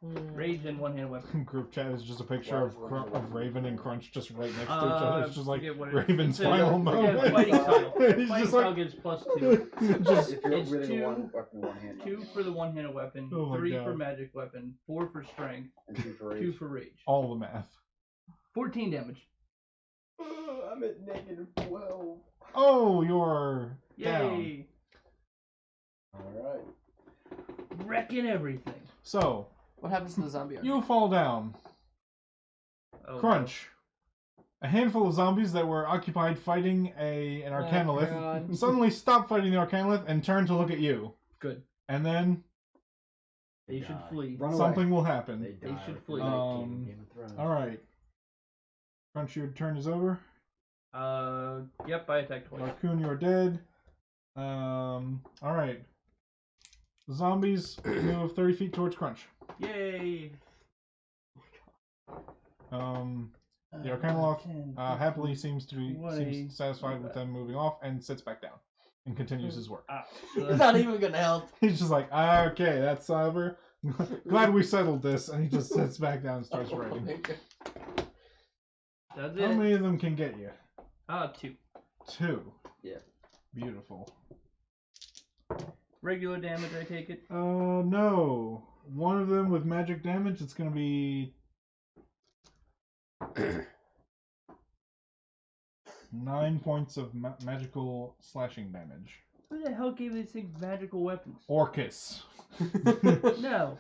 Rage and one-handed weapon. Group chat is just a picture Why of, is one of Raven and Crunch just right next to each other. It's just like forget what it is. Raven's It's a- final yeah, moment. fighting style. He's Fighting just style like, gives plus 2. just If you're It's wielding 2 one weapon, one hand. 2 for the one-handed weapon, Oh my 3 God. for magic weapon, 4 for strength, And 2 for 2 rage. for rage. all the math. 14 damage. I'm at -12. Oh, you're down. Yay! Alright. Wrecking everything. So, What happens to the zombie army? you fall down. Oh, Crunch. A handful of zombies that were occupied fighting an Arcanolith God. suddenly stop fighting the Arcanolith and turn to look at you. Good. And then They should flee. Run away. something will happen. They should flee. Game of Thrones. Alright. Crunch, your turn is over. Yep, I attacked twice. Raccoon, you're dead. Alright. Zombies move 30 feet towards Crunch. Yay! The Arcanolith 10, happily seems to be 20. seems satisfied with them moving off and sits back down and continues his work. He's not even gonna help. He's just like, okay, that's over. Glad we settled this, and he just sits back down and starts writing. That's How it. many of them can get you? 2. 2. Yeah. Beautiful. Regular damage, I take it. No. One of them with magic damage, it's gonna be 9 points of magical slashing damage. Who the hell gave these things magical weapons? Orcus. No.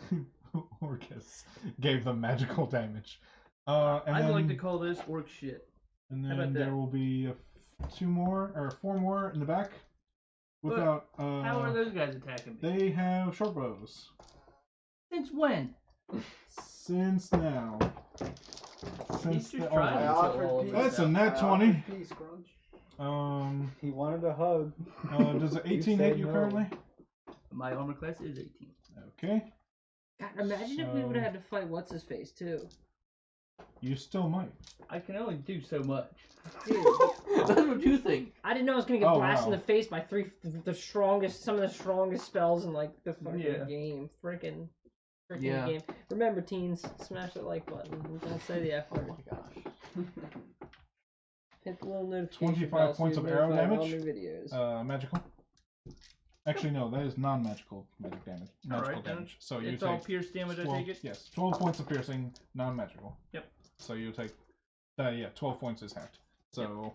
Orcus gave them magical damage. And I'd then, like to call this orc shit. and how about then that? there will be 4 more in the back. Without How are those guys attacking me? they have short bows. Since when? Since now. He's Since just the trying. I offered peace. That's a nat I 20. offered peace, Crunch. He wanted a hug. Does it 18 said hit you no. currently? My armor class is 18. Okay. God, imagine if we would have had to fight what's his face too. You still might. I can only do so much. Dude, That's what you think. I didn't know I was gonna get Oh, blasted wow. in the face by some of the strongest spells in like the fucking Yeah. game. Freaking Yeah. game. Remember, teens, smash that like button. Don't say the F word. Oh my gosh. Hit the little notification 25 bell so points you're of arrow notified of all damage. new videos. Magical. Actually, no, that is non-magical magic damage. Magical Alright, then. damage. So you It's take all pierce damage, 12, I take it? Yes, 12 points of piercing, non-magical. Yep. So you take, 12 points is halved. So,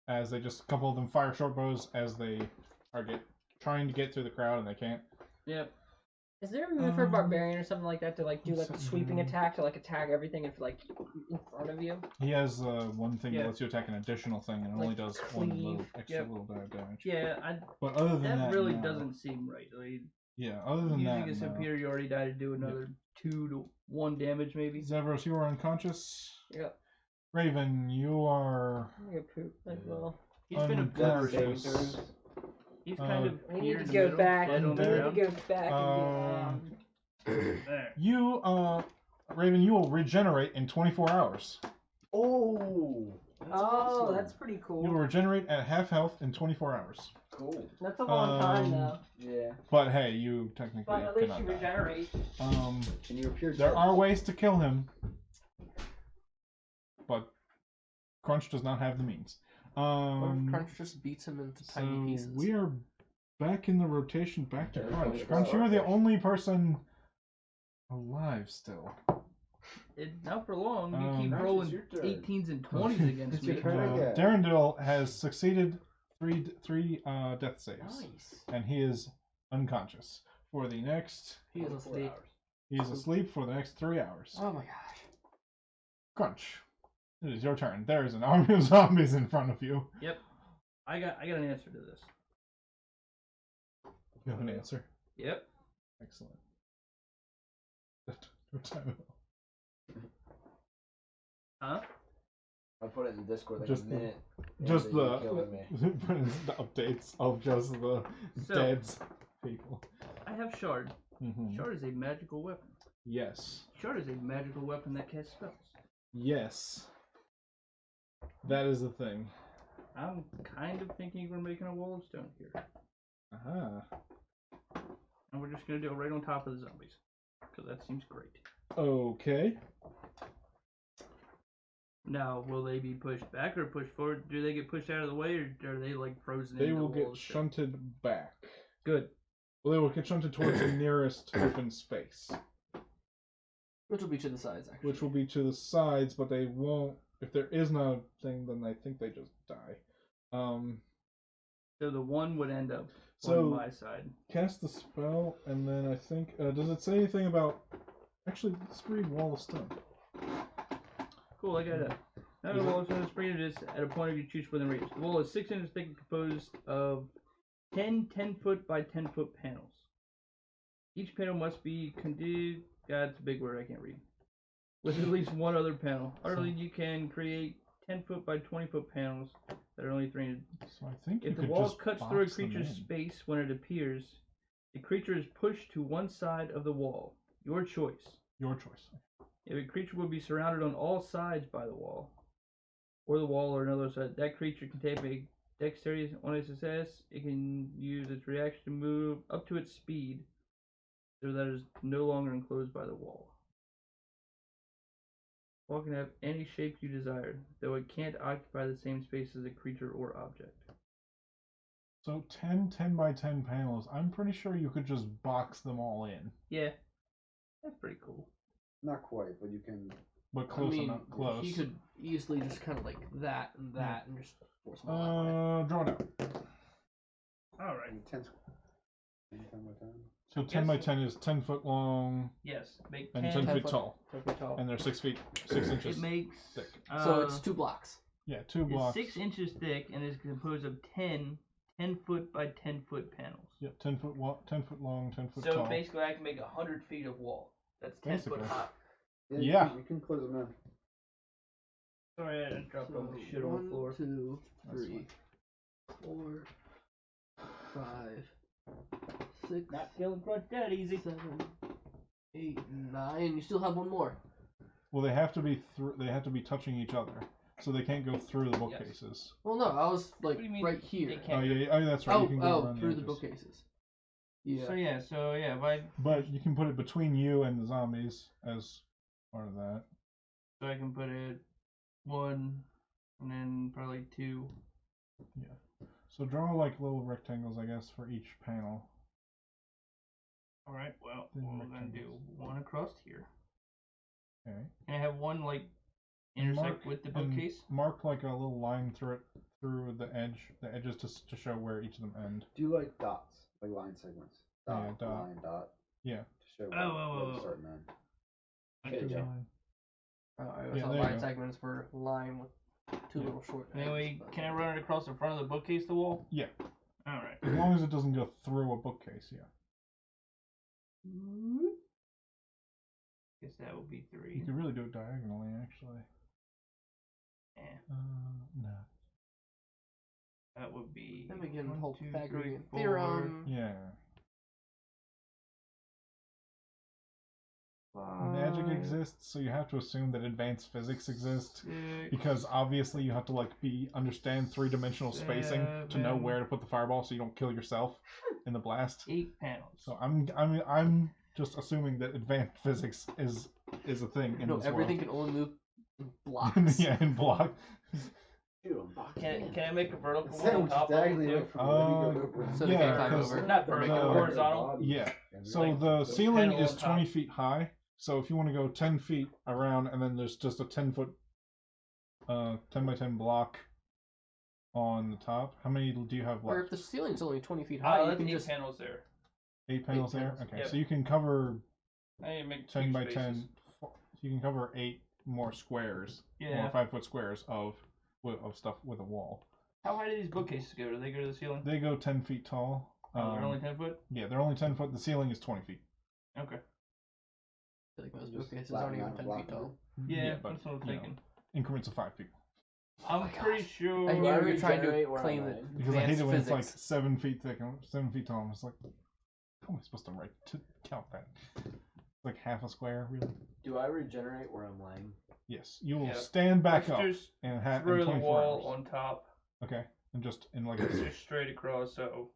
as they just, a couple of them fire short bows as they are trying to get through the crowd and they can't. Yep. Is there a move for a barbarian or something like that to like do like a sweeping something- attack to like attack everything if like in front of you? He has one thing Yeah. that lets you attack an additional thing and it only Like does one little cleave. extra Yep. little bit of damage. Yeah, But other than that, that really no. doesn't seem right. Like, Yeah, other than Using that, his no. superiority die to do another 2 to 1 damage, maybe. Zevros, you are unconscious. Yep. Raven, you are I'm gonna poop as well. He's been a Death saving unconscious. throws. He's kind of We here need in to the go middle, back. dead We on the need to ground. go back and There. You, Raven, you will regenerate in 24 hours. Oh, that's Oh, awesome. that's pretty You will cool. regenerate at half health in 24 hours. Cool. That's a long time though. Yeah. But hey, you technically But at least cannot you die. regenerate. And you're pure. There are ways to kill him, but Crunch does not have the means. What if Crunch just beats him into So tiny pieces? we are back in the rotation, back to Yeah, Crunch. it's Crunch, you are the starfish. only person alive still. Not for long. You keep Crunch, rolling it's your turn. 18s and 20s against It's your me. turn. again. Darendil has succeeded three death saves, Nice. and he is unconscious for the next. He is asleep. He is asleep for the next 3 hours. Oh my gosh. Crunch, it is your turn. There is an army of zombies in front of you. Yep. I got an answer to this. You have an answer. Yep. Excellent. No time. Huh? I put it in the Discord like Just a the- minute. Just and the you killing me. the updates of just the So- dead people. I have Shard. Mm-hmm. Shard is a magical weapon. Yes. Shard is a magical weapon that casts spells. Yes. That is the thing. I'm kind of thinking we're making a wall of stone here. Aha. And we're just going to do it right on top of the zombies. Because that seems great. Okay. Now, will they be pushed back or pushed forward? Do they get pushed out of the way, or are they like frozen They into will the get walls? shunted back. Good. Well, they will get shunted towards the nearest open space, Which will be to the sides, actually. which will be to the sides, but they won't. If there is no thing, then I think they just die. So the one would end up So on my side. cast the spell, and then I think does it say anything about? Actually, let's read Wall of Stone. Cool, I got it. Now the wall is going to spring just at a point of you choose within range. The wall is 6 inches thick and composed of 10 10-foot by 10-foot panels. Each panel must be conducive. God, it's a big word I can't read. With at least one other panel. Utterly, you can create 10-foot by 20-foot panels that are only 3 inches. So I think If you the could wall just cuts through a box them creature's in. space when it appears, the creature is pushed to one side of the wall. Your choice. Your choice. If a creature will be surrounded on all sides by the wall, or the wall or another side, that creature can take a dexterity on a success. It can use its reaction to move up to its speed, so that it is no longer enclosed by the wall. The wall can have any shape you desire, though it can't occupy the same space as a creature or object. So 10 by 10 panels. I'm pretty sure you could just box them all in, Yeah, that's pretty cool. Not quite, but you can. but close I mean, enough. Close. he could easily just kind of like that and that and just force them all out of the way. Draw down. All right. 10 by 10. So 10 by 10 is 10 foot long Yes, make and 10. 10 10 feet foot. tall, 10 feet tall. and they're 6 inches It makes thick. So it's 2 blocks. Yeah, 2 It's blocks. 6 inches thick and is composed of 10 10-foot by 10-foot panels. Yeah, 10 foot 10 foot long, 10 foot So tall. basically, I can make 100 feet of wall. That's 10 foot Basically. high. Yeah. You can close them in. Sorry, I dropped all my shit on the 1, floor. 2, That's 3, 4, 5, 6, Not killing crunch that easy. 7, 8, 9. You still have one more. Well, they have to be they have to be touching each other, so they can't go through the bookcases. Well, no, I was like What do you mean right they here. can't? Oh yeah, oh that's right. You can go around through the edges. bookcases. Yeah. So yeah, if I But you can put it between you and the zombies as part of that. so I can put it 1 and then probably 2. So draw like little rectangles, I guess, for each panel. All right. Well, Then we're gonna do rectangles. 1 across here. Okay. Can I have 1 like And intersect with the bookcase? Mark like a little line through it, through the edges to show where each of them end. Do you like dots? Like line segments? Yeah, dot. Line, dot. Yeah. To show Oh. where they start and end. Okay, There you go. I Yeah, thought there you line go. segments were line with 2 little short. Anyway, ends, but- can I run it across the front of the bookcase, the wall? Yeah. All right. As long as it doesn't go through a bookcase, yeah. Guess that would be You 3. could really do it diagonally, actually. Eh, No. that would be. Then we can 1, hold 2, Pythagorean 3, 4. theorem. Yeah. Magic exists, so you have to assume that advanced physics exists. 6, Because obviously you have to like understand 3-dimensional spacing to know 7. where to put the fireball so you don't kill yourself in the blast. 8 panels. So I'm just assuming that advanced physics is a thing in No, this everything world. can only move in blocks. Yeah, in block. Dude, I'm boxing. Can I make a vertical one on Sandwich top diagonally level right too? from where you go over. So they yeah, can't climb 'cause over. Not or make it vertical, work. horizontal. Yeah. So Like the ceiling panel is on top. 20 feet high. So if you want to go 10 feet around, and then there's just a 10-foot, 10 by 10 block on the top. How many do you have Or if left? the ceiling's only 20 feet high, you That's can 8 just panels there. 8 panels there. panels. Okay, Yep. so you can cover I need to make 10 2 by spaces. 10. You can cover 8 more squares, Yeah. more 5-foot squares of stuff with a wall. How high do these bookcases go? Do they go to the ceiling? They go 10 feet tall. Oh, they're only 10 foot? Yeah, they're only 10 foot. The ceiling is 20 feet. Okay. I feel like most Just bookcases flatten aren't even out 10 the feet block. tall. Yeah, but that's what I'm you know, thinking. increments of 5 feet. I'm pretty sure. I Do knew I you were trying to regenerate where claim I'm that lying? Because I hate advanced it when it's like physics. 7 feet thick and 7 feet tall. I'm just like, how am I supposed to count that? Like half a square, really? Do I regenerate where I'm laying? Yes. You will Yeah. stand back Let's up just and throw in the 24 wall hours. on top, Okay. And just in like a just straight across. So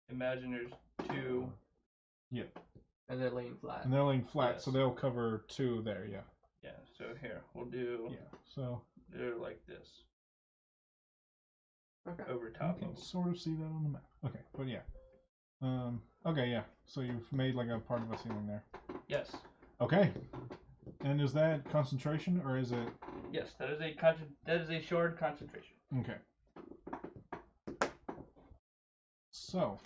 imagine there's 2. yeah. And they're laying flat. And they're laying flat, so Yes. they'll cover 2 there. Yeah. Yeah. So here we'll do. Yeah. So They're like this Okay. over you top can of. sort of see that on the map. Okay, but yeah. Okay, yeah. So you've made like a part of a ceiling there. Yes. Okay. And is that concentration or is it Yes. That is a shard concentration. okay? So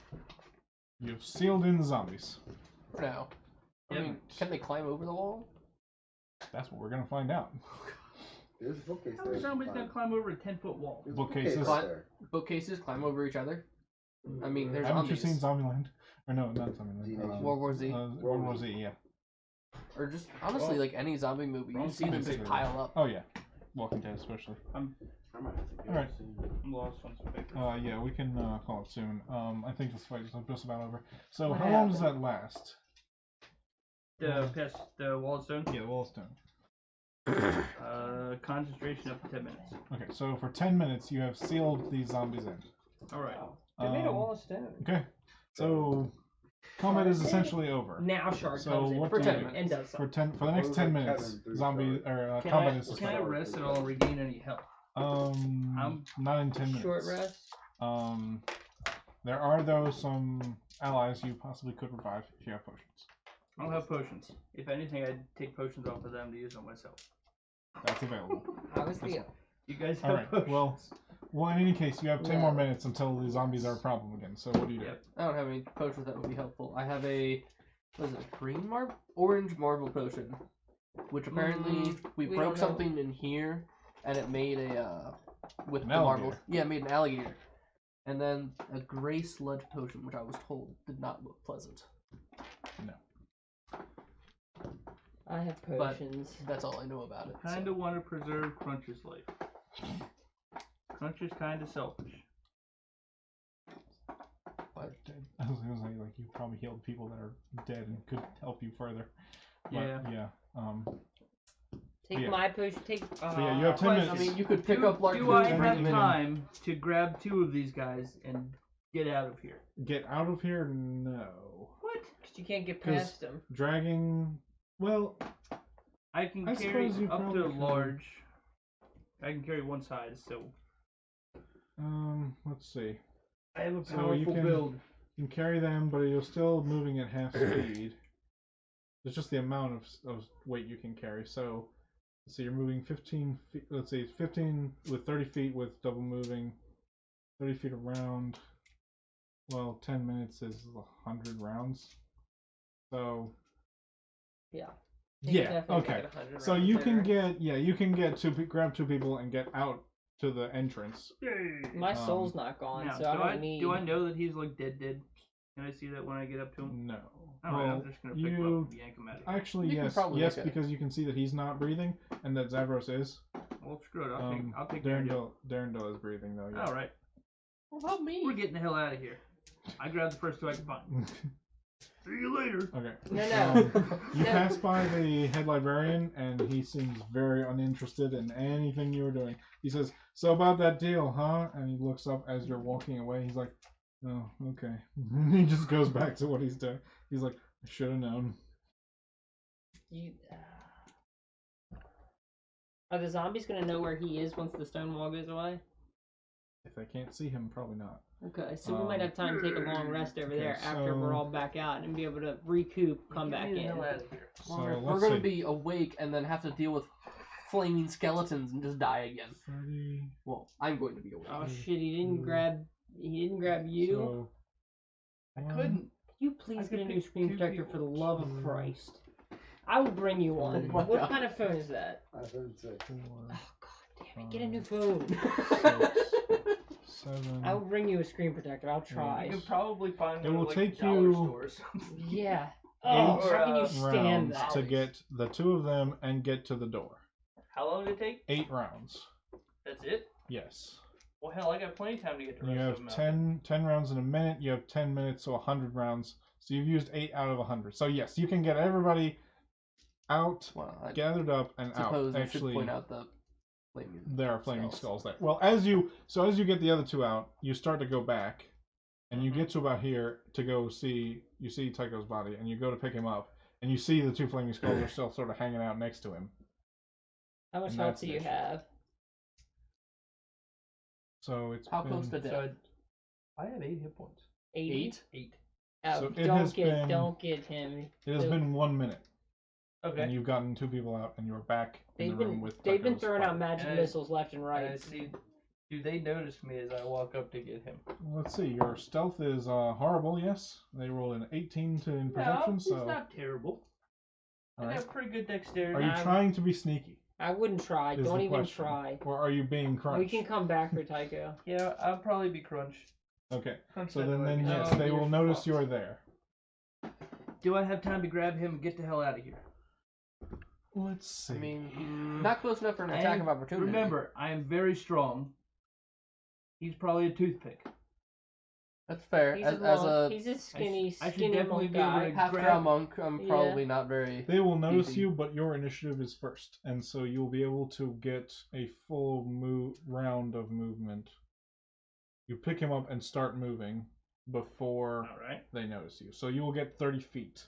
you've sealed in the zombies. For now. I Yep. mean, can they climb over the wall? That's what we're gonna find out. There's a bookcase How there. is somebody's gonna climb over a 10-foot wall? There's a Bookcases. bookcase there. Bookcases climb over each other? I mean, there's Haven't you zombies. seen Zombieland? Or no, not Zombieland. Z-Nation. World War Z. World War Z, yeah. Or just, honestly, Well, like any zombie movie, you well, see them just basically. pile up. Oh yeah. Walking Dead especially. I might have to go Alright. soon. I'm lost on some papers. Yeah, we can call it soon. I think this fight is just about over. So What how long does that last? Past the wall of stone. Yeah, Wallstone. Concentration up to 10 minutes. Okay, so for 10 minutes you have sealed these zombies in. All right. They made a wall of stone. Okay, so combat is essentially over. Now Shard So comes in what For do 10 you- minutes. and does For something. the next Or 10 like minutes, Kevin through zombie Shard. or Can combat I, is can I suspended. rest at all? Regain any health? Not in 10 minutes. Short rest. There are some allies you possibly could revive if you have potions. I don't have potions. If anything, I'd take potions off of them to use on myself. That's available. Obviously, You guys have Alright, potions. well, in any case, you have 10 Yeah. more minutes until the zombies are a problem again. So what do you do? Yep. I don't have any potions that would be helpful. I have a, what is it, green marble? Orange marble potion. Which apparently we we broke don't know. something in here and it made a, with An the marble. alligator. Yeah, it made an alligator. And then a gray sludge potion, which I was told did not look pleasant. I have But- potions. That's all I know about it. so. Kinda want to preserve Crunch's life. Crunch is kinda selfish. But I was gonna say, like, you probably healed people that are dead and could help you further. But, Yeah. yeah. Take yeah. my potion. Take. yeah, you have 10 Question. minutes. I mean, you could pick up large Do I potions and bring have them in. time to grab 2 of these guys and get out of here? Get out of here? No. What? Because you can't get 'Cause- past them. Dragging. Well, I can I carry suppose you up probably to could. large. I can carry one side, so let's see. I have a So powerful you can- build. You can carry them, but you're still moving at half speed. It's just the amount of weight you can carry. So, let's see, you're moving 15 feet. Let's see, 15 with 30 feet with double moving, 30 feet around. Well, 10 minutes is 100 rounds. So, Yeah. yeah, okay. So you can get grab 2 people and get out to the entrance. Yay! My soul's not gone, Now, so I do don't need. do I know that he's like dead? Can I see that when I get up to him? No. Alright, Well, I'm just gonna pick him you up and yank him out of here. actually You can yes, probably yes, make a- because you can see that he's not breathing and that Zavros is. Well, screw it. I'll take Darendale. Darendale is breathing though. Yeah. Alright. What about me? We're getting the hell out of here. I grabbed the first two I could find. See you later. Okay. No. You No. pass by the head librarian, and he seems very uninterested in anything you're doing. He says, "So about that deal, huh?" And he looks up as you're walking away. He's like, "Oh, okay." He just goes back to what he's doing. He's like, "I should have known." Are the zombies gonna know where he is once the stone wall goes away? If they can't see him, probably not. Okay, so we might have time to take a long rest over okay, there after we're so- all back out and be able to recoup, come back Get me the in. hell out of here. So We're let's gonna see. be awake and then have to deal with flaming skeletons and just die again. 30. Well, I'm going to be awake. Oh shit! He didn't grab you. So, I one, couldn't. Can you please I get a could new pick screen two protector for the people. love of Christ? I will bring you one. Oh my What God. kind of phone is that? I heard say. 4, Oh god damn it! Get a new phone. 7. I will bring you a screen protector. I'll You try. can probably find It one will at, like, take dollar you- stores. Yeah. Oh, Or, how can you stand rounds that? to get the two of them and get to the door. How long did it take? 8 rounds. That's it? Yes. Well, hell, I got plenty of time to get the You rest have of them out. 10 rounds in a minute. You have 10 minutes, so 100 rounds. So you've used 8 out of 100. So yes, you can get everybody out, Well, I gathered up, and suppose out. I should Actually, point out the flaming. there are flaming skulls. skulls there. Well, as you get the other two out, you start to go back, and you get to about here to go see. You see Tycho's body, and you go to pick him up, and you see the two flaming skulls are still sort of hanging out next to him. How much And health that's do you it. have? So it's How been, close to death? So I have 8 hit points. 80? 8. Oh, So it has been- don't get him. It has So- been 1 minute, Okay. and you've gotten 2 people out, and you're back in They've the room been with. they've been Tycho's throwing out body. magic And missiles left and And right. I see. Do they notice me as I walk up to get him? Let's see. Your stealth is horrible. Yes, they rolled an 18 to in perception. No, So it's not terrible. all I right. got pretty good dexterity. Are you trying to be sneaky? I wouldn't try. Is Don't the even question. try. Or are you being crunched? We can come back for Tycho. Yeah, I'll probably be crunch. Okay. Crunch So that then way. yes, Oh, they will you're notice fucked. you're there. Do I have time to grab him and get the hell out of here? Let's see. I mean, not close enough for an attack of opportunity. Remember, I am very strong. He's probably a toothpick. That's fair. He's As a monk. a He's a skinny, I should skinny definitely monk be able guy. to half drow grab- monk, I'm Yeah. probably not very. They will notice Easy. you, but your initiative is first, and so you'll be able to get a full round of movement. You pick him up and start moving before All right. they notice you. So you will get 30 feet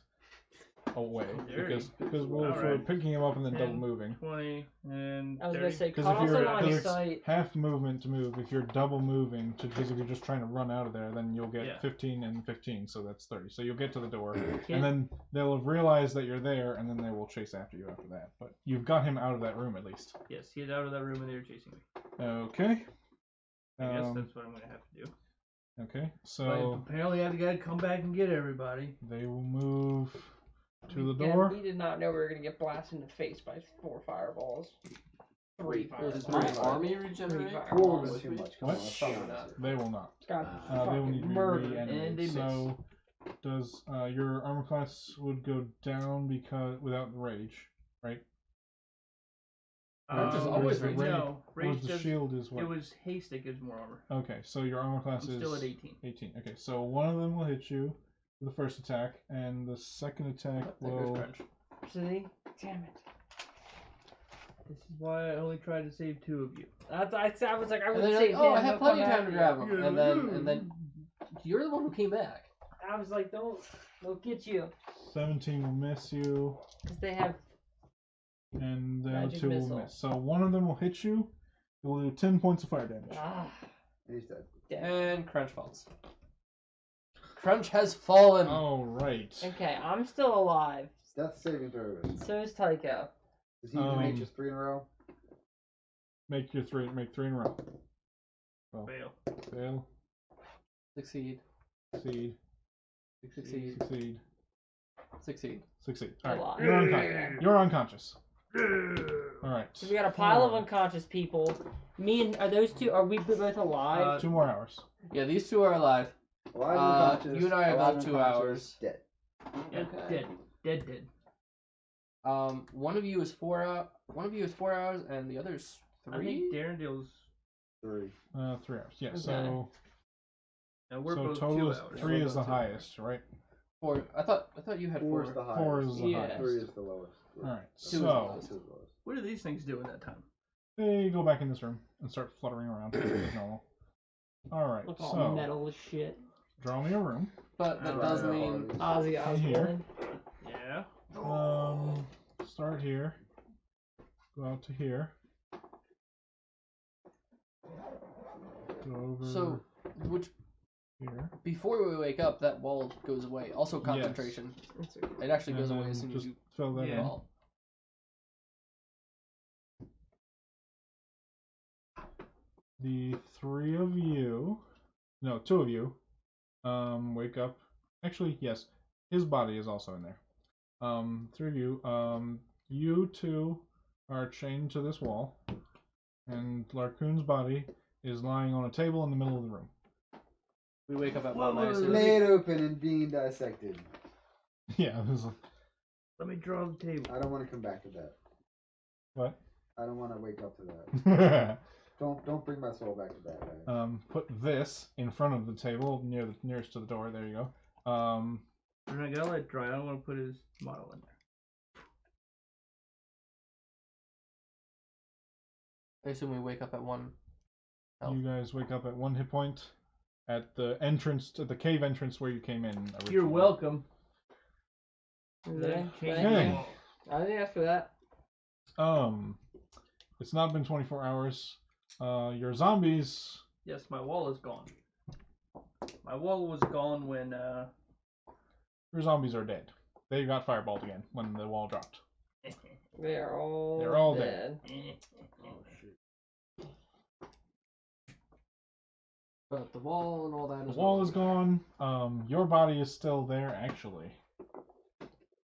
away 30. because we're Alright. picking him up and then double 10. moving. 20 and I was 30. gonna say, Because cut if off you're the line of it's sight. half movement to move, if you're double moving, because if you're just trying to run out of there, then you'll get Yeah. 15 and 15, so that's 30. So you'll get to the door, Yeah. and then they'll have realized that you're there, and then they will chase after you after that. But you've got him out of that room at least. Yes, he's out of that room and they were chasing me. Okay. I guess Um, that's what I'm gonna have to do. okay. But So apparently, I've got to come back and get everybody. they will move to the Yeah, door. we did not know we were gonna get blasted in the face by 4 fireballs. 3 Does fireballs. my army regenerate? fireballs. Too much. Come What? on, let's talk about it. They will not. Got They will fucking need to be murdered. And they reanimated. miss. So does your armor class would go down because without the rage, right? Rage is Or always is the rage. No, Or rage the does. shield is what? It was haste that gives more armor. Okay, so your armor class I'm is still at 18. 18. Okay, so one of them will hit you with the first attack, and the second attack There goes will. crunch. See? Damn it. This is why I only tried to save 2 of you. I was like, I And would then you're say, like, oh, I him, have no plenty of fun time to having grab you. him, and then you're the one who came back. I was like, they'll get you. 17 will miss you, Because they have. and the other Magic 2 missile. will miss. So one of them will hit you. It will do 10 points of fire damage. Ah, He's dead. damn. And Crunch falls. Crunch has fallen. All right. Okay, I'm still alive. Death saving throw. So is Tycho. Does he make just 3 in a row? Make 3 in a row. Oh, Fail. fail, Succeed. succeed, Succeed. succeed, Succeed. succeed. All right, Alive. you're unconscious. You're unconscious. All right. So we got a pile of 4. unconscious people. Me and are those 2? Are we both alive? 2 more hours. Yeah, these two are alive. Alive and conscious. you and I are alive about and 2 conscious, hours. Dead. Yeah, Okay. dead. One of you is 4 hours. One of you is 4 hours, and the other's I 3. think Darrendel's. 3. 3 hours. Yeah. Okay. So And we're so both total 2 is hours. 3 We're is the both 2 highest, right? 4. I thought you had 4 4. is the highest. 4 is the Yeah. highest. 3 is the lowest. All right. 2 is the So lowest. 2 is the lowest. What do these things do in that time? they go back in this room and start fluttering around as normal. All right. Look all So metal as shit. draw me a room. But that Alright. does mean Ozzy Osbourne. Yeah. Start here. Go out to here. Go over so. Which here. before we wake up, that wall goes away. Also concentration. That's okay. It actually goes And away as then soon as just you fill that Yeah. in. fall. The 3 of you, no, 2 of you, wake up. Actually, yes, his body is also in there. 3 of you, you 2 are chained to this wall, and Larcoon's body is lying on a table in the middle of the room. We wake up at What 1. I was- assume. Laid open and being dissected. Yeah, there's a, Let me draw the table. I don't want to come back to that. what? I don't want to wake up to that. Don't bring my soul back to that. Right? Put this in front of the table, nearest to the door. There you go. I'm not gonna let it dry. I don't want to put his model in there. I assume we wake up at 1. You guys wake up at 1 hit point at the entrance to the cave entrance where you came in originally. You're welcome. Yeah, Change thank Hey. you. I didn't ask for that. It's not been 24 hours. Your zombies. Yes, my wall is gone. My wall was gone when Your zombies are dead. They got fireballed again when the wall dropped. They're all dead. Oh shit. But the wall and all that The is wall gone. is gone. Your body is still there, actually.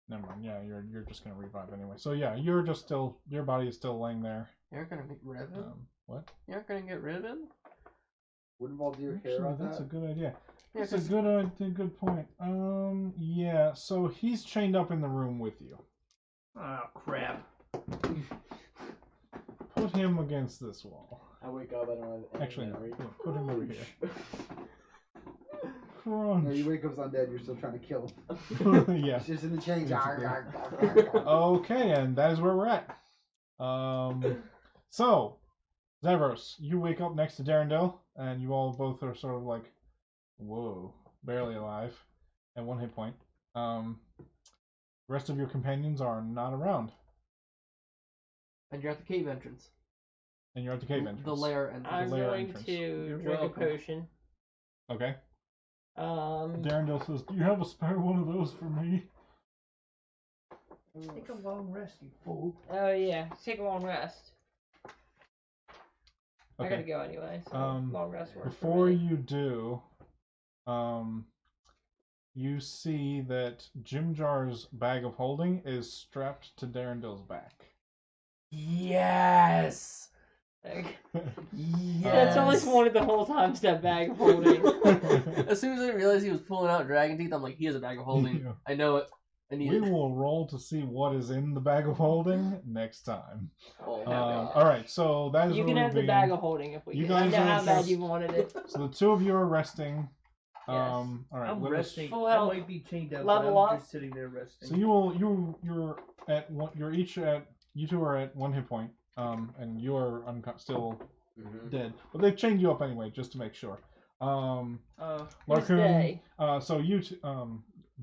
Never mind. Yeah, you're just gonna revive anyway. So yeah, your body is still laying there. You're gonna get rid of him? What? You're not gonna get rid of him? Wouldn't Voldir care Actually, about that's that? a good idea. Yeah, That's a 'cause- good point. Yeah. So he's chained up in the room with you. oh crap. Put him against this wall. I wake up, I don't have any Actually, no. memory. Yeah, put him over here. No, Crunch. you wake up undead, you're still trying to kill him. Yeah. It's just in the chains. Basically. Okay, and that is where we're at. So, Zavros, you wake up next to Darendelle, and you all both are sort of like, whoa, barely alive, at 1 hit point. The rest of your companions are not around, And you're at the cave entrance. and you're at the cave entrance. The lair entrance. I'm lair going entrance. to You're drink welcome. a potion. Okay. Um, Darendelle says, "Do you have a spare one of those for me?" Take a long rest, you fool. oh yeah, take a long rest. I gotta Okay. go anyway, so long rest works Before for me. you do, you see that Jim Jar's bag of holding is strapped to Darendelle's back. Yes! Like, Yes! that's all I wanted the whole time, is that bag of holding. As soon as I realized he was pulling out dragon teeth, I'm like, he has a bag of holding. Yeah. I know it. I need We it. will roll to see what is in the bag of holding next time. Oh, All right, so that is you where can we're have the being. bag of holding if we You can. I guys know are how bad just- you wanted it. So the 2 of you are resting. Yes. All right, I'm let us- resting. Full I health. might be chained up, Level but I'm up. just sitting there resting. So you're at one. You're each at. You 2 are at 1 hit point. And you're still dead, but they've chained you up anyway, just to make sure. Who's Larcoon. they? So you.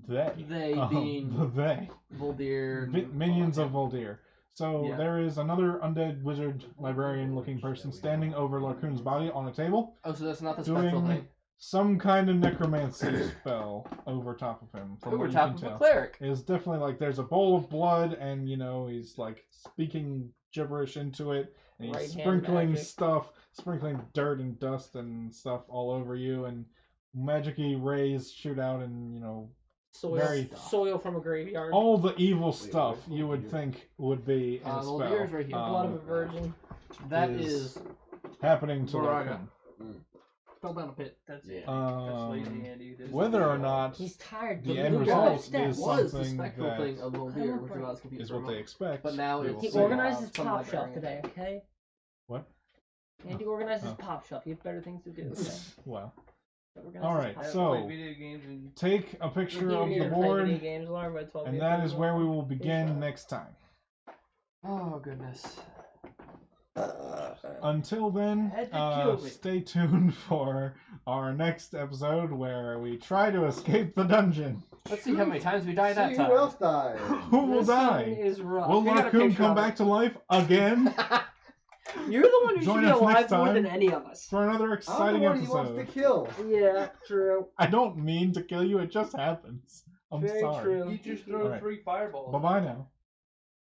They. They being they. Voldir. Minions of Voldir. So Yeah. there is another undead wizard librarian looking person standing over Larcoon's body on a table, Oh, so that's not the spectral doing thing. some kind of necromancy spell over top of him. From Over what top you of can a tell, cleric. it's definitely like there's a bowl of blood, and he's like speaking gibberish into it, and he's Right-hand sprinkling magic. stuff, sprinkling dirt and dust and stuff all over you, and magic-y rays shoot out, and Soil, very- soil from a graveyard. all the evil stuff where's you would Voldir? think would be in a Voldir's spell right here. Blood of a virgin. That is is happening to Moraga. Larcoon. fell down a pit. That's it. Um, That's lazy Andy. This Whether or is- not He's tired. the but end look Well, at result his that is stats. was the something spectral that thing of Voldir, which break. allows confused is what they expect. But now we it's will He see. organized his some pop shelf librarian today, thing. okay? What? Andy organized his Oh. pop shelf. He had better things to do. Okay? Well, Organized all his right, pop I shelf. so- play video games and take a picture He of didn't the even play video board, games. Lauren told me and to that do is where we will His begin shelf. next time. Oh goodness. Until then, Had to kill me. stay tuned for our next episode where we try to escape the dungeon. Let's see how many times we die that See time. who else died. Who will This one die? is rough. Will We got a Raccoon picture come of back it. to life again You're the one who Join should be us next alive more time. than any of us. for another I'm the exciting one he wants episode? to kill. Yeah, true. I don't mean to kill you, it just happens. I'm Very sorry. true. you just throw Alright. 3 fireballs. Bye bye now.